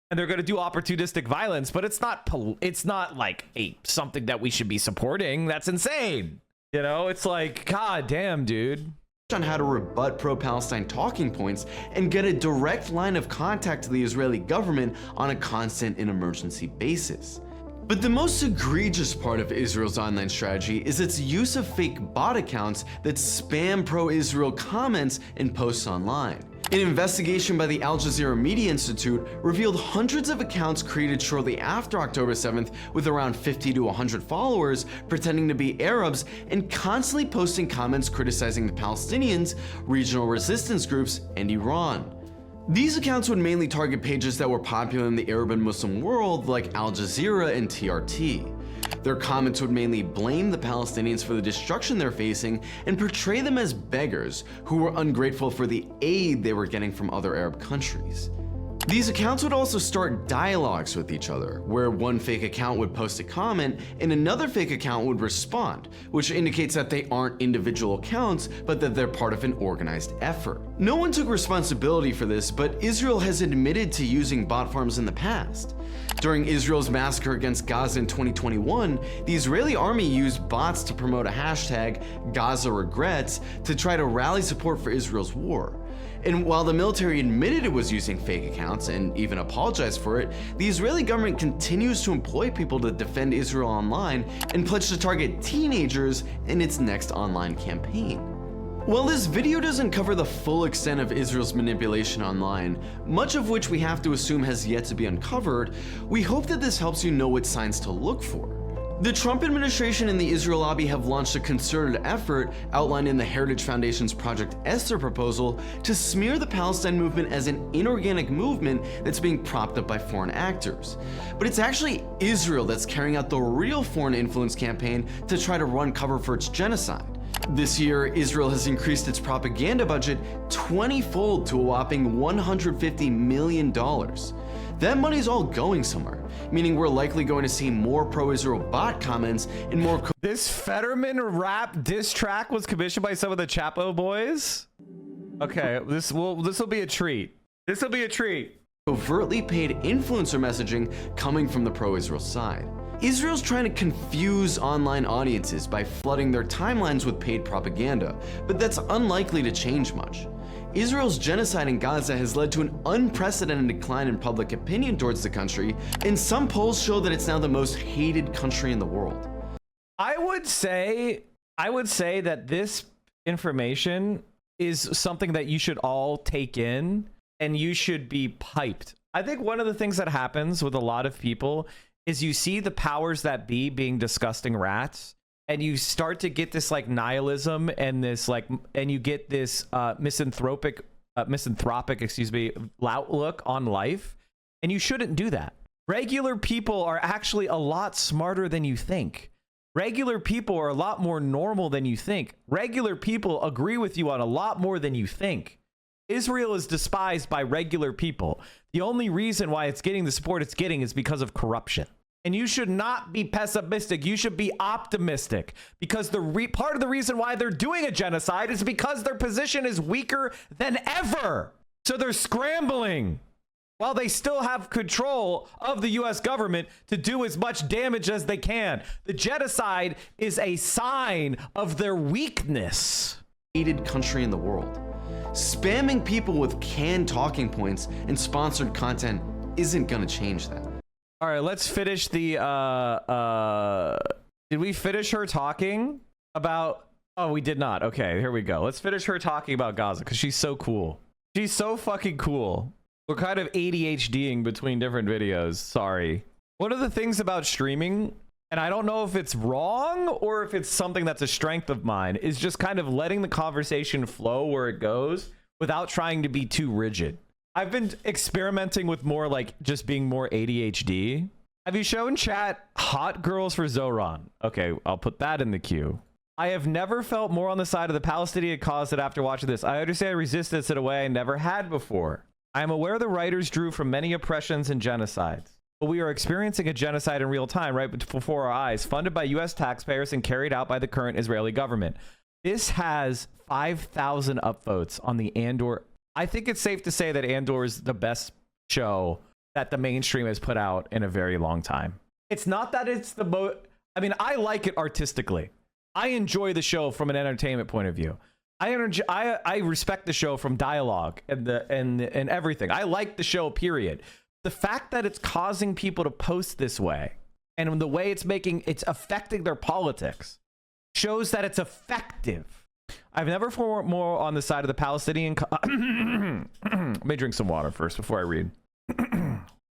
and they're going to do opportunistic violence, but it's not like something that we should be supporting. That's insane. You know, it's like, God damn, dude. On how to rebut pro-Palestine talking points and get a direct line of contact to the Israeli government on a constant and emergency basis. But the most egregious part of Israel's online strategy is its use of fake bot accounts that spam pro-Israel comments and posts online. An investigation by the Al Jazeera Media Institute revealed hundreds of accounts created shortly after October 7th with around 50 to 100 followers pretending to be Arabs and constantly posting comments criticizing the Palestinians, regional resistance groups, and Iran. These accounts would mainly target pages that were popular in the Arab and Muslim world like Al Jazeera and TRT. Their comments would mainly blame the Palestinians for the destruction they're facing and portray them as beggars who were ungrateful for the aid they were getting from other Arab countries. These accounts would also start dialogues with each other, where one fake account would post a comment and another fake account would respond, which indicates that they aren't individual accounts, but that they're part of an organized effort. No one took responsibility for this, but Israel has admitted to using bot farms in the past. During Israel's massacre against Gaza in 2021, the Israeli army used bots to promote a hashtag, Gaza Regrets, to try to rally support for Israel's war. And while the military admitted it was using fake accounts and even apologized for it, the Israeli government continues to employ people to defend Israel online and pledge to target teenagers in its next online campaign. While this video doesn't cover the full extent of Israel's manipulation online, much of which we have to assume has yet to be uncovered, we hope that this helps you know what signs to look for. The Trump administration and the Israel lobby have launched a concerted effort outlined in the Heritage Foundation's Project Esther proposal to smear the Palestine movement as an inorganic movement that's being propped up by foreign actors. But it's actually Israel that's carrying out the real foreign influence campaign to try to run cover for its genocide. This year, Israel has increased its propaganda budget 20-fold to a whopping $150 million. that money's all going somewhere, meaning we're likely going to see more pro-Israel bot comments and more. This Fetterman rap diss track was commissioned by some of the Chapo boys. Okay, this will be a treat. This will be a treat. Overtly paid influencer messaging coming from the pro-Israel side. Israel's trying to confuse online audiences by flooding their timelines with paid propaganda, but that's unlikely to change much. Israel's genocide in Gaza has led to an unprecedented decline in public opinion towards the country, and some polls show that it's now the most hated country in the world. I would say that this information is something that you should all take in and you should be piped. I think one of the things that happens with a lot of people is you see the powers that be being disgusting rats, and you start to get this like nihilism and this like, and you get this misanthropic outlook on life, and you shouldn't do that. Regular people are actually a lot smarter than you think. Regular people are a lot more normal than you think. Regular people agree with you on a lot more than you think. Israel is despised by regular people. The only reason why it's getting the support it's getting is because of corruption. And you should not be pessimistic. You should be optimistic, because part of the reason why they're doing a genocide is because their position is weaker than ever. So they're scrambling while they still have control of the U.S. government to do as much damage as they can. The genocide is a sign of their weakness. Hated country in the world. Spamming people with canned talking points and sponsored content isn't gonna change that. All right, let's finish the did we finish her talking about? Oh, we did not. Okay, here we go. Let's finish her talking about Gaza, because she's so cool. She's so fucking cool. We're kind of ADHDing between different videos. Sorry. One of the things about streaming, and I don't know if it's wrong or if it's something that's a strength of mine, is just kind of letting the conversation flow where it goes without trying to be too rigid. I've been experimenting with more like just being more ADHD. Have you shown chat hot girls for Zohran? Okay, I'll put that in the queue. I have never felt more on the side of the Palestinian cause than after watching this. I understand resistance in a way I never had before. I am aware the writers drew from many oppressions and genocides, but we are experiencing a genocide in real time right before our eyes, funded by US taxpayers and carried out by the current Israeli government. This has 5,000 upvotes on the Andor. I think it's safe to say that Andor is the best show that the mainstream has put out in a very long time. It's not that it's the most, I mean, I like it artistically. I enjoy the show from an entertainment point of view. I respect the show from dialogue and everything. I like the show, period. The fact that it's causing people to post this way and the way it's affecting their politics shows that it's effective. I've never felt more on the side of the Palestinian. Let me drink some water first before I read.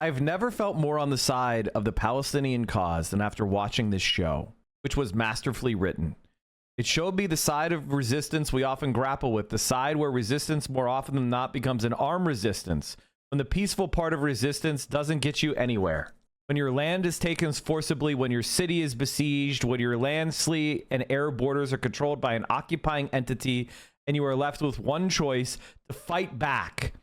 I've never felt more on the side of the Palestinian cause than after watching this show, which was masterfully written. It showed me the side of resistance we often grapple with, the side where resistance more often than not becomes an armed resistance, when the peaceful part of resistance doesn't get you anywhere. When your land is taken forcibly, when your city is besieged, when your land, sea, and air borders are controlled by an occupying entity, and you are left with one choice: to fight back.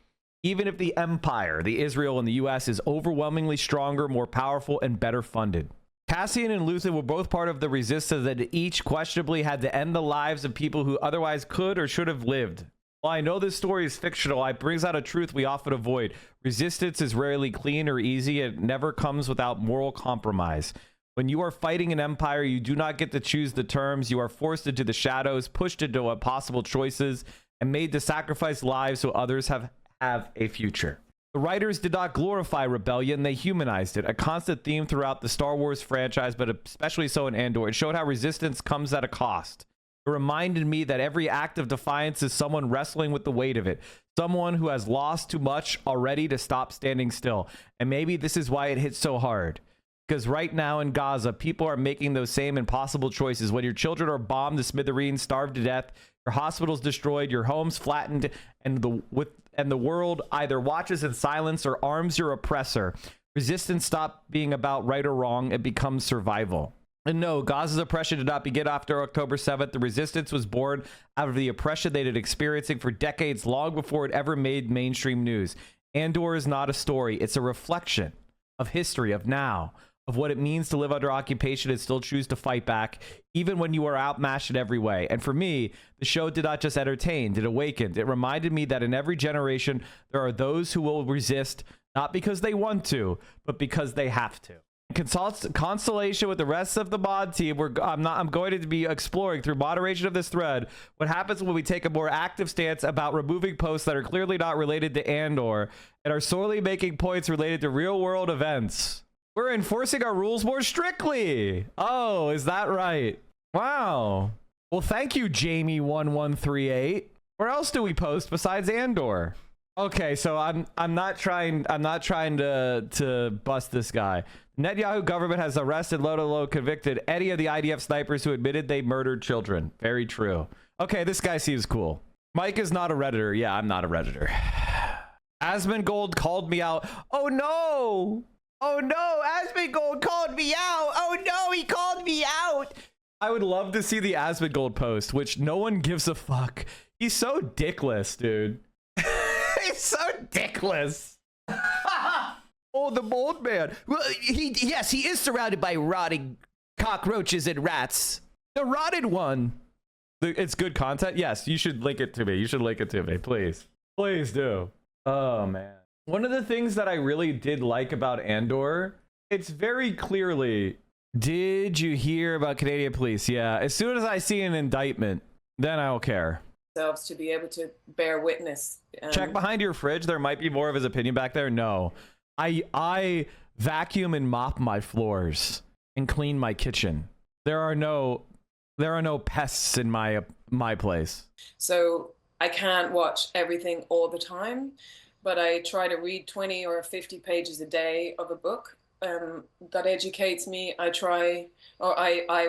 Even if the empire, the Israel and the US, is overwhelmingly stronger, more powerful, and better funded. Cassian and Luther were both part of the resistance that each questionably had to end the lives of people who otherwise could or should have lived. While I know this story is fictional, it brings out a truth we often avoid. Resistance is rarely clean or easy. It never comes without moral compromise. When you are fighting an empire, you do not get to choose the terms. You are forced into the shadows, pushed into impossible choices, and made to sacrifice lives so others have a future. The writers did not glorify rebellion, they humanized it, a constant theme throughout the Star Wars franchise, but especially so in Andor. It showed how resistance comes at a cost. It reminded me that every act of defiance is someone wrestling with the weight of it, someone who has lost too much already to stop standing still. And maybe this is why it hits so hard. Because right now in Gaza, people are making those same impossible choices. When your children are bombed to smithereens, starved to death, your hospitals destroyed, your homes flattened, and the world either watches in silence or arms your oppressor, resistance stops being about right or wrong. It becomes survival. And no, Gaza's oppression did not begin after October 7th. The resistance was born out of the oppression they'd been experiencing for decades, long before it ever made mainstream news. Andor is not a story. It's a reflection of history, of now, of what it means to live under occupation and still choose to fight back, even when you are outmatched in every way. And for me, the show did not just entertain, it awakened. It reminded me that in every generation, there are those who will resist, not because they want to, but because they have to. Constellation with the rest of the mod team, I'm going to be exploring through moderation of this thread what happens when we take a more active stance about removing posts that are clearly not related to Andor and are solely making points related to real world events. We're enforcing our rules more strictly. Oh, is that right? Wow. Well, thank you, Jamie1138. Where else do we post besides Andor? Okay, so I'm not trying to bust this guy. Netanyahu government has arrested, low convicted any of the IDF snipers who admitted they murdered children. Very true. Okay, this guy seems cool. Mike is not a Redditor. Yeah, I'm not a Redditor. Asmongold called me out. Oh no! Oh no! Asmongold called me out! Oh no! He called me out! I would love to see the Asmongold post, which no one gives a fuck. He's so dickless, dude. He's so dickless. Oh, the mold man. Well, yes, he is surrounded by rotting cockroaches and rats. The rotted one. It's good content. Yes, you should link it to me. You should link it to me, please. Please do. Oh, man. One of the things that I really did like about Andor, it's very clearly, did you hear about Canadian police? Yeah. As soon as I see an indictment, then I'll care. To be able to bear witness. Check behind your fridge. There might be more of his opinion back there. No. I vacuum and mop my floors and clean my kitchen. There are no pests in my place. So I can't watch everything all the time, but I try to read 20 or 50 pages a day of a book that educates me. I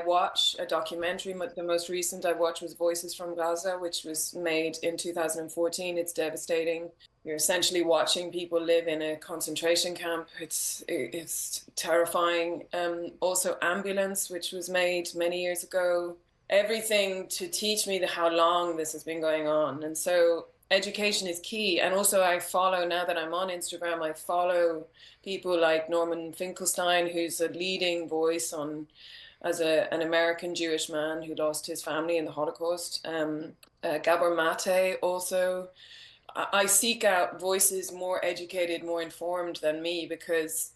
watch a documentary. The most recent I watched was Voices from Gaza, which was made in 2014. It's devastating. You're essentially watching people live in a concentration camp. It's terrifying. Also Ambulance, which was made many years ago. Everything to teach me how long this has been going on. And so education is key. And also I follow, now that I'm on Instagram, I follow people like Norman Finkelstein, who's a leading voice as an American Jewish man who lost his family in the Holocaust. Gabor Mate also. I seek out voices more educated, more informed than me, because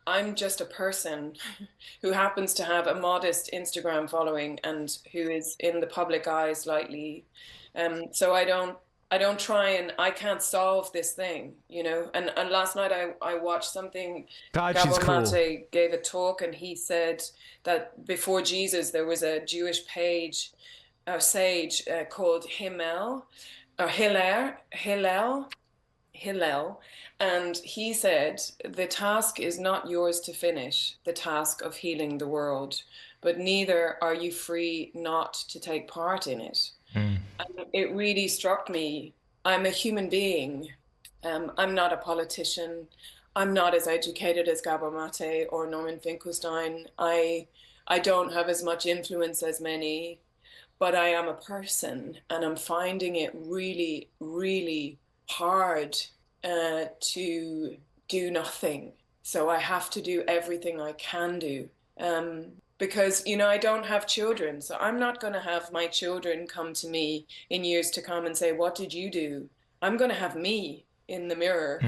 I'm just a person who happens to have a modest Instagram following and who is in the public eye slightly. So I don't try, and I can't solve this thing, you know. And last night I watched something. God, she's cool. Mate gave a talk, and he said that before Jesus there was a Jewish sage called Hillel, and he said, the task is not yours to finish, the task of healing the world, but neither are you free not to take part in it. And it really struck me. I'm a human being. I'm not a politician. I'm not as educated as Gabor Mate or Norman Finkelstein. I don't have as much influence as many, but I am a person, and I'm finding it really, really hard to do nothing. So I have to do everything I can do. Because, you know, I don't have children, so I'm not going to have my children come to me in years to come and say, what did you do? I'm going to have me in the mirror.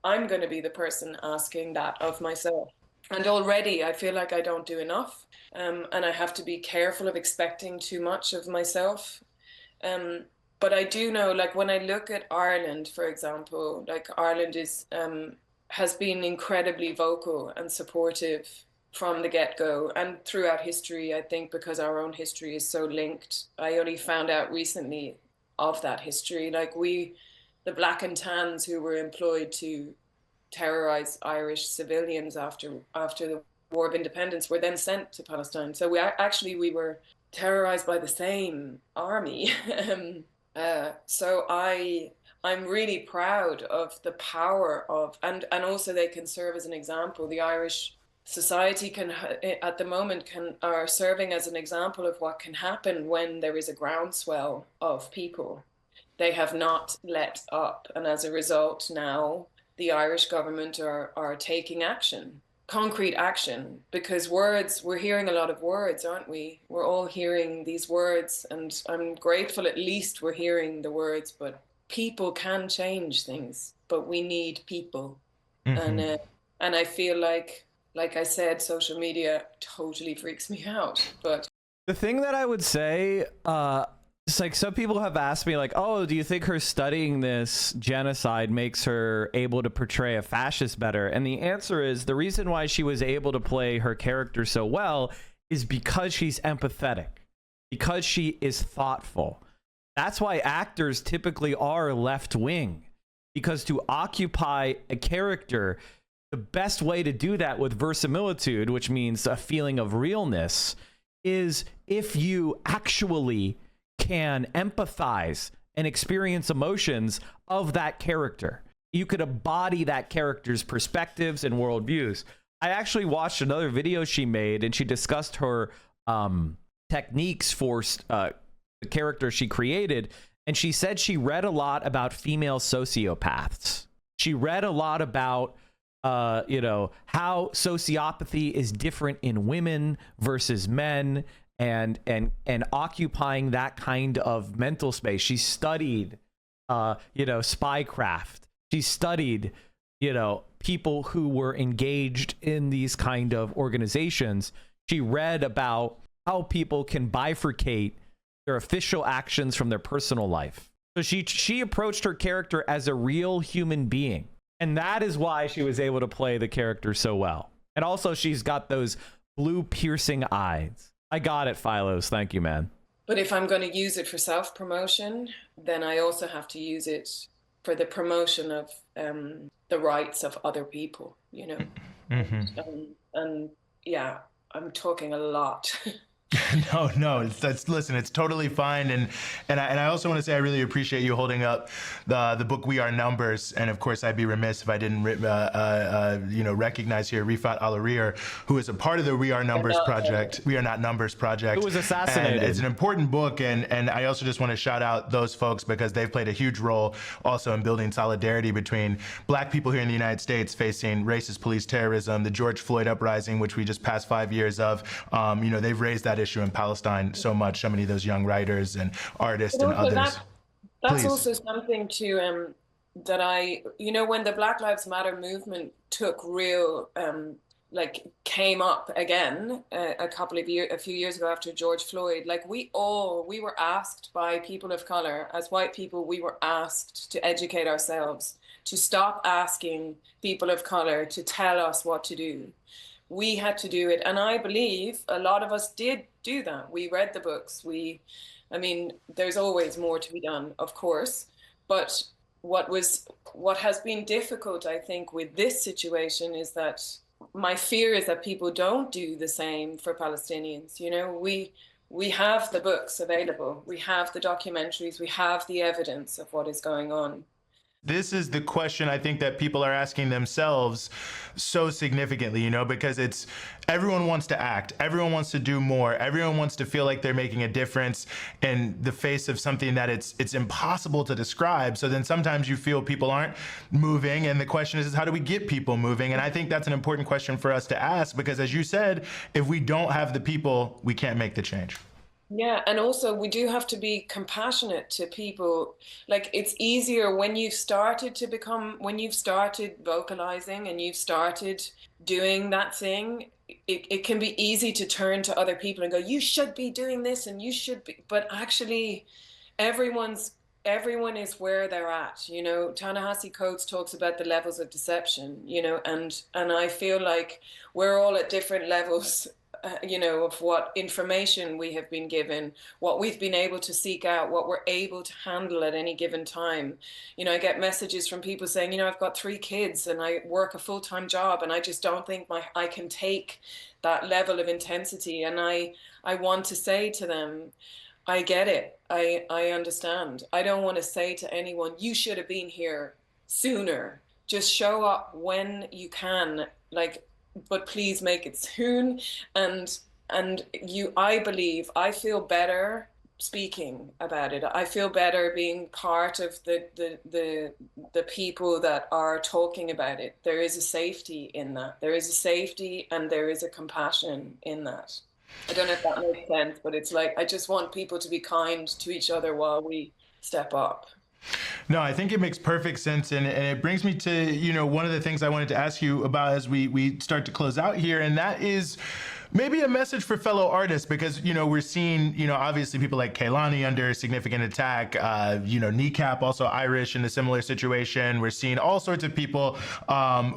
I'm going to be the person asking that of myself. And already I feel like I don't do enough. And I have to be careful of expecting too much of myself. But I do know, like, when I look at Ireland, for example, like, Ireland has been incredibly vocal and supportive from the get-go and throughout history, I think, because our own history is so linked. I only found out recently of that history. Like, the Black and Tans who were employed to terrorize Irish civilians after the War of Independence were then sent to Palestine. So we were terrorized by the same army. So I'm really proud of the power of, and also they can serve as an example. The Irish society at the moment are serving as an example of what can happen when there is a groundswell of people. They have not let up. And as a result, now the Irish government are taking action, concrete action, because words, we're hearing a lot of words, aren't we? We're all hearing these words, and I'm grateful at least we're hearing the words, but people can change things, but we need people. And I feel like I said, social media totally freaks me out. But the thing that I would say, it's like some people have asked me like, oh, do you think her studying this genocide makes her able to portray a fascist better? And the answer is the reason why she was able to play her character so well is because she's empathetic, because she is thoughtful. That's why actors typically are left wing, because to occupy a character, the best way to do that with verisimilitude, which means a feeling of realness, is if you actually can empathize and experience emotions of that character. You could embody that character's perspectives and worldviews. I actually watched another video she made, and she discussed her techniques for the character she created, and she said she read a lot about female sociopaths. She read a lot about how sociopathy is different in women versus men, and occupying that kind of mental space. She studied spycraft. She studied people who were engaged in these kind of organizations. She read about how people can bifurcate their official actions from their personal life. So she approached her character as a real human being. And that is why she was able to play the character so well. And also, she's got those blue piercing eyes. I got it, Philos. Thank you, man. But if I'm going to use it for self-promotion, then I also have to use it for the promotion of the rights of other people, And yeah, I'm talking a lot. No, listen, it's totally fine, and I also want to say I really appreciate you holding up the book We Are Numbers, and of course I'd be remiss if I didn't recognize here Rifat Al-Arir, who is a part of the We Are Numbers project. We Are Not Numbers project. Who was assassinated. And it's an important book, and I also just want to shout out those folks because they've played a huge role also in building solidarity between Black people here in the United States facing racist police terrorism, the George Floyd uprising, which we just passed 5 years of. They've raised that issue in Palestine so much, so many of those young writers and artists and others. That's also something to that when the Black Lives Matter movement took real came up again a few years ago after George Floyd, we were asked by people of color, as white people, we were asked to educate ourselves, to stop asking people of color to tell us what to do. We had to do it. And I believe a lot of us did do that. We read the books. There's always more to be done, of course. But what has been difficult, I think, with this situation is that my fear is that people don't do the same for Palestinians. We have the books available. We have the documentaries. We have the evidence of what is going on. This is the question I think that people are asking themselves so significantly, because it's everyone wants to act, everyone wants to do more, everyone wants to feel like they're making a difference in the face of something that it's impossible to describe. So then sometimes you feel people aren't moving, and the question is how do we get people moving? And I think that's an important question for us to ask, because as you said, if we don't have the people, we can't make the change. Yeah, and also we do have to be compassionate to people. It's easier when you've started vocalizing and you've started doing that thing, it can be easy to turn to other people and go, you should be doing this and you should be, but actually everyone is where they're at. Ta-Nehisi Coates talks about the levels of deception, and I feel like we're all at different levels of what information we have been given, what we've been able to seek out, what we're able to handle at any given time. I get messages from people saying, I've got 3 kids and I work a full-time job and I just don't think I can take that level of intensity. And I want to say to them, I get it. I understand. I don't want to say to anyone, you should have been here sooner. Just show up when you can, but please make it soon. And I feel better speaking about it. I feel better being part of the people that are talking about it. There is a safety in that. There is a safety and there is a compassion in that. I don't know if that makes sense, but it's like, I just want people to be kind to each other while we step up. No, I think it makes perfect sense, and it brings me to, one of the things I wanted to ask you about as we start to close out here, and that is maybe a message for fellow artists, because, we're seeing, obviously people like Kehlani under significant attack, Kneecap, also Irish, in a similar situation. We're seeing all sorts of people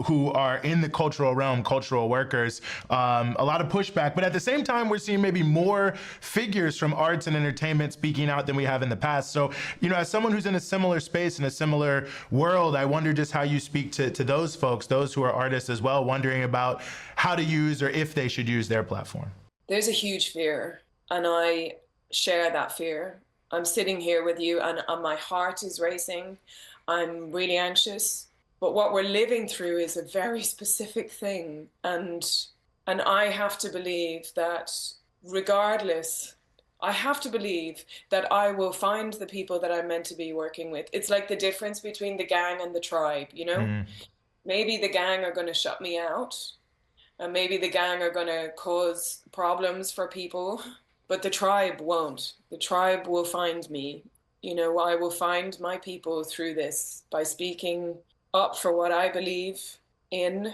who are in the cultural realm, cultural workers, a lot of pushback. But at the same time, we're seeing maybe more figures from arts and entertainment speaking out than we have in the past. So, as someone who's in a similar space, in a similar world, I wonder just how you speak to those folks, those who are artists as well, wondering about how to use or if they should use their platform. There's a huge fear, and I share that fear. I'm sitting here with you, and my heart is racing. I'm really anxious, but what we're living through is a very specific thing, and I have to believe that regardless, I have to believe that I will find the people that I'm meant to be working with. It's like the difference between the gang and the tribe, Maybe the gang are going to shut me out, and maybe the gang are going to cause problems for people, but the tribe won't. The tribe will find me. I will find my people through this. By speaking up for what I believe in,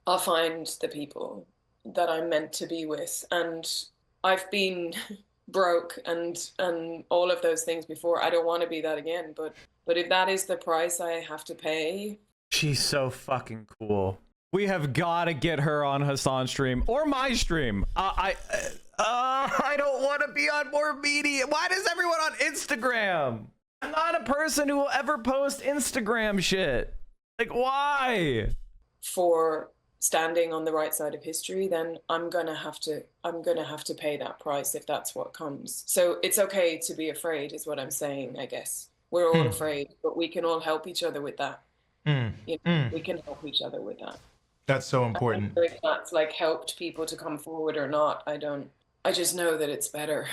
I'll find the people that I'm meant to be with. And I've been broke and all of those things before. I don't want to be that again, but if that is the price I have to pay. She's so fucking cool. We have got to get her on Hassan's stream or my stream. I don't want to be on more media. Why does everyone on Instagram? I'm not a person who will ever post Instagram shit. Like, why? For standing on the right side of history, then I'm gonna have to pay that price if that's what comes. So it's okay to be afraid, is what I'm saying. I guess we're all afraid, but we can all help each other with that. We can help each other with that. That's so important. I don't know if that's like helped people to come forward or not. I just know that it's better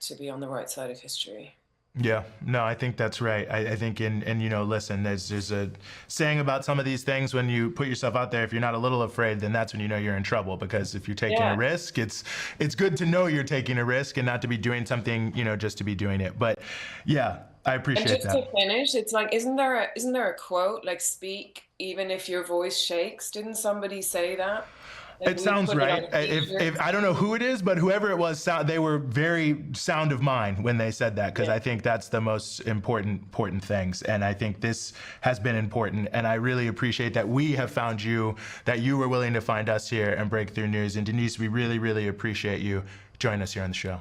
to be on the right side of history. Yeah, no, I think that's right. I think listen, there's a saying about some of these things: when you put yourself out there, if you're not a little afraid, then that's when you know you're in trouble. Because if you're taking a risk, it's good to know you're taking a risk and not to be doing something, just to be doing it. But yeah, I appreciate that. And just to finish, it's like, isn't there a quote like, speak even if your voice shakes? Didn't somebody say that? It sounds right. If I don't know who it is, but whoever it was, they were very sound of mind when they said that, because I think that's the most important things. And I think this has been important. And I really appreciate that we have found you, that you were willing to find us here and Breakthrough News. And Denise, we really, really appreciate you joining us here on the show.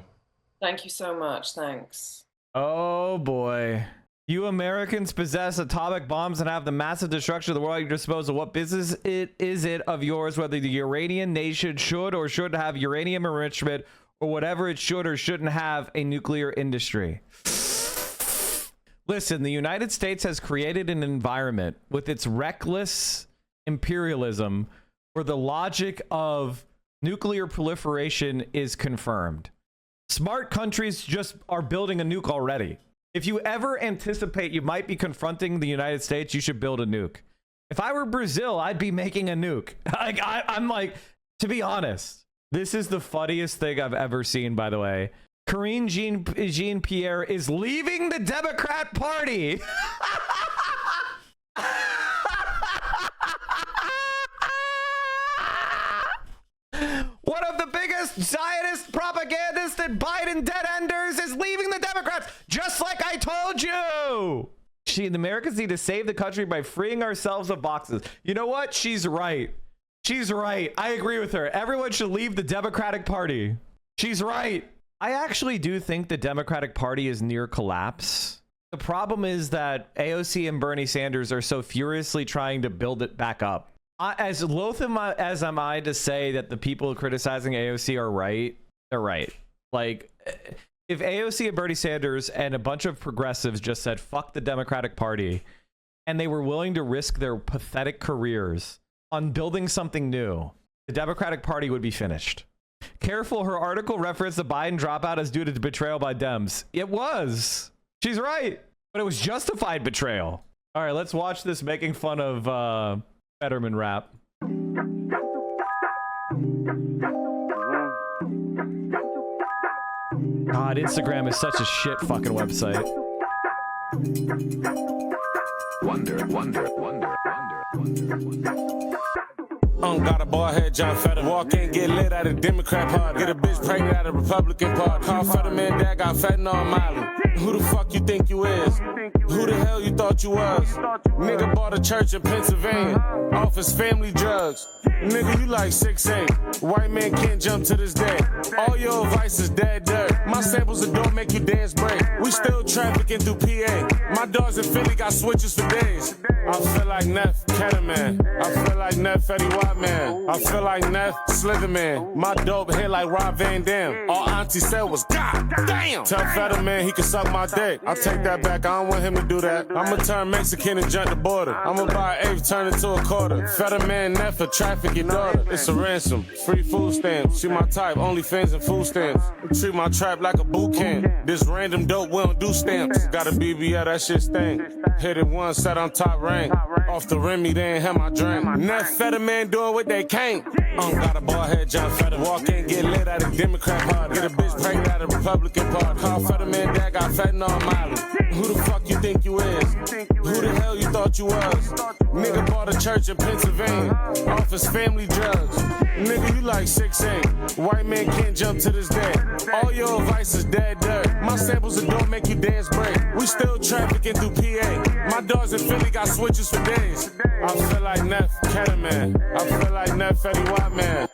Thank you so much. Thanks. Oh boy. You Americans possess atomic bombs and have the massive destruction of the world at your disposal. What business is it of yours whether the Iranian nation should or shouldn't have uranium enrichment, or whatever it should or shouldn't have a nuclear industry? Listen, the United States has created an environment with its reckless imperialism where the logic of nuclear proliferation is confirmed. Smart countries just are building a nuke already. If you ever anticipate you might be confronting the United States, you should build a nuke. If I were Brazil, I'd be making a nuke. I'm like, to be honest, this is the funniest thing I've ever seen, by the way. Karine Jean-Pierre is leaving the Democrat Party. One of the biggest Zionist propagandists and Biden dead-enders is leaving the Democrats, just like I told you. The Americans need to save the country by freeing ourselves of boxes. You know what? She's right. She's right. I agree with her. Everyone should leave the Democratic Party. She's right. I actually do think the Democratic Party is near collapse. The problem is that AOC and Bernie Sanders are so furiously trying to build it back up. As loath as am I to say that the people criticizing AOC are right, they're right. Like, if AOC and Bernie Sanders and a bunch of progressives just said, fuck the Democratic Party, and they were willing to risk their pathetic careers on building something new, the Democratic Party would be finished. Careful, her article referenced the Biden dropout as due to betrayal by Dems. It was. She's right. But it was justified betrayal. All right, let's watch this making fun of Fetterman rap. God, Instagram is such a shit fucking website. Wonder. Got a bald head, John Fetterman. Walk in, get lit at a Democrat party. Get a bitch pregnant at a Republican party. Call Fetterman dad, got fentanyl Miley. Who the fuck you think you is? Who the hell you thought you was? Nigga bought a church in Pennsylvania off his family drugs. Nigga, you like 6'8". White man can't jump to this day. All your advice is dead dirt. My samples that don't make you dance break. We still trafficking through PA. My dogs in Philly got switches for days. I feel like Neff Ketterman. I feel like Neff Fetty Whiteman. I feel like Neff Slitherman. My dope hit like Rob Van Dam. All Auntie said was God damn. Tell Fetterman he can suck my dick. I take that back. I don't want him to do that. I'ma turn Mexican and jump the border. I'ma buy an eighth, turn it to a quarter. Fetterman Neff for traffic your daughter. It's a ransom. Free food stamps. She my type. Only fans and food stamps. Treat my trap like a boot camp. This random dope, we don't do stamps. Got a BBL, that shit stink. Hit it once, set on top rank. Off the Remy, they ain't have my drink. Neff Fetterman doing what they can't. Got a bald head, John Fetterman. Walk in, get lit at a Democrat party. Get a bitch pregnant at a Republican party. Call Fetterman dad, got fentanyl Miley. Who the fuck you think you is? Who the hell you thought you was? Nigga bought a church in Pennsylvania off his family drugs. Nigga, you like 6'8". White man can't jump to this day. All your advice is dead dirt. My samples that don't make you dance break. We still trafficking through PA. My dogs in Philly got switches for days. I feel like Neff Ketterman. I feel like Neff Fetty Whiteman.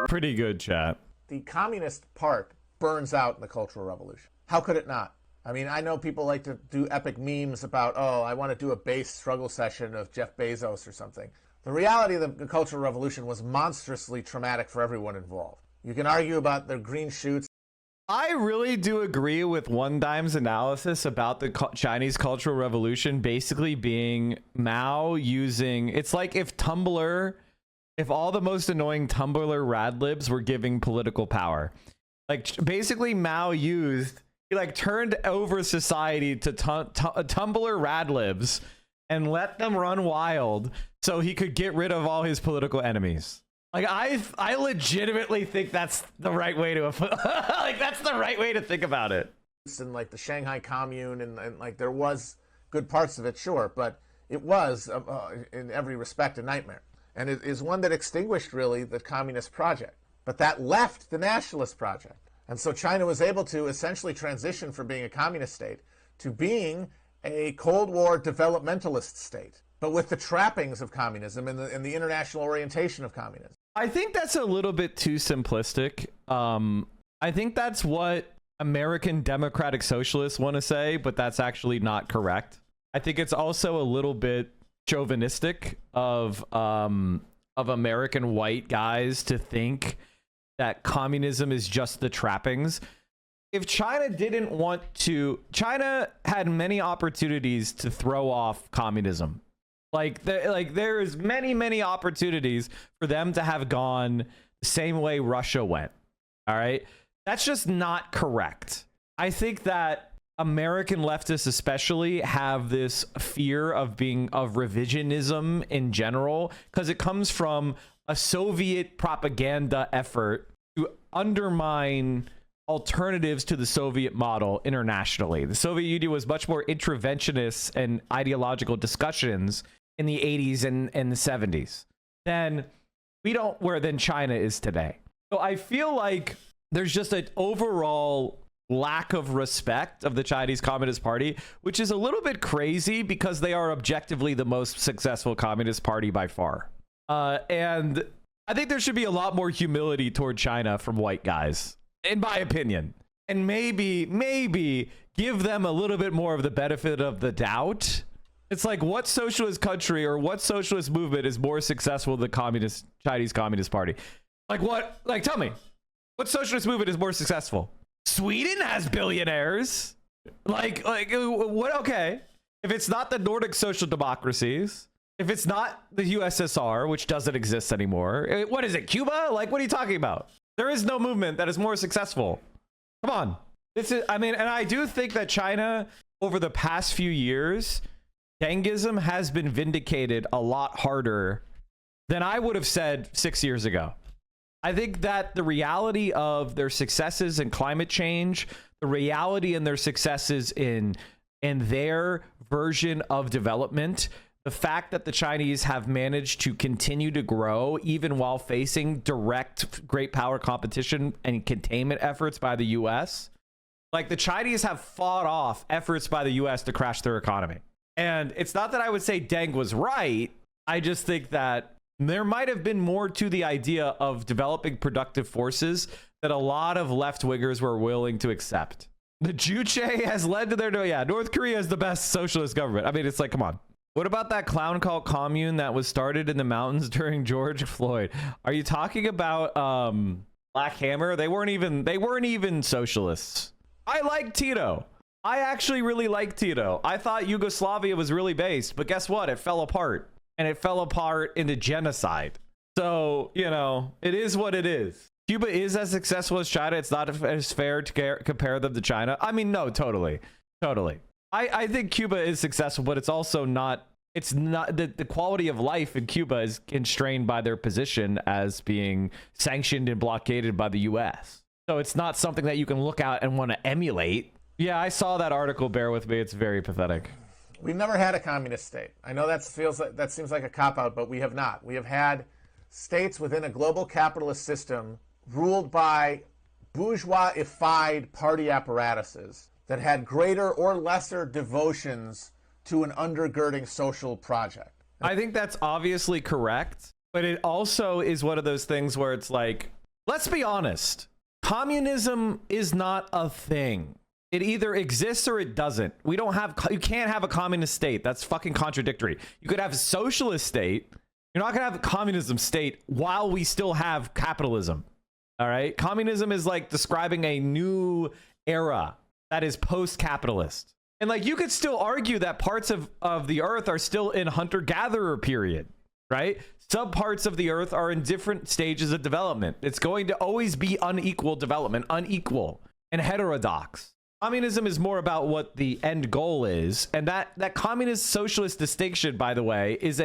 Pretty good, chat. The communist part burns out in the Cultural Revolution. How could it not? I mean, I know people like to do epic memes about, oh, I want to do a base struggle session of Jeff Bezos or something. The reality of the Cultural Revolution was monstrously traumatic for everyone involved. You can argue about the green shoots. I really do agree with One Dime's analysis about the Chinese Cultural Revolution basically being Mao using... It's like if Tumblr... If all the most annoying Tumblr rad libs were giving political power. Like, basically Mao used... He, like, turned over society to Tumblr rad libs and let them run wild so he could get rid of all his political enemies. Like, I legitimately think that's the right way to... like, that's the right way to think about it. And, like, the Shanghai Commune and like, there was good parts of it, sure, but it was, in every respect, a nightmare. And it is one that extinguished, really, the communist project. But that left the nationalist project. And so China was able to essentially transition from being a communist state to being a Cold War developmentalist state, but with the trappings of communism and the international orientation of communism. I think that's a little bit too simplistic. I think that's what American democratic socialists want to say, but that's actually not correct. I think it's also a little bit chauvinistic of American white guys to think that communism is just the trappings. If China didn't want to, China had many opportunities to throw off communism. Like there is many opportunities for them to have gone the same way Russia went. All right, that's just not correct. I think that American leftists especially have this fear of revisionism in general because it comes from a Soviet propaganda effort to undermine alternatives to the Soviet model internationally. The Soviet Union was much more interventionist and ideological discussions in the 80s and the 70s than China is today. So I feel like there's just an overall lack of respect of the Chinese Communist Party, which is a little bit crazy because they are objectively the most successful communist party by far. And I think there should be a lot more humility toward China from white guys, in my opinion. And maybe give them a little bit more of the benefit of the doubt It's like, what socialist country or what socialist movement is more successful than the Chinese Communist Party? Like what? Like, tell me, what socialist movement is more successful? Sweden has billionaires. Like what? Okay, if it's not the Nordic social democracies, if it's not the USSR, which doesn't exist anymore, what is it? Cuba? Like, what are you talking about? There is no movement that is more successful. Come on. This is, I mean, and I do think that China over the past few years, Dengism has been vindicated a lot harder than I would have said 6 years ago. I think that the reality of their successes in climate change, the reality in their successes in their version of development, the fact that the Chinese have managed to continue to grow even while facing direct great power competition and containment efforts by the US. Like, the Chinese have fought off efforts by the US to crash their economy. And it's not that I would say Deng was right. I just think that there might have been more to the idea of developing productive forces that a lot of left-wingers were willing to accept. The Juche has led to their, yeah, North Korea is the best socialist government. I mean, it's like, come on. What about that clown cult commune that was started in the mountains during George Floyd? Are you talking about Black Hammer? They weren't even socialists. I like Tito. I actually really like Tito. I thought Yugoslavia was really based, but guess what? It fell apart, and it fell apart into genocide. So, you know, it is what it is. Cuba is as successful as China. It's not as fair to compare them to China. I mean, no, totally. I think Cuba is successful, but it's also not, it's not, the quality of life in Cuba is constrained by their position as being sanctioned and blockaded by the US. So it's not something that you can look at and want to emulate. Yeah, I saw that article. Bear with me. It's very pathetic. We've never had a communist state. I know that seems like a cop-out, but we have not. We have had states within a global capitalist system ruled by bourgeoisified party apparatuses that had greater or lesser devotions to an undergirding social project. I think that's obviously correct, but it also is one of those things where it's like, let's be honest. Communism is not a thing. It either exists or it doesn't. You can't have a communist state. That's fucking contradictory. You could have a socialist state. You're not going to have a communism state while we still have capitalism. All right. Communism is like describing a new era that is post-capitalist. And like, you could still argue that parts of the earth are still in hunter-gatherer period, right? Some parts of the earth are in different stages of development. It's going to always be unequal development, unequal and heterodox. Communism is more about what the end goal is, and that communist socialist distinction, by the way, is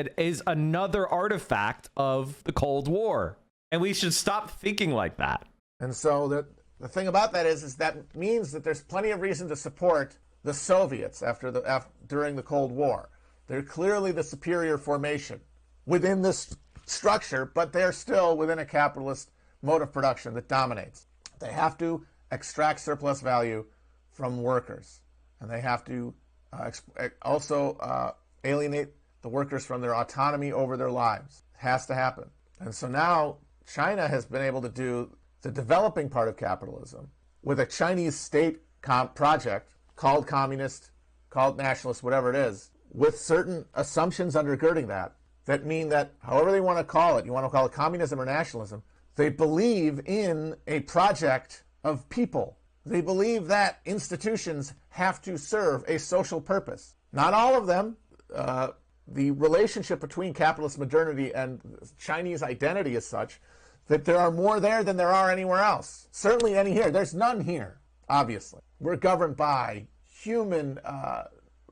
another artifact of the Cold War, and we should stop thinking like that. And so the thing about that is that means that there's plenty of reason to support the Soviets during the Cold War. They're clearly the superior formation within this structure, but they're still within a capitalist mode of production that dominates. They have to extract surplus value from workers, and they have to also alienate the workers from their autonomy over their lives. It has to happen. And so now China has been able to do the developing part of capitalism with a Chinese state project called communist, called nationalist, whatever it is, with certain assumptions undergirding that mean that however they want to call it, you want to call it communism or nationalism, they believe in a project of people. They believe that institutions have to serve a social purpose. Not all of them. The relationship between capitalist modernity and Chinese identity is such that there are more there than there are anywhere else. Certainly any here. There's none here, obviously. We're governed by human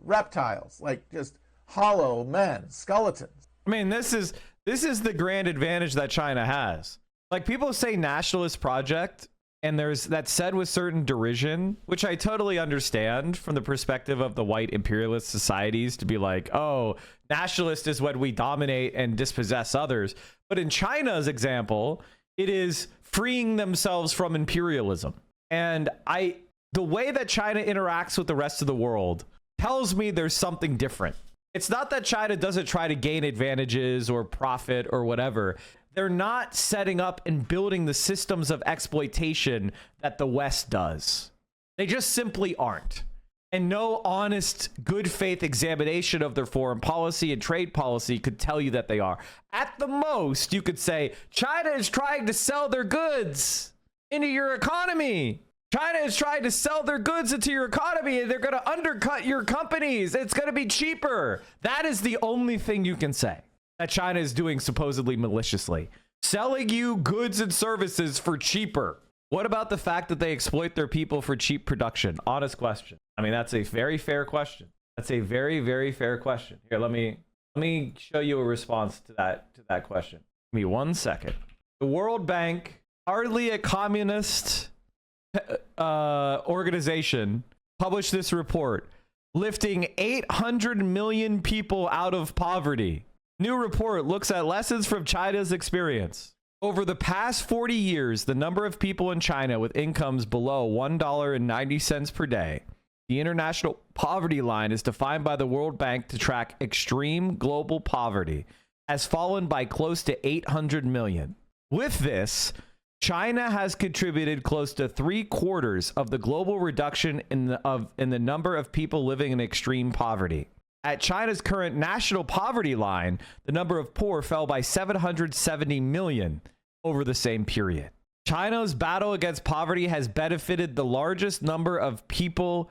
reptiles, like just hollow men, skeletons. I mean, this is the grand advantage that China has. Like, people say nationalist project, and there's that said with certain derision, which I totally understand from the perspective of the white imperialist societies to be like, oh, nationalist is when we dominate and dispossess others. But in China's example, it is freeing themselves from imperialism. And the way that China interacts with the rest of the world tells me there's something different. It's not that China doesn't try to gain advantages or profit or whatever. They're not setting up and building the systems of exploitation that the West does. They just simply aren't. And no honest, good faith examination of their foreign policy and trade policy could tell you that they are. At the most, you could say China is trying to sell their goods into your economy. China is trying to sell their goods into your economy, and they're going to undercut your companies. It's going to be cheaper. That is the only thing you can say that China is doing supposedly maliciously. Selling you goods and services for cheaper. What about the fact that they exploit their people for cheap production? Honest question. I mean, that's a very fair question. That's a very, very fair question. Here, let me show you a response to that question. Give me 1 second. The World Bank, hardly a communist organization, published this report, lifting 800 million people out of poverty. New report looks at lessons from China's experience. Over the past 40 years, the number of people in China with incomes below $1.90 per day, the international poverty line is defined by the World Bank to track extreme global poverty, has fallen by close to 800 million. With this, China has contributed close to 3/4 of the global reduction in the number of people living in extreme poverty. At China's current national poverty line, the number of poor fell by 770 million over the same period. China's battle against poverty has benefited the largest number of people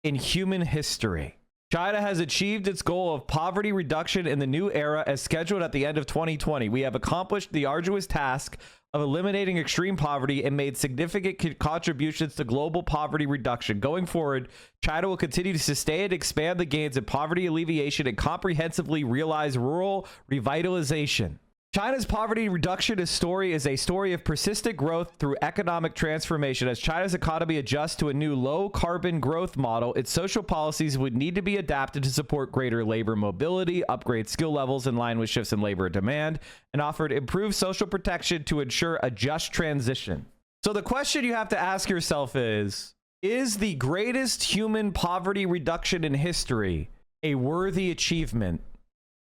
in human history. China has achieved its goal of poverty reduction in the new era as scheduled at the end of 2020. We have accomplished the arduous task of eliminating extreme poverty and made significant contributions to global poverty reduction. Going forward, China will continue to sustain and expand the gains in poverty alleviation and comprehensively realize rural revitalization. China's poverty reduction story is a story of persistent growth through economic transformation. As China's economy adjusts to a new low-carbon growth model, its social policies would need to be adapted to support greater labor mobility, upgrade skill levels in line with shifts in labor demand, and offered improved social protection to ensure a just transition. So the question you have to ask yourself is the greatest human poverty reduction in history a worthy achievement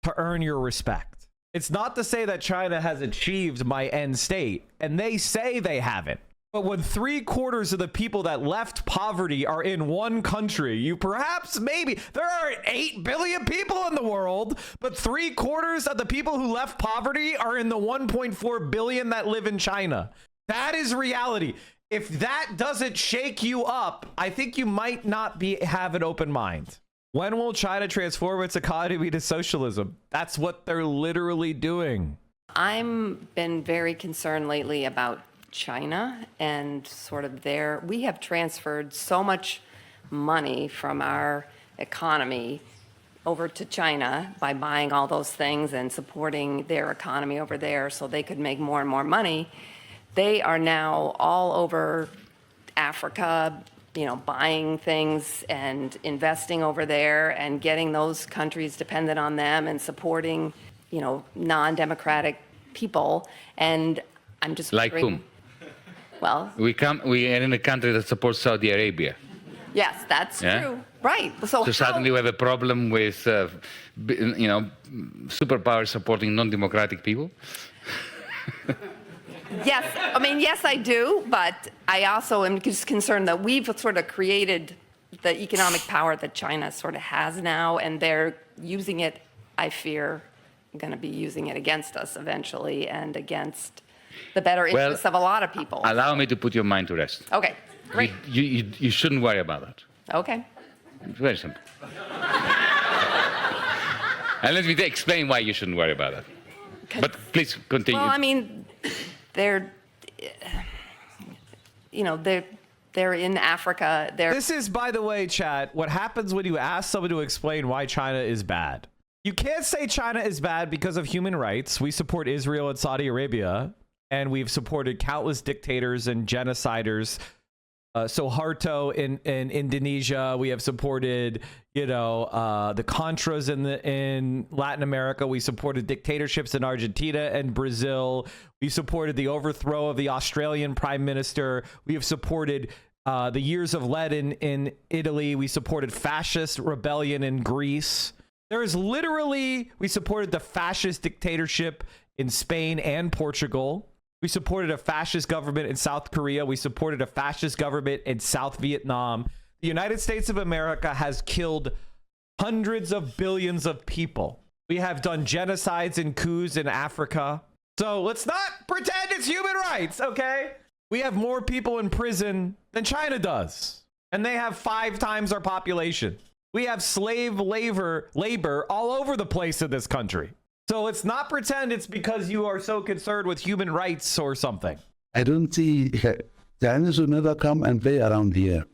to earn your respect? It's not to say that China has achieved my end state, and they say they haven't. But when 3/4 of the people that left poverty are in one country, maybe there are 8 billion people in the world, but 3/4 of the people who left poverty are in the 1.4 billion that live in China. That is reality. If that doesn't shake you up, I think you might not have an open mind. When will China transform its economy to socialism? That's what they're literally doing. I'm been very concerned lately about China and sort of we have transferred so much money from our economy over to China by buying all those things and supporting their economy over there so they could make more and more money. They are now all over Africa, buying things and investing over there and getting those countries dependent on them and supporting, non-democratic people. And I'm just like wondering, whom? Well, we are in a country that supports Saudi Arabia. Yes, that's true. Right. So suddenly we have a problem with, superpowers supporting non-democratic people. Yes, yes, I do, but I also am just concerned that we've sort of created the economic power that China sort of has now, and they're using it, I fear, going to be using it against us eventually and against the better interests of a lot of people. Allow me to put your mind to rest. Okay, great. You shouldn't worry about that. Okay. It's very simple. And let me explain why you shouldn't worry about that. But please continue. Well, they're in Africa. This is, by the way, chat, what happens when you ask someone to explain why China is bad. You can't say China is bad because of human rights. We support Israel and Saudi Arabia, and we've supported countless dictators and genociders. Suharto in Indonesia. We have supported, the Contras in Latin America. We supported dictatorships in Argentina and Brazil. We supported the overthrow of the Australian Prime Minister. We have supported the years of lead in Italy. We supported fascist rebellion in Greece. We supported the fascist dictatorship in Spain and Portugal. We supported a fascist government in South Korea. We supported a fascist government in South Vietnam. The United States of America has killed hundreds of billions of people. We have done genocides and coups in Africa. So let's not pretend it's human rights, okay? We have more people in prison than China does. And they have 5 times our population. We have slave labor all over the place in this country. So let's not pretend it's because you are so concerned with human rights or something. I don't see Chinese will never come and play around here.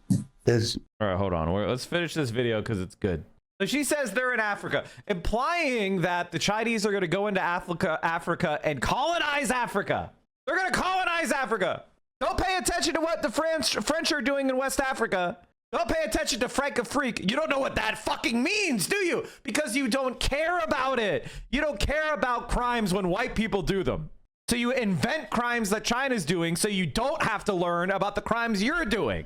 All right, hold on. Let's finish this video because it's good. So she says they're in Africa, implying that the Chinese are going to go into Africa and colonize Africa. They're going to colonize Africa. Don't pay attention to what the French are doing in West Africa. Don't pay attention to Franc-Afrique. You don't know what that fucking means, do you? Because you don't care about it. You don't care about crimes when white people do them. So you invent crimes that China's doing so you don't have to learn about the crimes you're doing.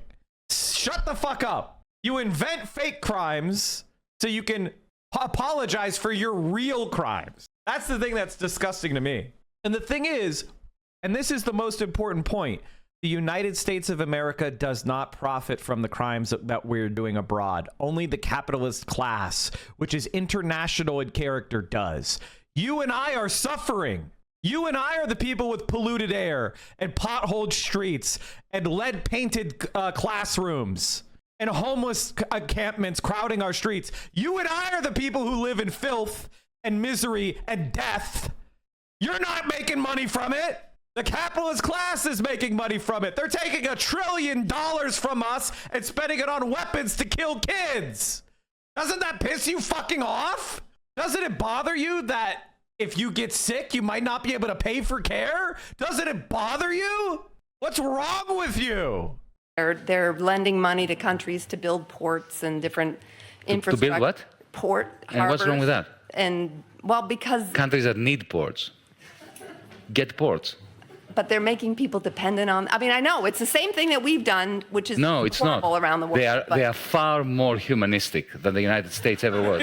Shut the fuck up. You invent fake crimes so you can apologize for your real crimes. That's the thing that's disgusting to me. And the thing is, and this is the most important point, the United States of America does not profit from the crimes that we're doing abroad. Only the capitalist class, which is international in character, does. You and I are suffering. You and I are the people with polluted air and potholed streets and lead-painted classrooms and homeless encampments crowding our streets. You and I are the people who live in filth and misery and death. You're not making money from it. The capitalist class is making money from it. They're taking $1 trillion from us and spending it on weapons to kill kids. Doesn't that piss you fucking off? Doesn't it bother you that if you get sick, you might not be able to pay for care? Doesn't it bother you? What's wrong with you? They're lending money to countries to build ports and different infrastructure. To build what? Port, And what's wrong with that? And, well, because... Countries that need ports get ports. But they're making people dependent on... I mean, I know, it's the same thing that we've done, which is no, it's not. Around the world. They are far more humanistic than the United States ever was.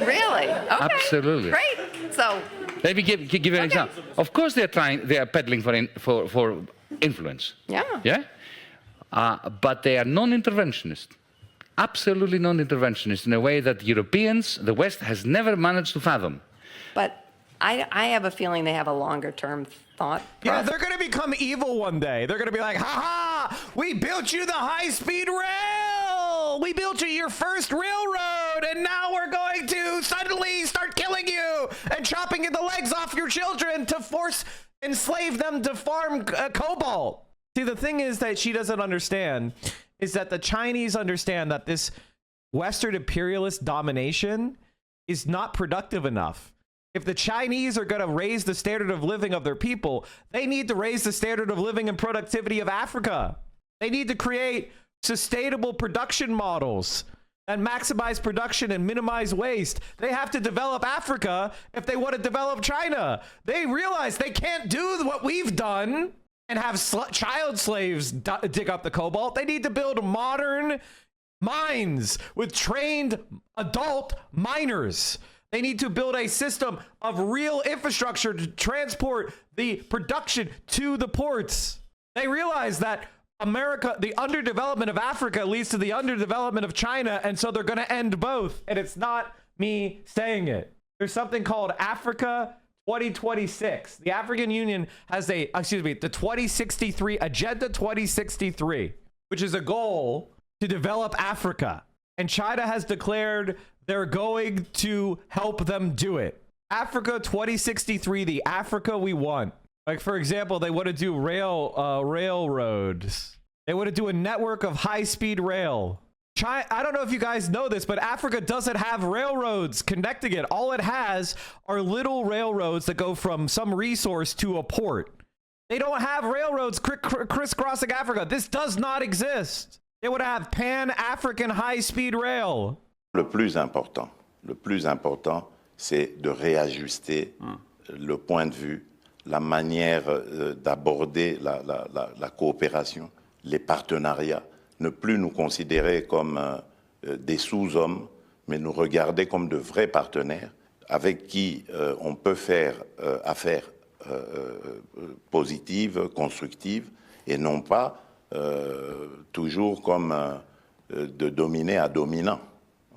Really? Okay. Absolutely. Great. So... Let me give you an example. Of course they are peddling for influence. Yeah. Yeah? But they are non-interventionist. Absolutely non-interventionist in a way that Europeans, the West, has never managed to fathom. But I have a feeling they have a longer-term thought. Yeah, they're going to become evil one day. They're going to be like, ha-ha, we built you the high-speed rail. We built you your first railroad, and now we're going to suddenly start killing you and chopping the legs off your children to enslave them to farm cobalt. See, the thing is that she doesn't understand is that the Chinese understand that this Western imperialist domination is not productive enough. If the Chinese are going to raise the standard of living of their people, they need to raise the standard of living and productivity of Africa. They need to create sustainable production models and maximize production and minimize waste. They have to develop Africa if they want to develop China. They realize they can't do what we've done and have child slaves dig up the cobalt. They need to build modern mines with trained adult miners. They need to build a system of real infrastructure to transport the production to the ports. They realize that America, the underdevelopment of Africa leads to the underdevelopment of China, and so they're going to end both. And it's not me saying it. There's something called Africa 2026. The African Union has the 2063, Agenda 2063, which is a goal to develop Africa. And China has declared they're going to help them do it. Africa 2063, the Africa we want. Like, for example, they want to do railroads. They want to do a network of high-speed rail. China, I don't know if you guys know this, but Africa doesn't have railroads connecting it. All it has are little railroads that go from some resource to a port. They don't have railroads crisscrossing Africa. This does not exist. They would have pan-African high-speed rail. Le plus important, c'est de réajuster le point de vue, la manière d'aborder la coopération, les partenariats, ne plus nous considérer comme des sous-hommes, mais nous regarder comme de vrais partenaires avec qui on peut faire affaires positives, constructives, et non pas toujours comme de dominé à dominant.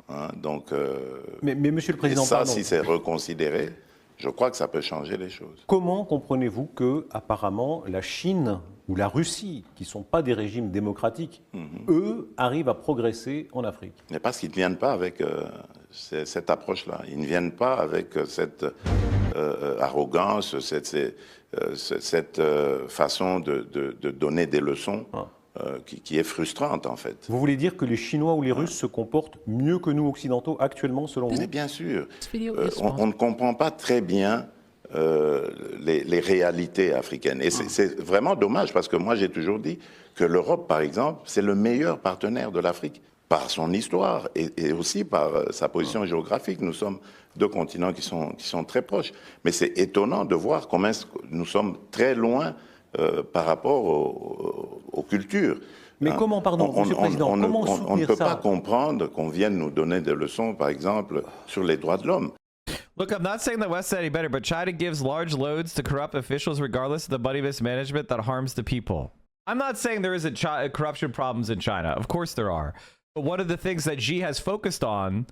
Hein, donc, mais Monsieur le Président, et ça, pardon. si c'est reconsidéré, je crois que ça peut changer les choses. Comment comprenez-vous que, apparemment, la Chine ou la Russie, qui ne sont pas des régimes démocratiques, eux, arrivent à progresser en Afrique? Mais parce qu'ils ne viennent pas avec cette approche-là. Ils ne viennent pas avec cette arrogance, cette façon de donner des leçons qui est frustrante, en fait. Vous voulez dire que les Chinois ou les Russes se comportent mieux que nous, occidentaux, actuellement, selon vous? Mais bien sûr. On ne comprend pas très bien les réalités africaines. Et c'est vraiment dommage, parce que moi, j'ai toujours dit que l'Europe, par exemple, c'est le meilleur partenaire de l'Afrique, par son histoire et aussi par sa position géographique. Nous sommes deux continents qui sont très proches. Mais c'est étonnant de voir comment nous sommes très loin par rapport aux cultures. Mais comment, pardon, Monsieur le Président, comment soutenir ça? On ne peut pas comprendre qu'on vienne nous donner des leçons, par exemple, sur les droits de l'homme. Look, I'm not saying the West is any better, but China gives large loads to corrupt officials regardless of the money mismanagement that harms the people. I'm not saying there isn't corruption problems in China. Of course there are. But one of the things that Xi has focused on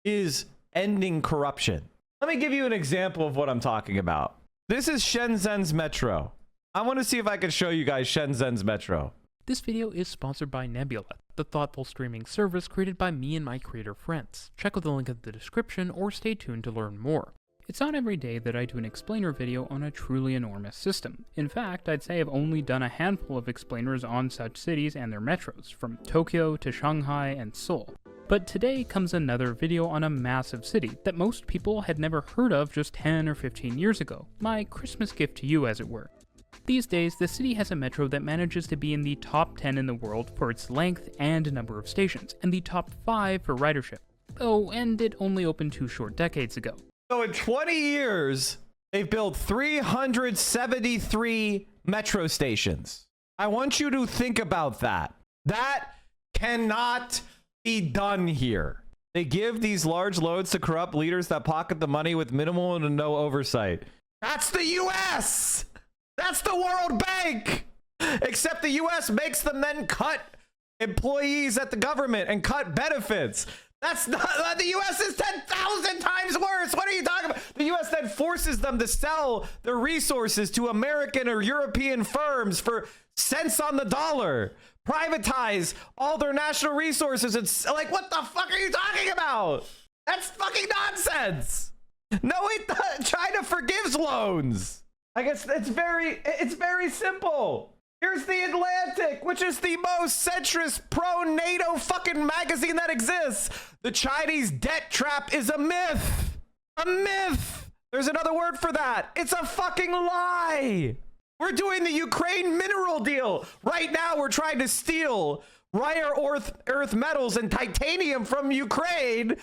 is ending corruption. Let me give you an example of what I'm talking about. This is Shenzhen's metro. I want to see if I can show you guys Shenzhen's metro. This video is sponsored by Nebula, the thoughtful streaming service created by me and my creator friends. Check out the link in the description or stay tuned to learn more. It's not every day that I do an explainer video on a truly enormous system. In fact, I'd say I've only done a handful of explainers on such cities and their metros, from Tokyo to Shanghai and Seoul. But today comes another video on a massive city that most people had never heard of just 10 or 15 years ago. My Christmas gift to you, as it were. These days, the city has a metro that manages to be in the top 10 in the world for its length and number of stations, and the top 5 for ridership. Oh, and it only opened 2 short decades ago. So in 20 years, they've built 373 metro stations. I want you to think about that. That cannot be done here. They give these large loads to corrupt leaders that pocket the money with minimal and no oversight. That's the US! That's the World Bank! Except the US makes them then cut employees at the government and cut benefits. That's not, the US is 10,000 times worse. What are you talking about? The US then forces them to sell their resources to American or European firms for cents on the dollar. Privatize all their national resources. It's like, what the fuck are you talking about? That's fucking nonsense. No, China forgives loans. I guess it's very simple. Here's the Atlantic, which is the most centrist pro-NATO fucking magazine that exists. The Chinese debt trap is a myth. A myth. There's another word for that. It's a fucking lie. We're doing the Ukraine mineral deal. Right now, we're trying to steal rare earth metals and titanium from Ukraine,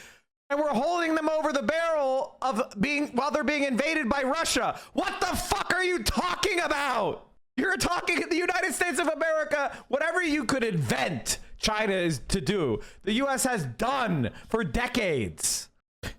and we're holding them over the barrel while they're being invaded by Russia. What the fuck are you talking about? You're talking the United States of America, whatever you could invent China is to do, the US has done for decades.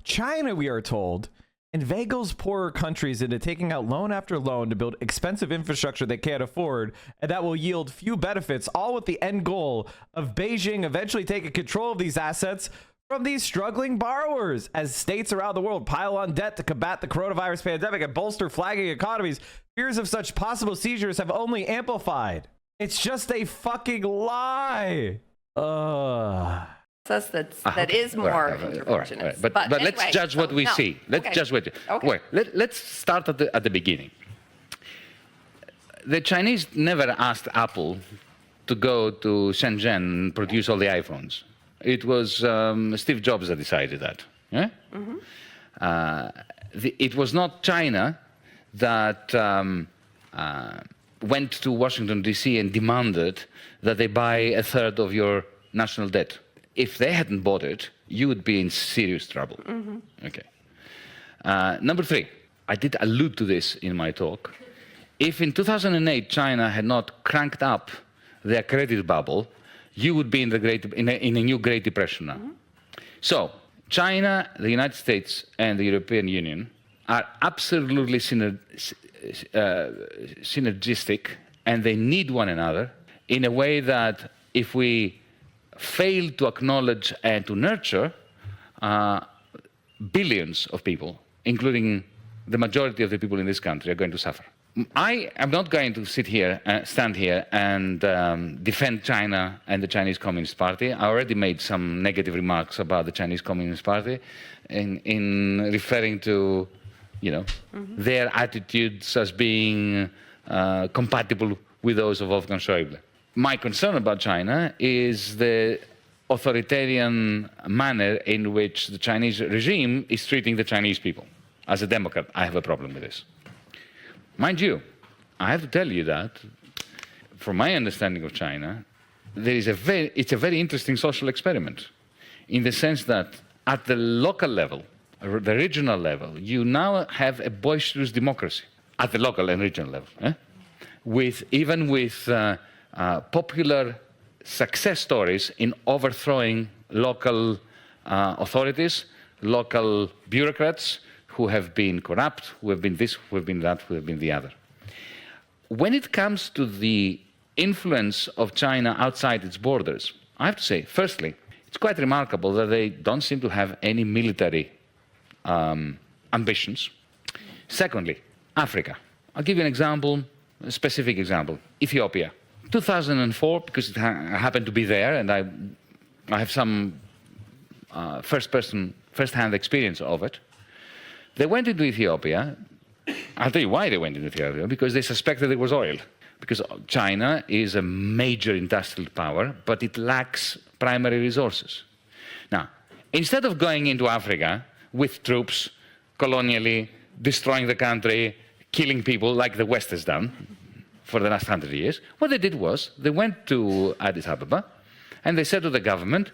China, we are told, inveigles poorer countries into taking out loan after loan to build expensive infrastructure they can't afford, and that will yield few benefits, all with the end goal of Beijing eventually taking control of these assets from these struggling borrowers. As states around the world pile on debt to combat the coronavirus pandemic and bolster flagging economies, fears of such possible seizures have only amplified. It's just a fucking lie. That is more interventionist. All right. But anyway, let's judge what we see. Let's judge what. Okay. Wait, let's start at the beginning. The Chinese never asked Apple to go to Shenzhen and produce all the iPhones. It was Steve Jobs that decided that. Yeah? It was not China that went to Washington, D.C. and demanded that they buy a third of your national debt. If they hadn't bought it, you would be in serious trouble. Okay. Number 3, I did allude to this in my talk. If in 2008 China had not cranked up their credit bubble, you would be in a new Great Depression now. So China, the United States, and the European Union are absolutely synergistic, and they need one another in a way that if we fail to acknowledge and to nurture billions of people, including the majority of the people in this country, are going to suffer. I am not going to stand here and defend China and the Chinese Communist Party. I already made some negative remarks about the Chinese Communist Party in referring to, their attitudes as being compatible with those of Wolfgang Schäuble. My concern about China is the authoritarian manner in which the Chinese regime is treating the Chinese people. As a Democrat, I have a problem with this. Mind you, I have to tell you that, from my understanding of China, it's a very interesting social experiment, in the sense that at the local level, the regional level, you now have a boisterous democracy at the local and regional level, even with popular success stories in overthrowing local authorities, local bureaucrats who have been corrupt, who have been this, who have been that, who have been the other. When it comes to the influence of China outside its borders, I have to say, firstly, it's quite remarkable that they don't seem to have any military ambitions. Secondly, Africa. I'll give you an example, a specific example. Ethiopia. 2004, because I happened to be there, and I have some first-hand experience of it. They went into Ethiopia. I'll tell you why they went into Ethiopia, because they suspected there was oil. Because China is a major industrial power, but it lacks primary resources. Now, instead of going into Africa with troops, colonially, destroying the country, killing people like the West has done for the last 100 years, what they did was they went to Addis Ababa and they said to the government,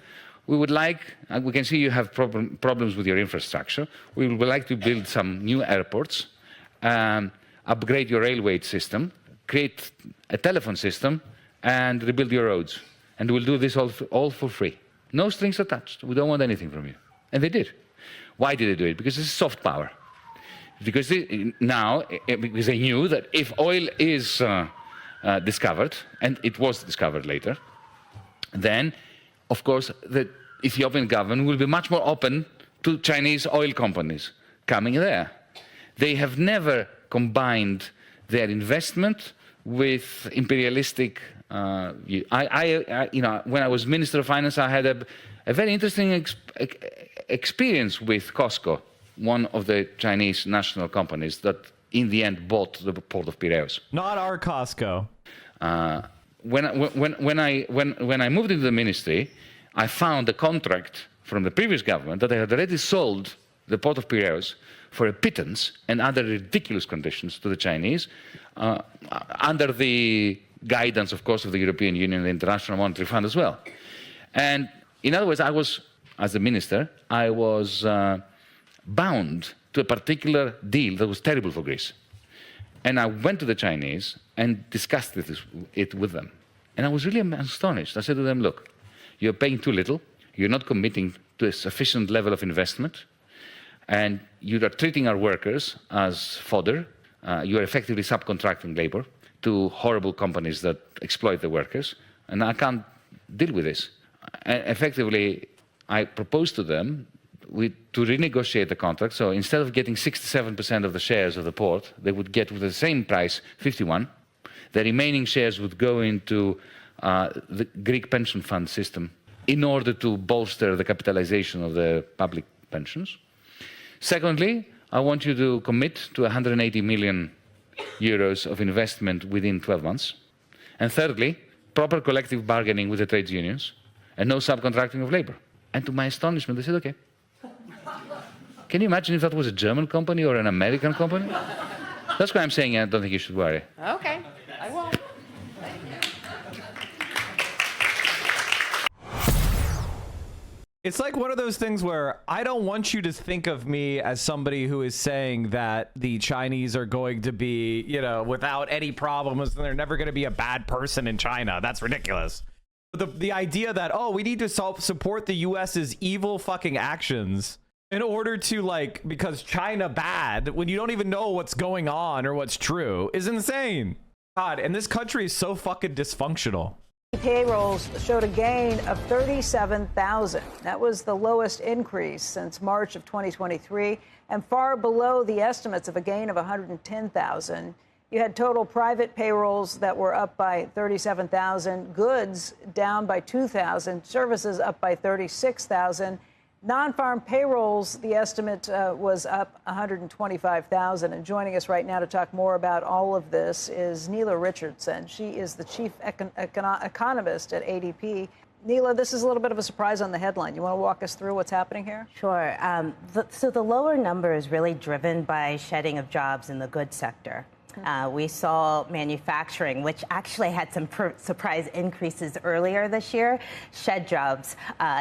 we would like, we can see you have problems with your infrastructure, we would like to build some new airports, upgrade your railway system, create a telephone system, and rebuild your roads. And we'll do this all for free. No strings attached. We don't want anything from you. And they did. Why did they do it? Because this is soft power. Because because they knew that if oil is discovered, and it was discovered later, then, of course, the Ethiopian government will be much more open to Chinese oil companies coming there. They have never combined their investment with imperialistic. When I was Minister of Finance, I had a very interesting experience with COSCO, one of the Chinese national companies that in the end bought the port of Piraeus. Not our Costco. When I moved into the ministry, I found a contract from the previous government that they had already sold the port of Piraeus for a pittance and under ridiculous conditions to the Chinese, under the guidance, of course, of the European Union and the International Monetary Fund as well. And in other words, as a minister, I was bound to a particular deal that was terrible for Greece. And I went to the Chinese and discussed it with them. And I was really astonished. I said to them, look, you're paying too little, you're not committing to a sufficient level of investment, and you are treating our workers as fodder. You are effectively subcontracting labor to horrible companies that exploit the workers, and I can't deal with this. Effectively, I proposed to them to renegotiate the contract. So instead of getting 67% of the shares of the port, they would get with the same price 51. The remaining shares would go into the Greek pension fund system in order to bolster the capitalization of the public pensions. Secondly, I want you to commit to 180 million euros of investment within 12 months. And thirdly, proper collective bargaining with the trades unions and no subcontracting of labor. And to my astonishment, they said, okay. Can you imagine if that was a German company or an American company? That's why I'm saying I don't think you should worry. Okay, I won't. It's like one of those things where I don't want you to think of me as somebody who is saying that the Chinese are going to be, without any problems and they're never going to be a bad person in China. That's ridiculous. But the idea that, we need to support the US's evil fucking actions in order to because China bad when you don't even know what's going on or what's true is insane. God, and this country is so fucking dysfunctional. Payrolls showed a gain of 37,000. That was the lowest increase since March of 2023 and far below the estimates of a gain of 110,000. You had total private payrolls that were up by 37,000, goods down by 2,000, services up by 36,000. Non-farm payrolls, the estimate was up 125,000. And joining us right now to talk more about all of this is Neela Richardson. She is the chief economist at ADP. Neela, this is a little bit of a surprise on the headline. You want to walk us through what's happening here? Sure. So the lower number is really driven by shedding of jobs in the goods sector. We saw manufacturing, which actually had some surprise increases earlier this year, shed jobs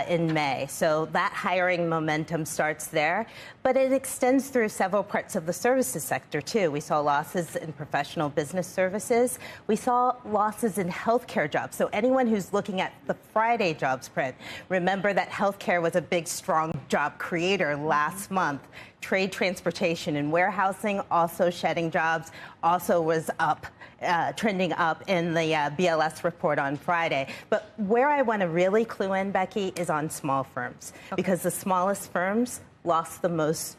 in May. So that hiring momentum starts there, but it extends through several parts of the services sector, too. We saw losses in professional business services. We saw losses in healthcare jobs. So anyone who's looking at the Friday jobs print, remember that healthcare was a big, strong job creator last month. Trade, transportation, and warehousing also shedding jobs, also was up, trending up in the BLS report on Friday. But where I want to really clue in, Becky, is on small firms, because the smallest firms lost the most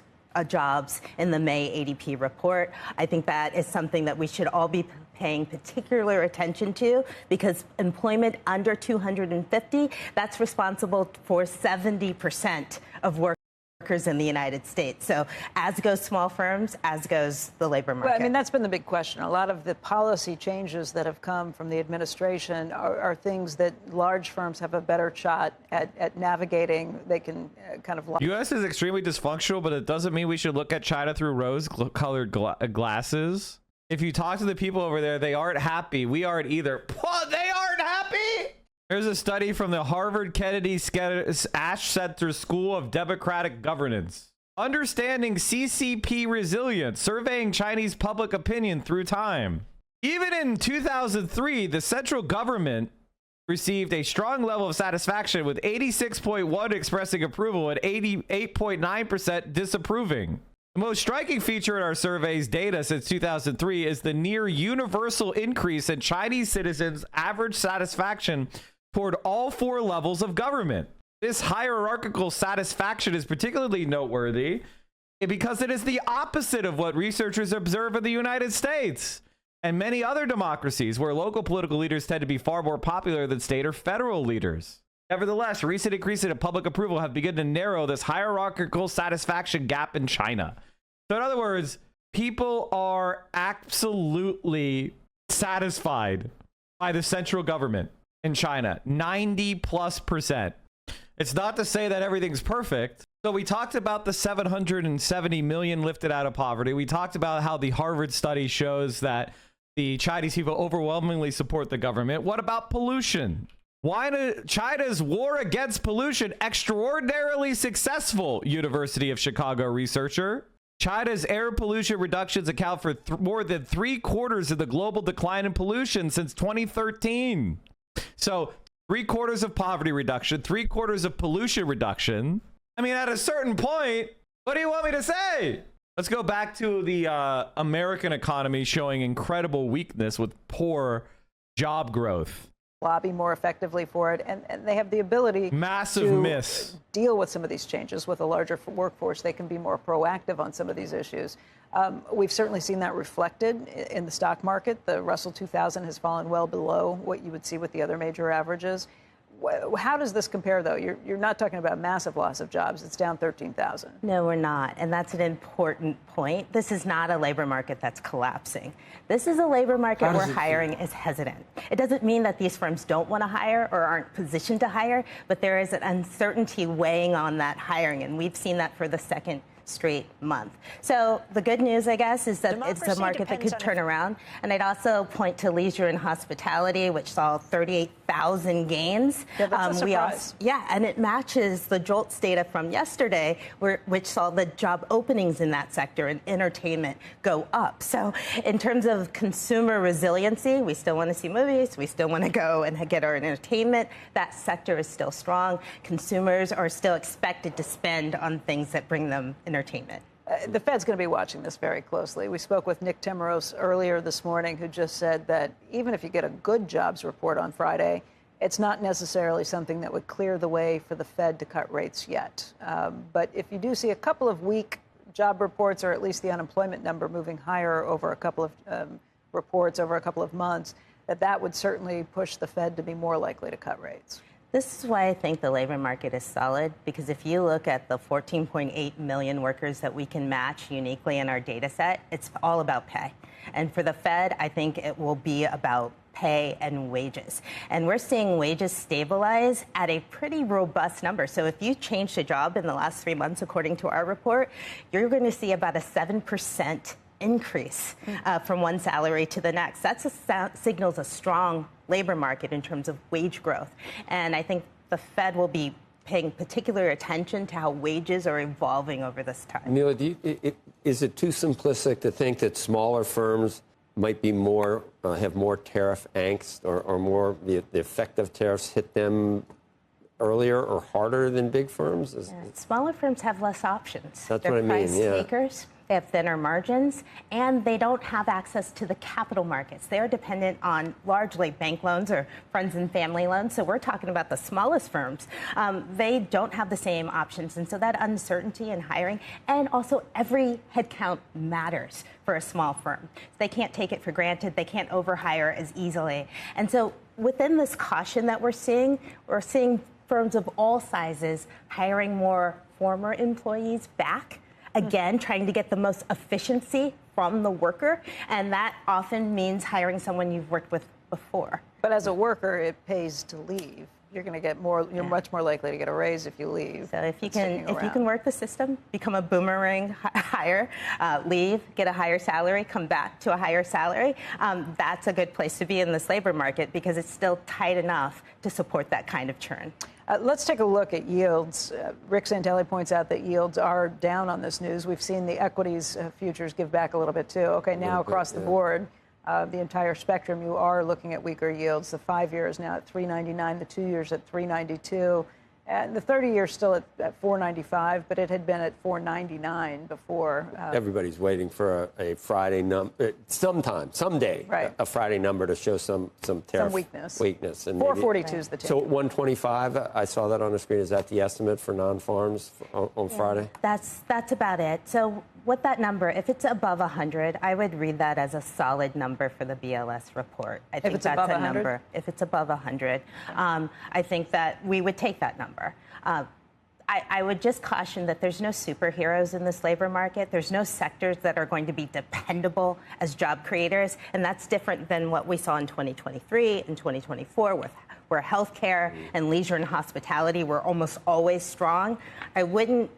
jobs in the May ADP report. I think that is something that we should all be paying particular attention to, because employment under 250, that's responsible for 70% of workers in the United States. So as goes small firms, as goes the labor market. Well, I mean, that's been the big question. A lot of the policy changes that have come from the administration are things that large firms have a better shot at navigating. They can kind of... U.S. is extremely dysfunctional, but it doesn't mean we should look at China through rose-colored glasses. If you talk to the people over there, they aren't happy. We aren't either. They aren't happy? Here's a study from the Harvard Kennedy Ash Center School of Democratic Governance. Understanding CCP resilience, surveying Chinese public opinion through time. Even in 2003, the central government received a strong level of satisfaction, with 86.1% expressing approval and 88.9% disapproving. The most striking feature in our survey's data since 2003 is the near universal increase in Chinese citizens' average satisfaction toward all four levels of government. This hierarchical satisfaction is particularly noteworthy because it is the opposite of what researchers observe in the United States and many other democracies, where local political leaders tend to be far more popular than state or federal leaders. Nevertheless, recent increases in public approval have begun to narrow this hierarchical satisfaction gap in China. So in other words, people are absolutely satisfied by the central government in China, 90+%. It's not to say that everything's perfect. So we talked about the 770 million lifted out of poverty. We talked about how the Harvard study shows that the Chinese people overwhelmingly support the government. What about pollution? Why is China's war against pollution extraordinarily successful? University of Chicago researcher. China's air pollution reductions account for more than 3/4 of the global decline in pollution since 2013. So 3/4 of poverty reduction, 3/4 of pollution reduction. I mean, at a certain point, what do you want me to say? Let's go back to the American economy showing incredible weakness with poor job growth. Lobby more effectively for it, and they have the ability to deal with some of these changes with a larger workforce. They can be more proactive on some of these issues. We've certainly seen that reflected in the stock market. The Russell 2000 has fallen well below what you would see with the other major averages. How does this compare, though? You're not talking about a massive loss of jobs. It's down 13,000. No, we're not. And that's an important point. This is not a labor market that's collapsing. This is a labor market where hiring is hesitant. It doesn't mean that these firms don't want to hire or aren't positioned to hire, but there is an uncertainty weighing on that hiring. And we've seen that for the second straight month. So the good news, I guess, is that it's a market that could turn around. And I'd also point to leisure and hospitality, which saw 38,000 gains. Yeah, that's a surprise. And it matches the JOLTS data from yesterday, which saw the job openings in that sector and entertainment go up. So in terms of consumer resiliency, we still want to see movies. We still want to go and get our entertainment. That sector is still strong. Consumers are still expected to spend on things that bring them entertainment. The Fed's going to be watching this very closely. We spoke with Nick Timiraos earlier this morning, who just said that even if you get a good jobs report on Friday, it's not necessarily something that would clear the way for the Fed to cut rates yet. But if you do see a couple of weak job reports, or at least the unemployment number moving higher over a couple of reports over a couple of months, that would certainly push the Fed to be more likely to cut rates. This is why I think the labor market is solid, because if you look at the 14.8 million workers that we can match uniquely in our data set, it's all about pay. And for the Fed, I think it will be about pay and wages. And we're seeing wages stabilize at a pretty robust number. So if you changed a job in the last 3 months, according to our report, you're going to see about a 7% increase from one salary to the next. That signals a strong labor market in terms of wage growth. And I think the Fed will be paying particular attention to how wages are evolving over this time. Neela, is it too simplistic to think that smaller firms might be more, have more tariff angst, or more the effect of tariffs hit them earlier or harder than big firms? Smaller firms have less options. That's They're what I mean, price yeah. takers. They have thinner margins, and they don't have access to the capital markets. They're dependent on largely bank loans or friends and family loans. So we're talking about the smallest firms. They don't have the same options. And so that uncertainty in hiring, and also every headcount matters for a small firm. They can't take it for granted. They can't overhire as easily. And so within this caution that we're seeing firms of all sizes hiring more former employees back. Again, trying to get the most efficiency from the worker, and that often means hiring someone you've worked with before. But as a worker, it pays to leave. You're going to get more. You're much more likely to get a raise if you leave. So if you can work the system, become a boomerang hire, leave, get a higher salary, come back to a higher salary, that's a good place to be in this labor market because it's still tight enough to support that kind of churn. Let's take a look at yields. Rick Santelli points out that yields are down on this news. We've seen the equities futures give back a little bit, too. Okay, now across the board, the entire spectrum, you are looking at weaker yields. The 5-year is now at 3.99, the 2-year's at 3.92. And the 30-year still at 4.95, but it had been at 4.99 before. Everybody's waiting for a Friday number, someday, right. A Friday number to show some tariff weakness. And 442 is the ticket. So 125, I saw that on the screen. Is that the estimate for non-farms on Friday? That's about it. So what that number, if it's above 100, I would read that as a solid number for the BLS report. I think that's a number. If it's above 100, I think that we would take that number. I would just caution that there's no superheroes in this labor market. There's no sectors that are going to be dependable as job creators, and that's different than what we saw in 2023 and 2024 where healthcare and leisure and hospitality were almost always strong. I wouldn't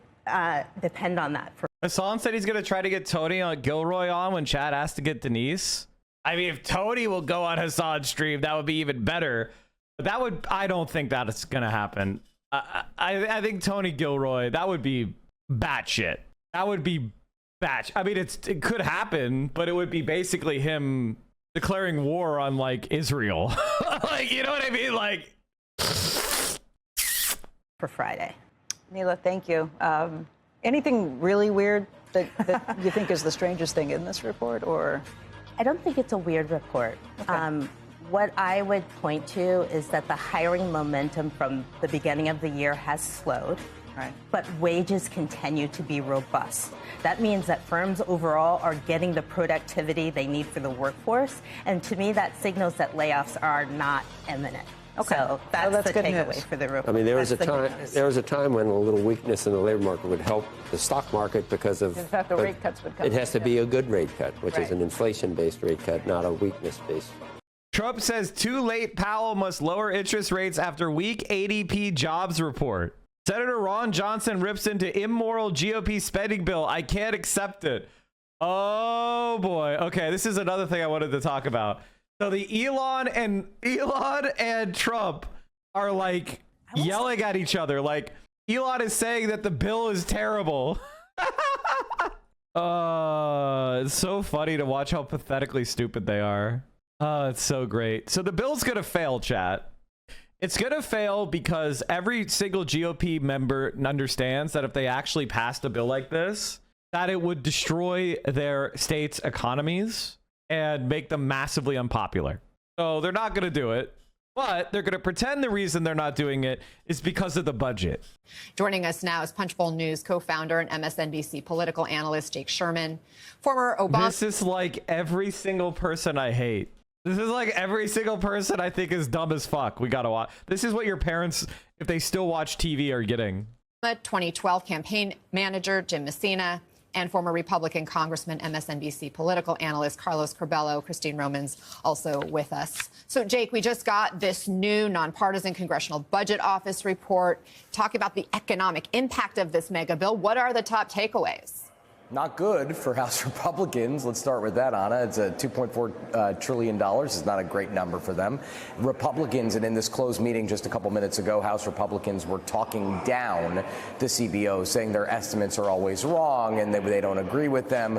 depend on that. Hassan said he's going to try to get Tony Gilroy on when Chad asks to get Denise. I mean, if Tony will go on Hassan's stream, that would be even better. But I don't think that's going to happen. I think Tony Gilroy, that would be batshit. That would be batshit. I mean, it could happen, but it would be basically him declaring war on, like, Israel. Like, you know what I mean? Like, for Friday. Neela, thank you. Anything really weird that you think is the strangest thing in this report, or? I don't think it's a weird report. Okay. What I would point to is that the hiring momentum from the beginning of the year has slowed, right, but wages continue to be robust. That means that firms overall are getting the productivity they need for the workforce, and to me that signals that layoffs are not imminent. Okay, so that's the takeaway for the report. I mean, there was a time when a little weakness in the labor market would help the stock market because of the rate cuts would come. It has to be a good rate cut, which is an inflation-based rate cut, not a weakness-based. Trump says too late. Powell must lower interest rates after weak ADP jobs report. Senator Ron Johnson rips into immoral GOP spending bill. I can't accept it. Oh boy. Okay, this is another thing I wanted to talk about. So the Elon and Trump are like yelling at each other. Like Elon is saying that the bill is terrible. It's so funny to watch how pathetically stupid they are. It's so great. So the bill's gonna fail, chat. It's gonna fail because every single GOP member understands that if they actually passed a bill like this, that it would destroy their state's economies and make them massively unpopular. So they're not gonna do it. But they're going to pretend the reason they're not doing it is because of the budget. Joining us now is Punchbowl News co-founder and MSNBC political analyst Jake Sherman. Former Obama... This is like every single person I hate. This is like every single person I think is dumb as fuck. We got to watch. This is what your parents, if they still watch TV, are getting. 2012 campaign manager Jim Messina and former Republican Congressman, MSNBC political analyst Carlos Curbelo. Christine Roman's also with us. So, Jake, we just got this new nonpartisan Congressional Budget Office report talking about the economic impact of this mega bill. What are the top takeaways? Not good for House Republicans. Let's start with that, Anna. It's a $2.4 trillion. It's not a great number for them. Republicans, and in this closed meeting just a couple minutes ago, House Republicans were talking down the CBO, saying their estimates are always wrong and they don't agree with them.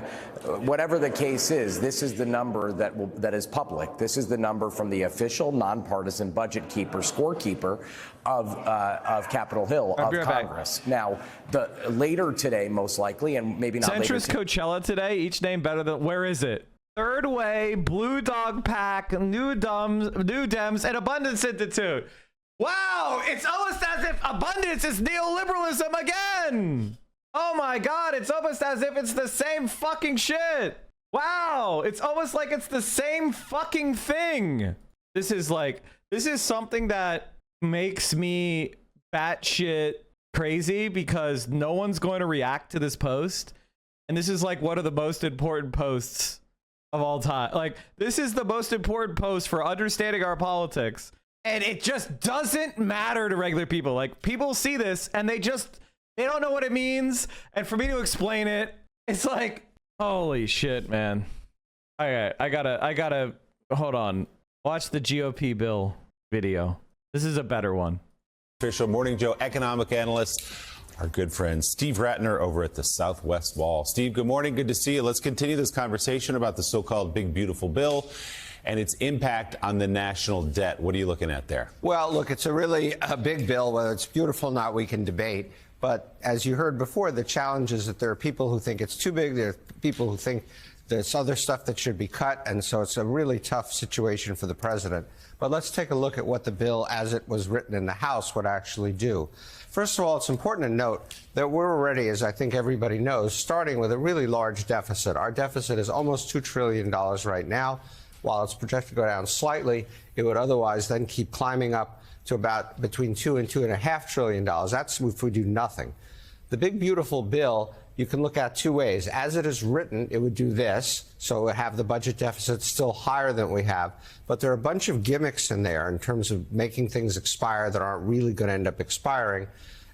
Whatever the case is, this is the number that is public. This is the number from the official nonpartisan budget keeper, scorekeeper of Capitol Hill, of Congress. Now, later today, most likely, and maybe not Centrist Coachella today, each name better than, where is it? Third Way, Blue Dog Pack, New Dems, and Abundance Institute. Wow, it's almost as if abundance is neoliberalism again. Oh my God, it's almost as if it's the same fucking shit. Wow, it's almost like it's the same fucking thing. This is something that makes me batshit crazy because no one's going to react to this post. And this is like one of the most important posts of all time. Like, this is the most important post for understanding our politics. And it just doesn't matter to regular people. Like, people see this and they don't know what it means. And for me to explain it, it's like, holy shit, man. All right, I gotta, hold on. Watch the GOP bill video. This is a better one. Official Morning Joe economic analyst, our good friend Steve Ratner over at the Southwest Wall. Steve, good morning. Good to see you. Let's continue this conversation about the so-called big, beautiful bill and its impact on the national debt. What are you looking at there? Well, look, it's a big bill. Whether it's beautiful or not, we can debate. But as you heard before, the challenge is that there are people who think it's too big. There are people who think there's other stuff that should be cut. And so it's a really tough situation for the president. But let's take a look at what the bill, as it was written in the House, would actually do. First of all, it's important to note that we're already, as I think everybody knows, starting with a really large deficit. Our deficit is almost $2 trillion right now. While it's projected to go down slightly, it would otherwise then keep climbing up to about between $2 and $2.5 trillion. That's if we do nothing. The big, beautiful bill you can look at two ways. As it is written, it would do this, so it would have the budget deficit still higher than we have. But there are a bunch of gimmicks in there in terms of making things expire that aren't really going to end up expiring.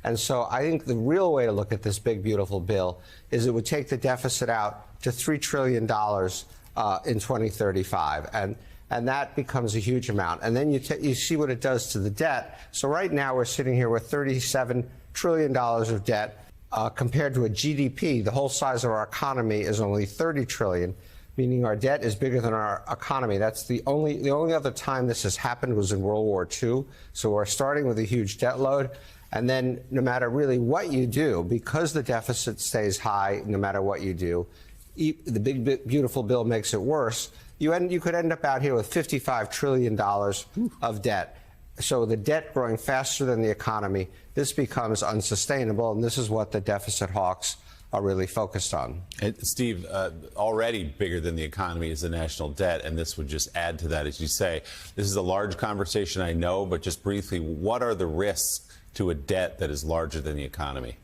And so I think the real way to look at this big, beautiful bill is it would take the deficit out to $3 trillion in 2035. And that becomes a huge amount. And then you see what it does to the debt. So right now we're sitting here with $37 trillion of debt. Compared to a GDP, the whole size of our economy is only $30 trillion, meaning our debt is bigger than our economy. That's the only other time this has happened was in World War II. So we're starting with a huge debt load. And then no matter really what you do, because the deficit stays high, no matter what you do, the big, beautiful bill makes it worse. You could end up out here with $55 trillion of debt. So the debt growing faster than the economy, this becomes unsustainable, and this is what the deficit hawks are really focused on. And Steve, already bigger than the economy is the national debt, and this would just add to that, as you say. This is a large conversation, I know, but just briefly, what are the risks to a debt that is larger than the economy?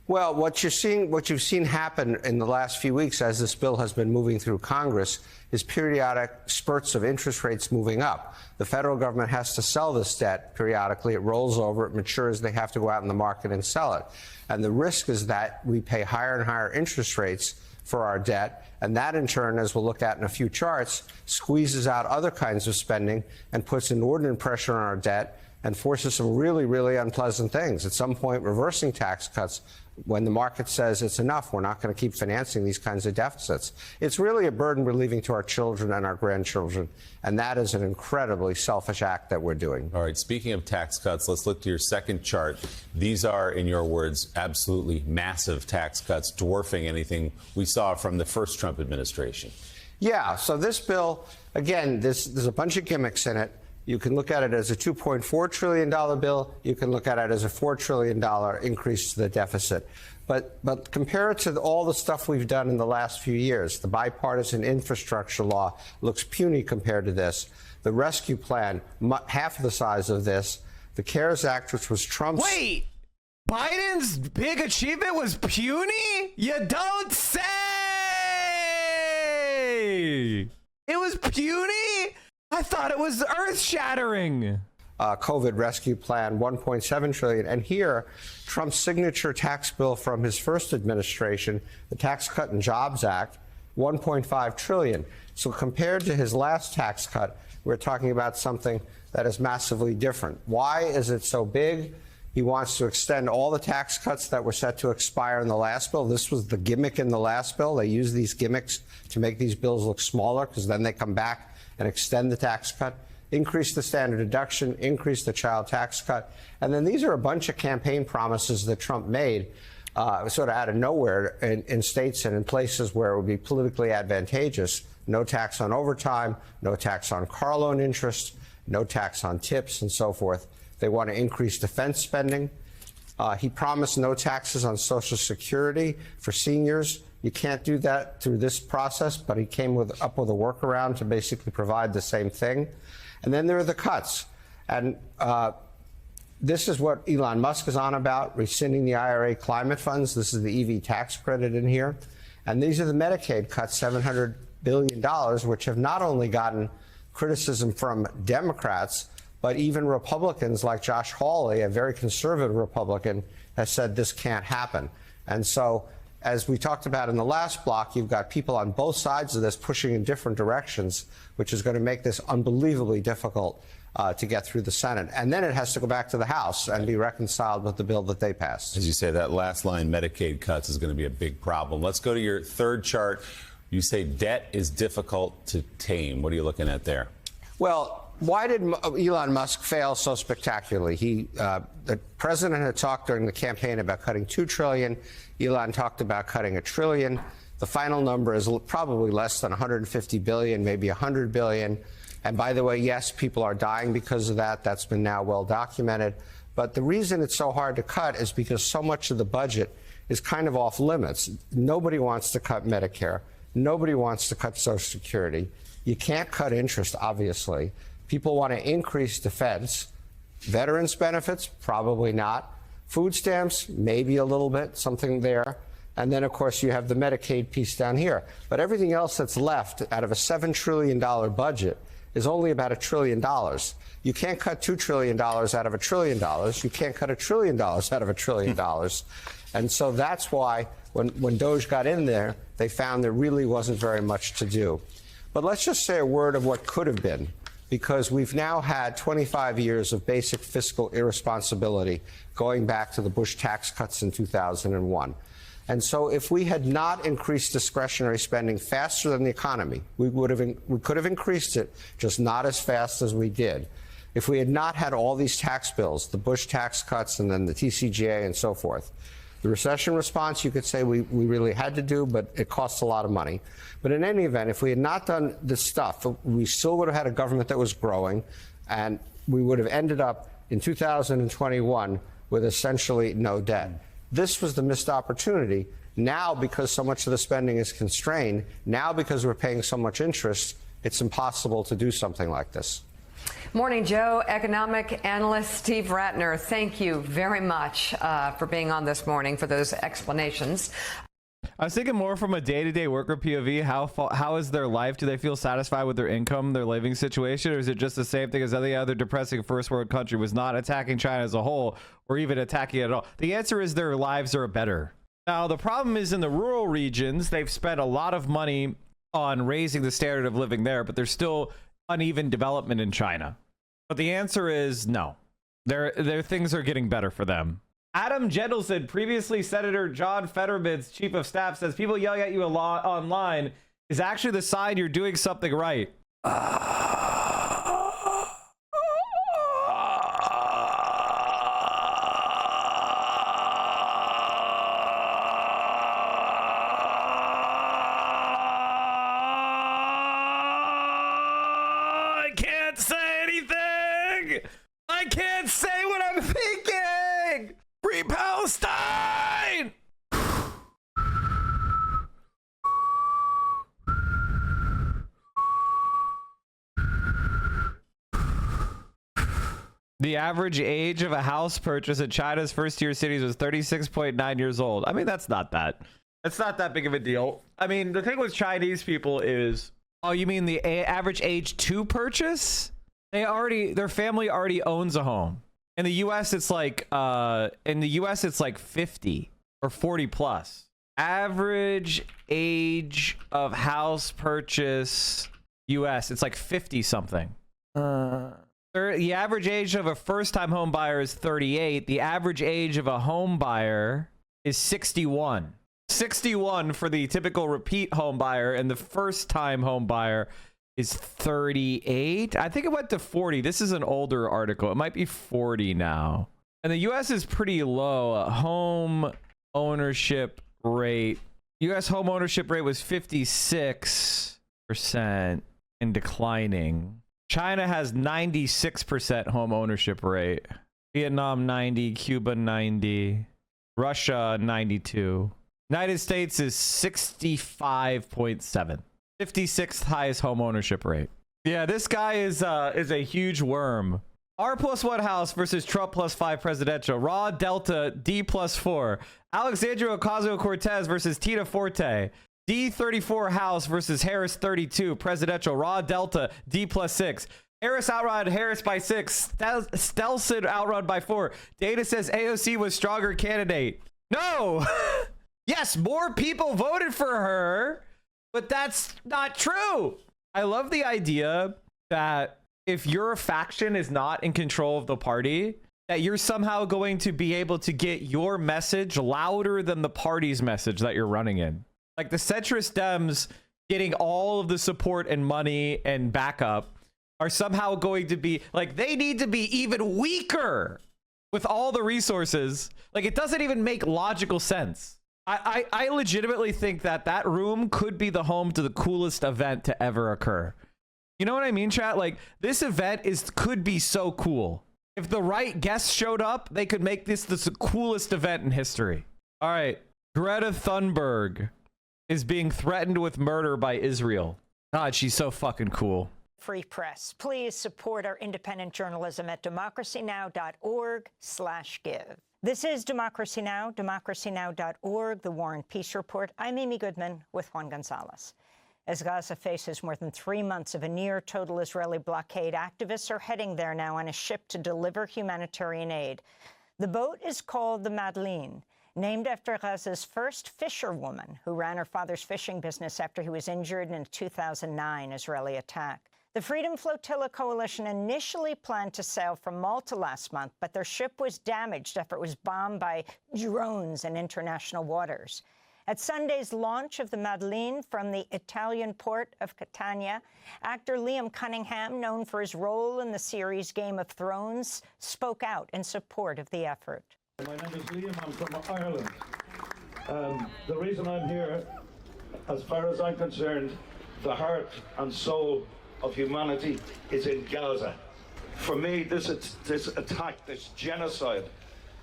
Well, what you've seen happen in the last few weeks as this bill has been moving through Congress is periodic spurts of interest rates moving up. The federal government has to sell this debt periodically. It rolls over, it matures, they have to go out in the market and sell it. And the risk is that we pay higher and higher interest rates for our debt, and that in turn, as we'll look at in a few charts, squeezes out other kinds of spending and puts inordinate pressure on our debt and forces some really, really unpleasant things. At some point, reversing tax cuts when the market says it's enough. We're not going to keep financing these kinds of deficits. It's really a burden we're leaving to our children and our grandchildren, and that is an incredibly selfish act that we're doing. All right, speaking of tax cuts, let's look to your second chart. These are, in your words, absolutely massive tax cuts, dwarfing anything we saw from the first Trump administration. Yeah, so this bill, again, there's a bunch of gimmicks in it. You can look at it as a $2.4 trillion bill. You can look at it as a $4 trillion increase to the deficit. But compare it to all the stuff we've done in the last few years. The bipartisan infrastructure law looks puny compared to this. The rescue plan, half the size of this. The CARES Act, which was Trump's... Wait! Biden's big achievement was puny? You don't say! It was puny? I thought it was earth-shattering. COVID rescue plan, $1.7 trillion. And here, Trump's signature tax bill from his first administration, the Tax Cut and Jobs Act, $1.5 trillion. So compared to his last tax cut, we're talking about something that is massively different. Why is it so big? He wants to extend all the tax cuts that were set to expire in the last bill. This was the gimmick in the last bill. They use these gimmicks to make these bills look smaller because then they come back and extend the tax cut, increase the standard deduction, increase the child tax cut. And then these are a bunch of campaign promises that Trump made sort of out of nowhere in states and in places where it would be politically advantageous. No tax on overtime, no tax on car loan interest, no tax on tips and so forth. They want to increase defense spending. He promised no taxes on Social Security for seniors. You can't do that through this process, but he came up with a workaround to basically provide the same thing. And then there are the cuts. And this is what Elon Musk is on about, rescinding the IRA climate funds. This is the EV tax credit in here. And these are the Medicaid cuts, $700 billion, which have not only gotten criticism from Democrats, but even Republicans like Josh Hawley, a very conservative Republican, has said this can't happen. And so, as we talked about in the last block, you've got people on both sides of this pushing in different directions, which is going to make this unbelievably difficult to get through the Senate. And then it has to go back to the House and be reconciled with the bill that they passed. As you say, that last line, Medicaid cuts, is going to be a big problem. Let's go to your third chart. You say debt is difficult to tame. What are you looking at there? Well, why did Elon Musk fail so spectacularly? The president had talked during the campaign about cutting $2 trillion. Elon talked about cutting $1 trillion. The final number is probably less than $150 billion, maybe $100 billion. And by the way, yes, people are dying because of that. That's been now well documented. But the reason it's so hard to cut is because so much of the budget is kind of off limits. Nobody wants to cut Medicare. Nobody wants to cut Social Security. You can't cut interest, obviously. People want to increase defense. Veterans benefits, probably not. Food stamps, maybe a little bit, something there. And then, of course, you have the Medicaid piece down here. But everything else that's left out of a $7 trillion budget is only about $1 trillion. You can't cut $2 trillion out of $1 trillion. You can't cut $1 trillion out of $1 trillion. And so that's why when Doge got in there, they found there really wasn't very much to do. But let's just say a word of what could have been, because we've now had 25 years of basic fiscal irresponsibility going back to the Bush tax cuts in 2001. And so if we had not increased discretionary spending faster than the economy, we could have increased it, just not as fast as we did. If we had not had all these tax bills, the Bush tax cuts and then the TCJA and so forth, the recession response, you could say we really had to do, but it costs a lot of money. But in any event, if we had not done this stuff, we still would have had a government that was growing, and we would have ended up in 2021 with essentially no debt. This was the missed opportunity. Now, because so much of the spending is constrained, now because we're paying so much interest, it's impossible to do something like this. Morning, Joe. Economic analyst Steve Ratner, thank you very much for being on this morning, for those explanations. I was thinking more from a day-to-day worker POV. How is their life? Do they feel satisfied with their income, their living situation, or is it just the same thing as any other depressing first world country, was not attacking China as a whole or even attacking it at all? The answer is their lives are better. Now, the problem is in the rural regions, they've spent a lot of money on raising the standard of living there, but there's still uneven development in China. But the answer is no. Their things are getting better for them. Adam Jendelson, previously Senator John Fetterman's chief of staff, says people yelling at you a lot online is actually the sign you're doing something right. I can't say anything. can't say what I'm thinking! Free Palestine! The average age of a house purchase in China's first-tier cities was 36.9 years old. I mean, that's not that big of a deal. I mean, the thing with Chinese people is, oh, you mean the average age to purchase? Their family already owns a home. In the US, it's like 50 or 40 plus. Average age of house purchase US, it's like 50 something. The average age of a first-time home buyer is 38. The average age of a home buyer is 61. 61 for the typical repeat home buyer, and the first-time home buyer is 38. I think it went to 40. This is an older article. It might be 40 now. And the US is pretty low. Home ownership rate. US home ownership rate was 56% and declining. China has 96% home ownership rate. Vietnam 90, Cuba 90, Russia 92. United States is 65.7. 56th highest home ownership rate. Yeah, this guy is a huge worm. R+1 House versus Trump +5 presidential. Raw Delta D+4. Alexandria Ocasio-Cortez versus Tina Forte. D34 House versus Harris 32 presidential. Raw Delta D+6. Harris outrun Harris by 6. Stelson outrun by 4. Data says AOC was stronger candidate. No. Yes, more people voted for her, but that's not true. I love the idea that if your faction is not in control of the party, that you're somehow going to be able to get your message louder than the party's message that you're running in. Like the centrist Dems getting all of the support and money and backup are somehow going to be like, they need to be even weaker with all the resources. Like, it doesn't even make logical sense. I legitimately think that that room could be the home to the coolest event to ever occur. You know what I mean, chat? Like, this event could be so cool. If the right guests showed up, they could make this the coolest event in history. All right. Greta Thunberg is being threatened with murder by Israel. God, she's so fucking cool. Free press. Please support our independent journalism at democracynow.org/give. This is Democracy Now!, democracynow.org, The War and Peace Report. I'm Amy Goodman with Juan Gonzalez. As Gaza faces more than 3 months of a near-total Israeli blockade, activists are heading there now on a ship to deliver humanitarian aid. The boat is called the Madeleine, named after Gaza's first fisherwoman who ran her father's fishing business after he was injured in a 2009 Israeli attack. The Freedom Flotilla Coalition initially planned to sail from Malta last month, but their ship was damaged after it was bombed by drones in international waters. At Sunday's launch of the Madeleine from the Italian port of Catania, actor Liam Cunningham, known for his role in the series Game of Thrones, spoke out in support of the effort. My name is Liam. I'm from Ireland. The reason I'm here, as far as I'm concerned, the heart and soul of humanity is in Gaza. For me, this attack, this genocide,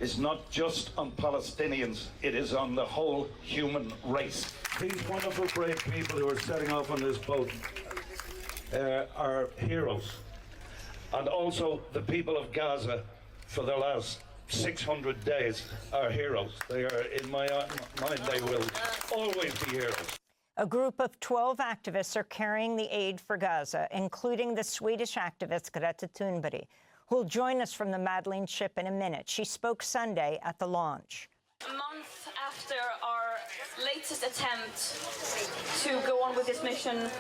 is not just on Palestinians, it is on the whole human race. These wonderful, brave people who are setting off on this boat are heroes. And also the people of Gaza, for the last 600 days, are heroes. They are, in my mind, they will always be heroes. A group of 12 activists are carrying the aid for Gaza, including the Swedish activist Greta Thunberg, who will join us from the Madeleine ship in a minute. She spoke Sunday at the launch. A month after our latest attempt to go on with this mission,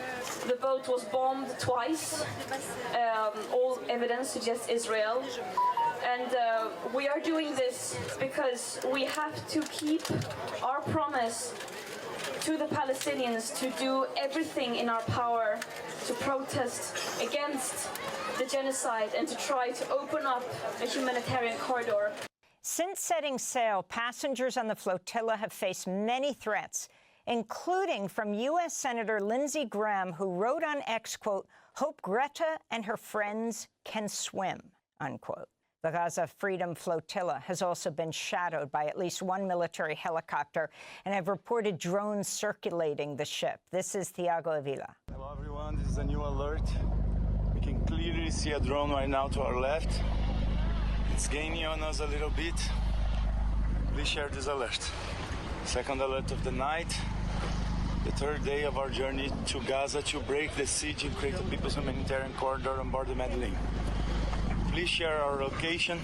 the boat was bombed twice. All evidence suggests Israel. And we are doing this because we have to keep our promise to the Palestinians to do everything in our power to protest against the genocide and to try to open up a humanitarian corridor. Since setting sail, passengers on the flotilla have faced many threats, including from U.S. Senator Lindsey Graham, who wrote on X, quote, "Hope Greta and her friends can swim," unquote. The Gaza Freedom Flotilla has also been shadowed by at least one military helicopter and have reported drones circulating the ship. This is Thiago Avila. Hello, everyone. This is a new alert. We can clearly see a drone right now to our left. It's gaining on us a little bit. Please share this alert. Second alert of the night. The third day of our journey to Gaza to break the siege and create a people's humanitarian corridor on board the Medellin. Please share our location.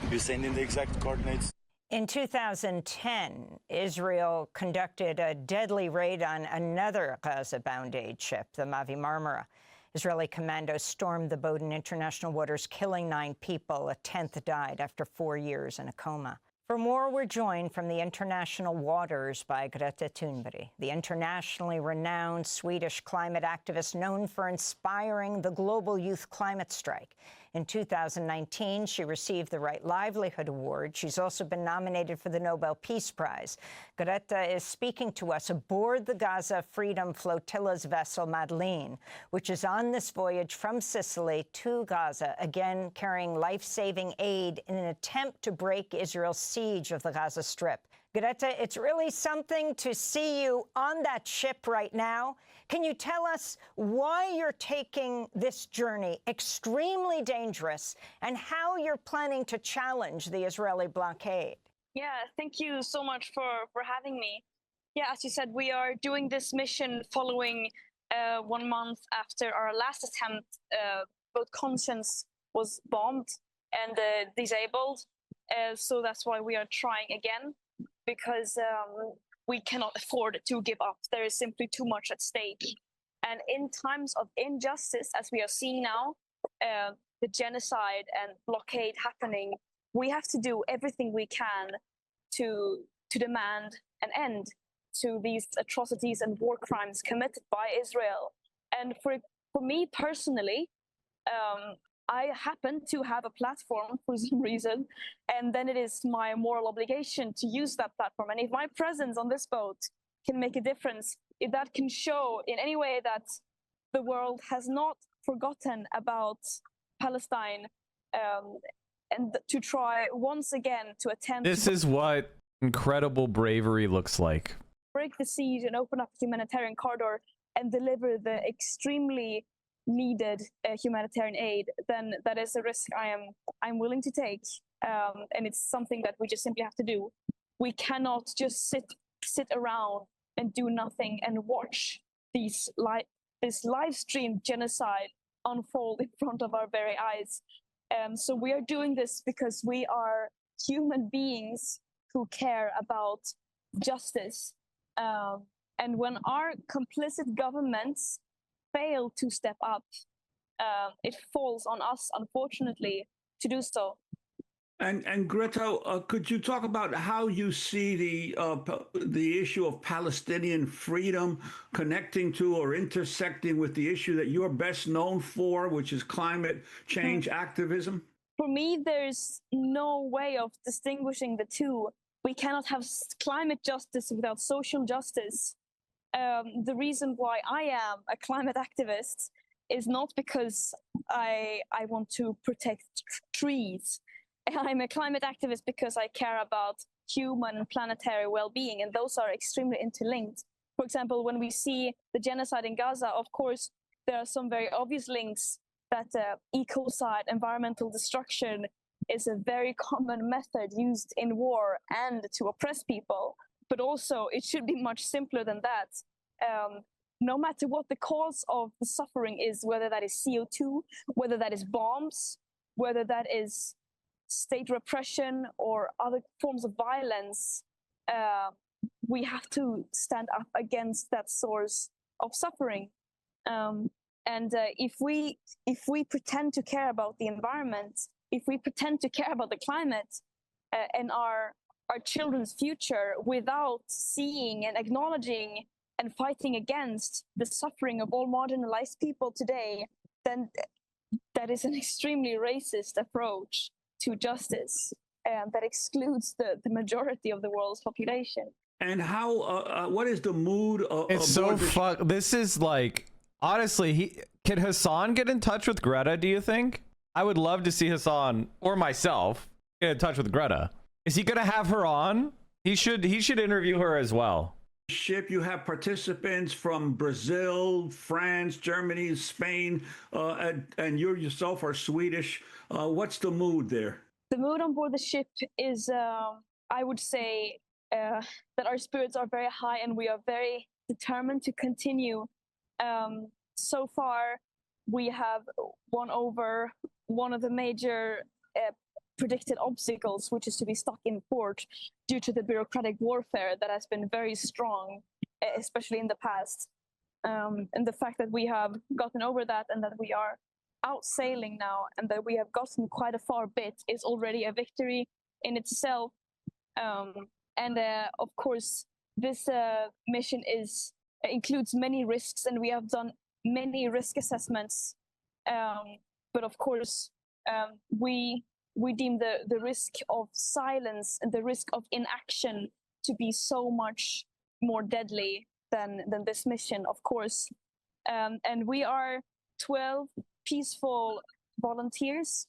We'll be sending the exact coordinates. In 2010, Israel conducted a deadly raid on another Gaza-bound aid ship, the Mavi Marmara. Israeli commandos stormed the boat in international waters, killing 9 people. A 10th died after 4 years in a coma. For more, we're joined from the international waters by Greta Thunberg, the internationally renowned Swedish climate activist known for inspiring the global youth climate strike. In 2019, she received the Right Livelihood Award. She's also been nominated for the Nobel Peace Prize. Greta is speaking to us aboard the Gaza Freedom Flotilla's vessel Madeleine, which is on this voyage from Sicily to Gaza, again carrying life-saving aid in an attempt to break Israel's siege of the Gaza Strip. Greta, it's really something to see you on that ship right now. Can you tell us why you're taking this journey, extremely dangerous, and how you're planning to challenge the Israeli blockade? Yeah, thank you so much for having me. Yeah, as you said, we are doing this mission following 1 month after our last attempt. Both Conscience was bombed and disabled. So that's why we are trying again, because we cannot afford to give up. There is simply too much at stake. And in times of injustice, as we are seeing now, the genocide and blockade happening, we have to do everything we can to demand an end to these atrocities and war crimes committed by Israel. And for me personally, I happen to have a platform for some reason, and then it is my moral obligation to use that platform. And if my presence on this boat can make a difference, if that can show in any way that the world has not forgotten about Palestine, and to try once again to attempt... This is what incredible bravery looks like. Break the siege and open up a humanitarian corridor and deliver the extremely needed humanitarian aid, then that is a risk I'm willing to take, and it's something that we just simply have to do. We cannot just sit around and do nothing and watch this live stream genocide unfold in front of our very eyes. So we are doing this because we are human beings who care about justice, and when our complicit governments fail to step up, it falls on us, unfortunately, to do so. And Greta, could you talk about how you see the issue of Palestinian freedom connecting to or intersecting with the issue that you're best known for, which is climate change activism? For me, there's no way of distinguishing the two. We cannot have climate justice without social justice. The reason why I am a climate activist is not because I want to protect trees. I'm a climate activist because I care about human and planetary well-being, and those are extremely interlinked. For example, when we see the genocide in Gaza, of course, there are some very obvious links that ecocide, environmental destruction, is a very common method used in war and to oppress people. But also, it should be much simpler than that. No matter what the cause of the suffering is, whether that is CO2, whether that is bombs, whether that is state repression or other forms of violence, we have to stand up against that source of suffering. If we pretend to care about the environment, if we pretend to care about the climate and our children's future without seeing and acknowledging and fighting against the suffering of all marginalized people today, then that is an extremely racist approach to justice that excludes the majority of the world's population. And how? What is the mood of? It's so fuck. This is like, honestly, can Hassan get in touch with Greta? Do you think? I would love to see Hassan or myself get in touch with Greta. Is he going to have her on? He should interview her as well. Ship, you have participants from Brazil, France, Germany, Spain, and you yourself are Swedish. What's the mood there? The mood on board the ship is, I would say, that our spirits are very high and we are very determined to continue. So far, we have won over one of the major predicted obstacles, which is to be stuck in port due to the bureaucratic warfare that has been very strong, especially in the past. And the fact that we have gotten over that and that we are out sailing now and that we have gotten quite a far bit is already a victory in itself. And of course, this mission includes many risks, and we have done many risk assessments. But of course, we deem the risk of silence and the risk of inaction to be so much more deadly than this mission, of course. And we are 12 peaceful volunteers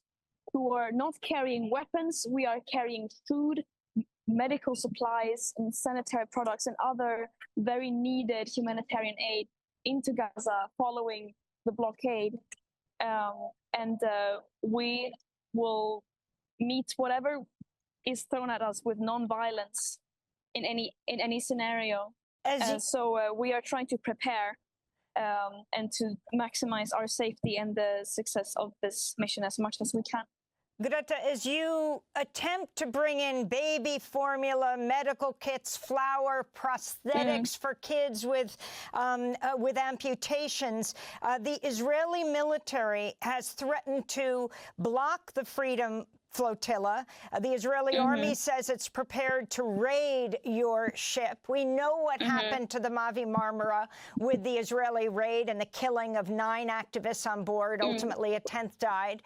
who are not carrying weapons. We are carrying food, medical supplies, and sanitary products and other very needed humanitarian aid into Gaza following the blockade. And we will meet whatever is thrown at us with non-violence in any scenario. So we are trying to prepare and to maximize our safety and the success of this mission as much as we can. Greta, as you attempt to bring in baby formula, medical kits, flour, prosthetics for kids with amputations, the Israeli military has threatened to block the Freedom Flotilla. The Israeli army says it's prepared to raid your ship. We know what happened to the Mavi Marmara with the Israeli raid and the killing of 9 activists on board. Ultimately, a 10th died.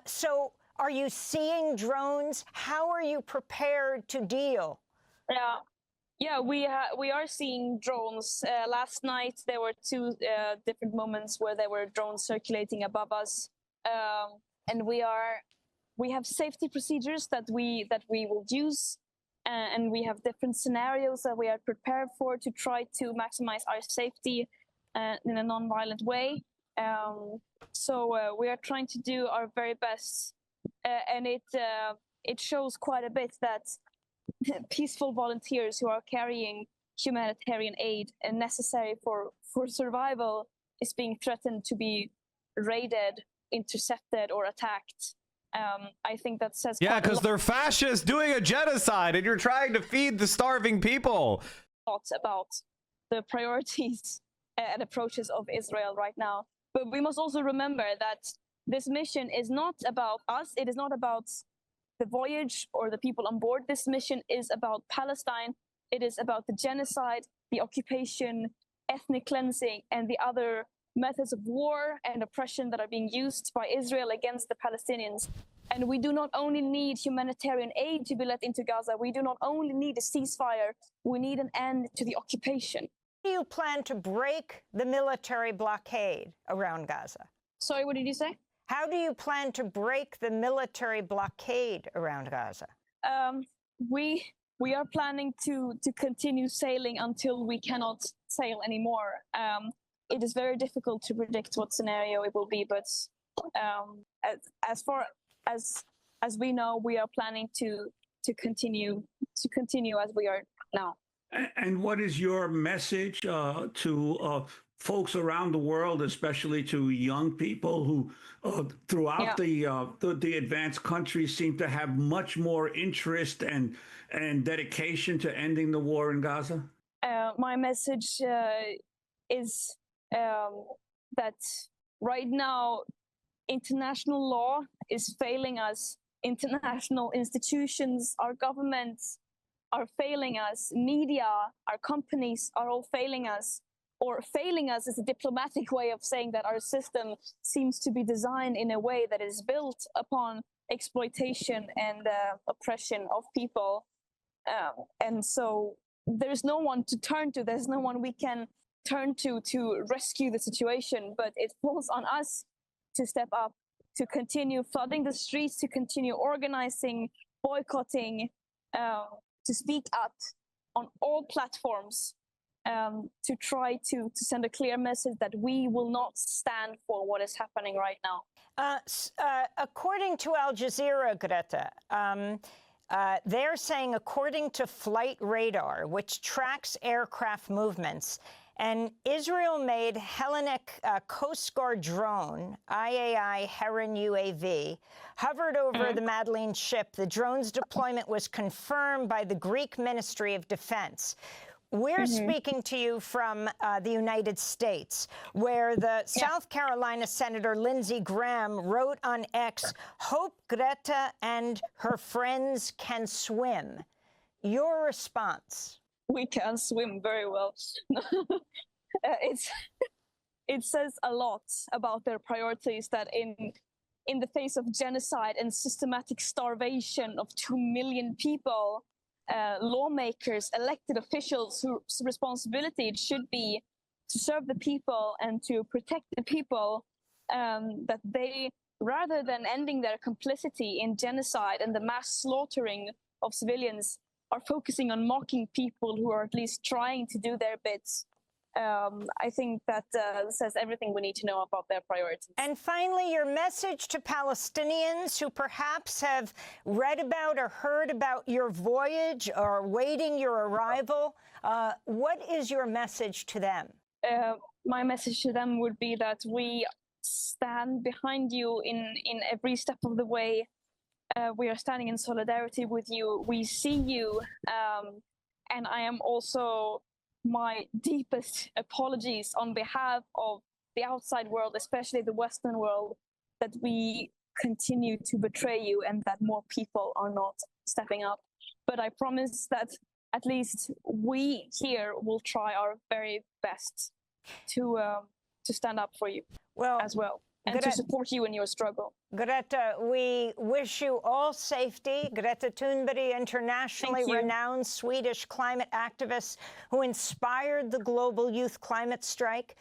So are you seeing drones? How are you prepared to deal? Yeah, we are seeing drones. Last night, there were 2 different moments where there were drones circulating above us. And we have safety procedures that we will use, and we have different scenarios that we are prepared for to try to maximize our safety in a non-violent way. So we are trying to do our very best, and it shows quite a bit that peaceful volunteers who are carrying humanitarian aid and necessary for survival is being threatened to be raided, intercepted, or attacked. I think that says because they're fascists doing a genocide and you're trying to feed the starving people. Thoughts about the priorities and approaches of Israel right now. But we must also remember that this mission is not about us. It is not about the voyage or the people on board. This mission is about Palestine. It is about the genocide, the occupation, ethnic cleansing, and the other methods of war and oppression that are being used by Israel against the Palestinians. And we do not only need humanitarian aid to be let into Gaza, we do not only need a ceasefire, we need an end to the occupation. How do you plan to break the military blockade around Gaza? Sorry, what did you say? How do you plan to break the military blockade around Gaza? We are planning to continue sailing until we cannot sail anymore. It is very difficult to predict what scenario it will be, but as far as we know, we are planning to continue as we are now. And what is your message to folks around the world, especially to young people who throughout the advanced countries seem to have much more interest and dedication to ending the war in Gaza? My message is that right now, international law is failing us. International institutions, our governments are failing us. Media, our companies are all failing us. Or failing us is a diplomatic way of saying that our system seems to be designed in a way that is built upon exploitation and oppression of people. And so there's no one to turn to. There's no one we can turn to rescue the situation, but it falls on us to step up to continue flooding the streets, to continue organizing, boycotting, to speak up on all platforms, to try to send a clear message that we will not stand for what is happening right now. According to Al Jazeera, Greta, they're saying, according to flight radar, which tracks aircraft movements, an Israel-made Hellenic Coast Guard drone, IAI Heron UAV, hovered over the Madeleine ship. The drone's deployment was confirmed by the Greek Ministry of Defense. We're speaking to you from the United States, where the South Carolina Senator Lindsey Graham wrote on X, "Hope Greta and her friends can swim." Your response? We can swim very well. It says a lot about their priorities that in the face of genocide and systematic starvation of 2 million people, lawmakers, elected officials whose responsibility it should be to serve the people and to protect the people, that they, rather than ending their complicity in genocide and the mass slaughtering of civilians, are focusing on mocking people who are at least trying to do their bits. I think that says everything we need to know about their priorities. And finally, your message to Palestinians who perhaps have read about or heard about your voyage or waiting your arrival. What is your message to them? My message to them would be that we stand behind you in every step of the way. We are standing in solidarity with you. We see you. And I am also my deepest apologies on behalf of the outside world, especially the Western world, that we continue to betray you and that more people are not stepping up. But I promise that at least we here will try our very best to stand up for you as well. And to support you in your struggle. Greta, we wish you all safety. Greta Thunberg, internationally renowned Swedish climate activist who inspired the global youth climate strike.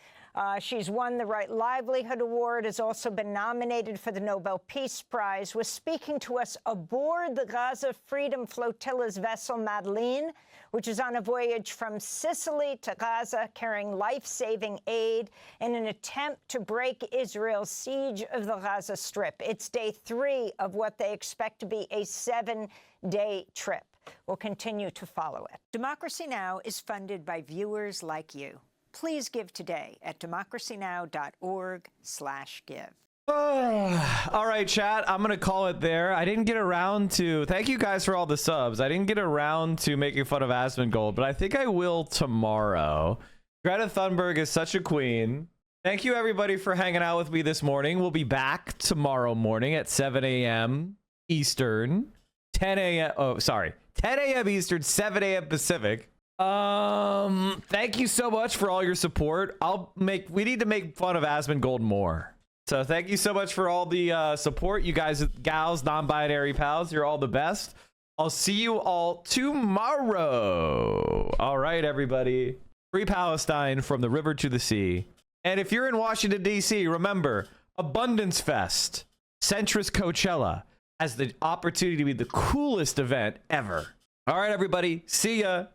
She's won the Right Livelihood Award, has also been nominated for the Nobel Peace Prize, was speaking to us aboard the Gaza Freedom Flotilla's vessel Madeleine, which is on a voyage from Sicily to Gaza, carrying life-saving aid in an attempt to break Israel's siege of the Gaza Strip. It's day 3 of what they expect to be a 7-day trip. We'll continue to follow it. Democracy Now! Is funded by viewers like you. Please give today at democracynow.org/give. All right, chat. I'm going to call it there. I didn't get around to... Thank you guys for all the subs. I didn't get around to making fun of Asmongold, but I think I will tomorrow. Greta Thunberg is such a queen. Thank you, everybody, for hanging out with me this morning. We'll be back tomorrow morning at 7 a.m. Eastern. 10 a.m. Oh, sorry. 10 a.m. Eastern, 7 a.m. Pacific. Thank you so much for all your support. We need to make fun of Asmongold more. So thank you so much for all the support, you guys, gals, non-binary pals. You're all the best. I'll see you all tomorrow. All right, everybody. Free Palestine from the river to the sea. And if you're in Washington, D.C., remember, Abundance Fest, Centrist Coachella, has the opportunity to be the coolest event ever. All right, everybody. See ya.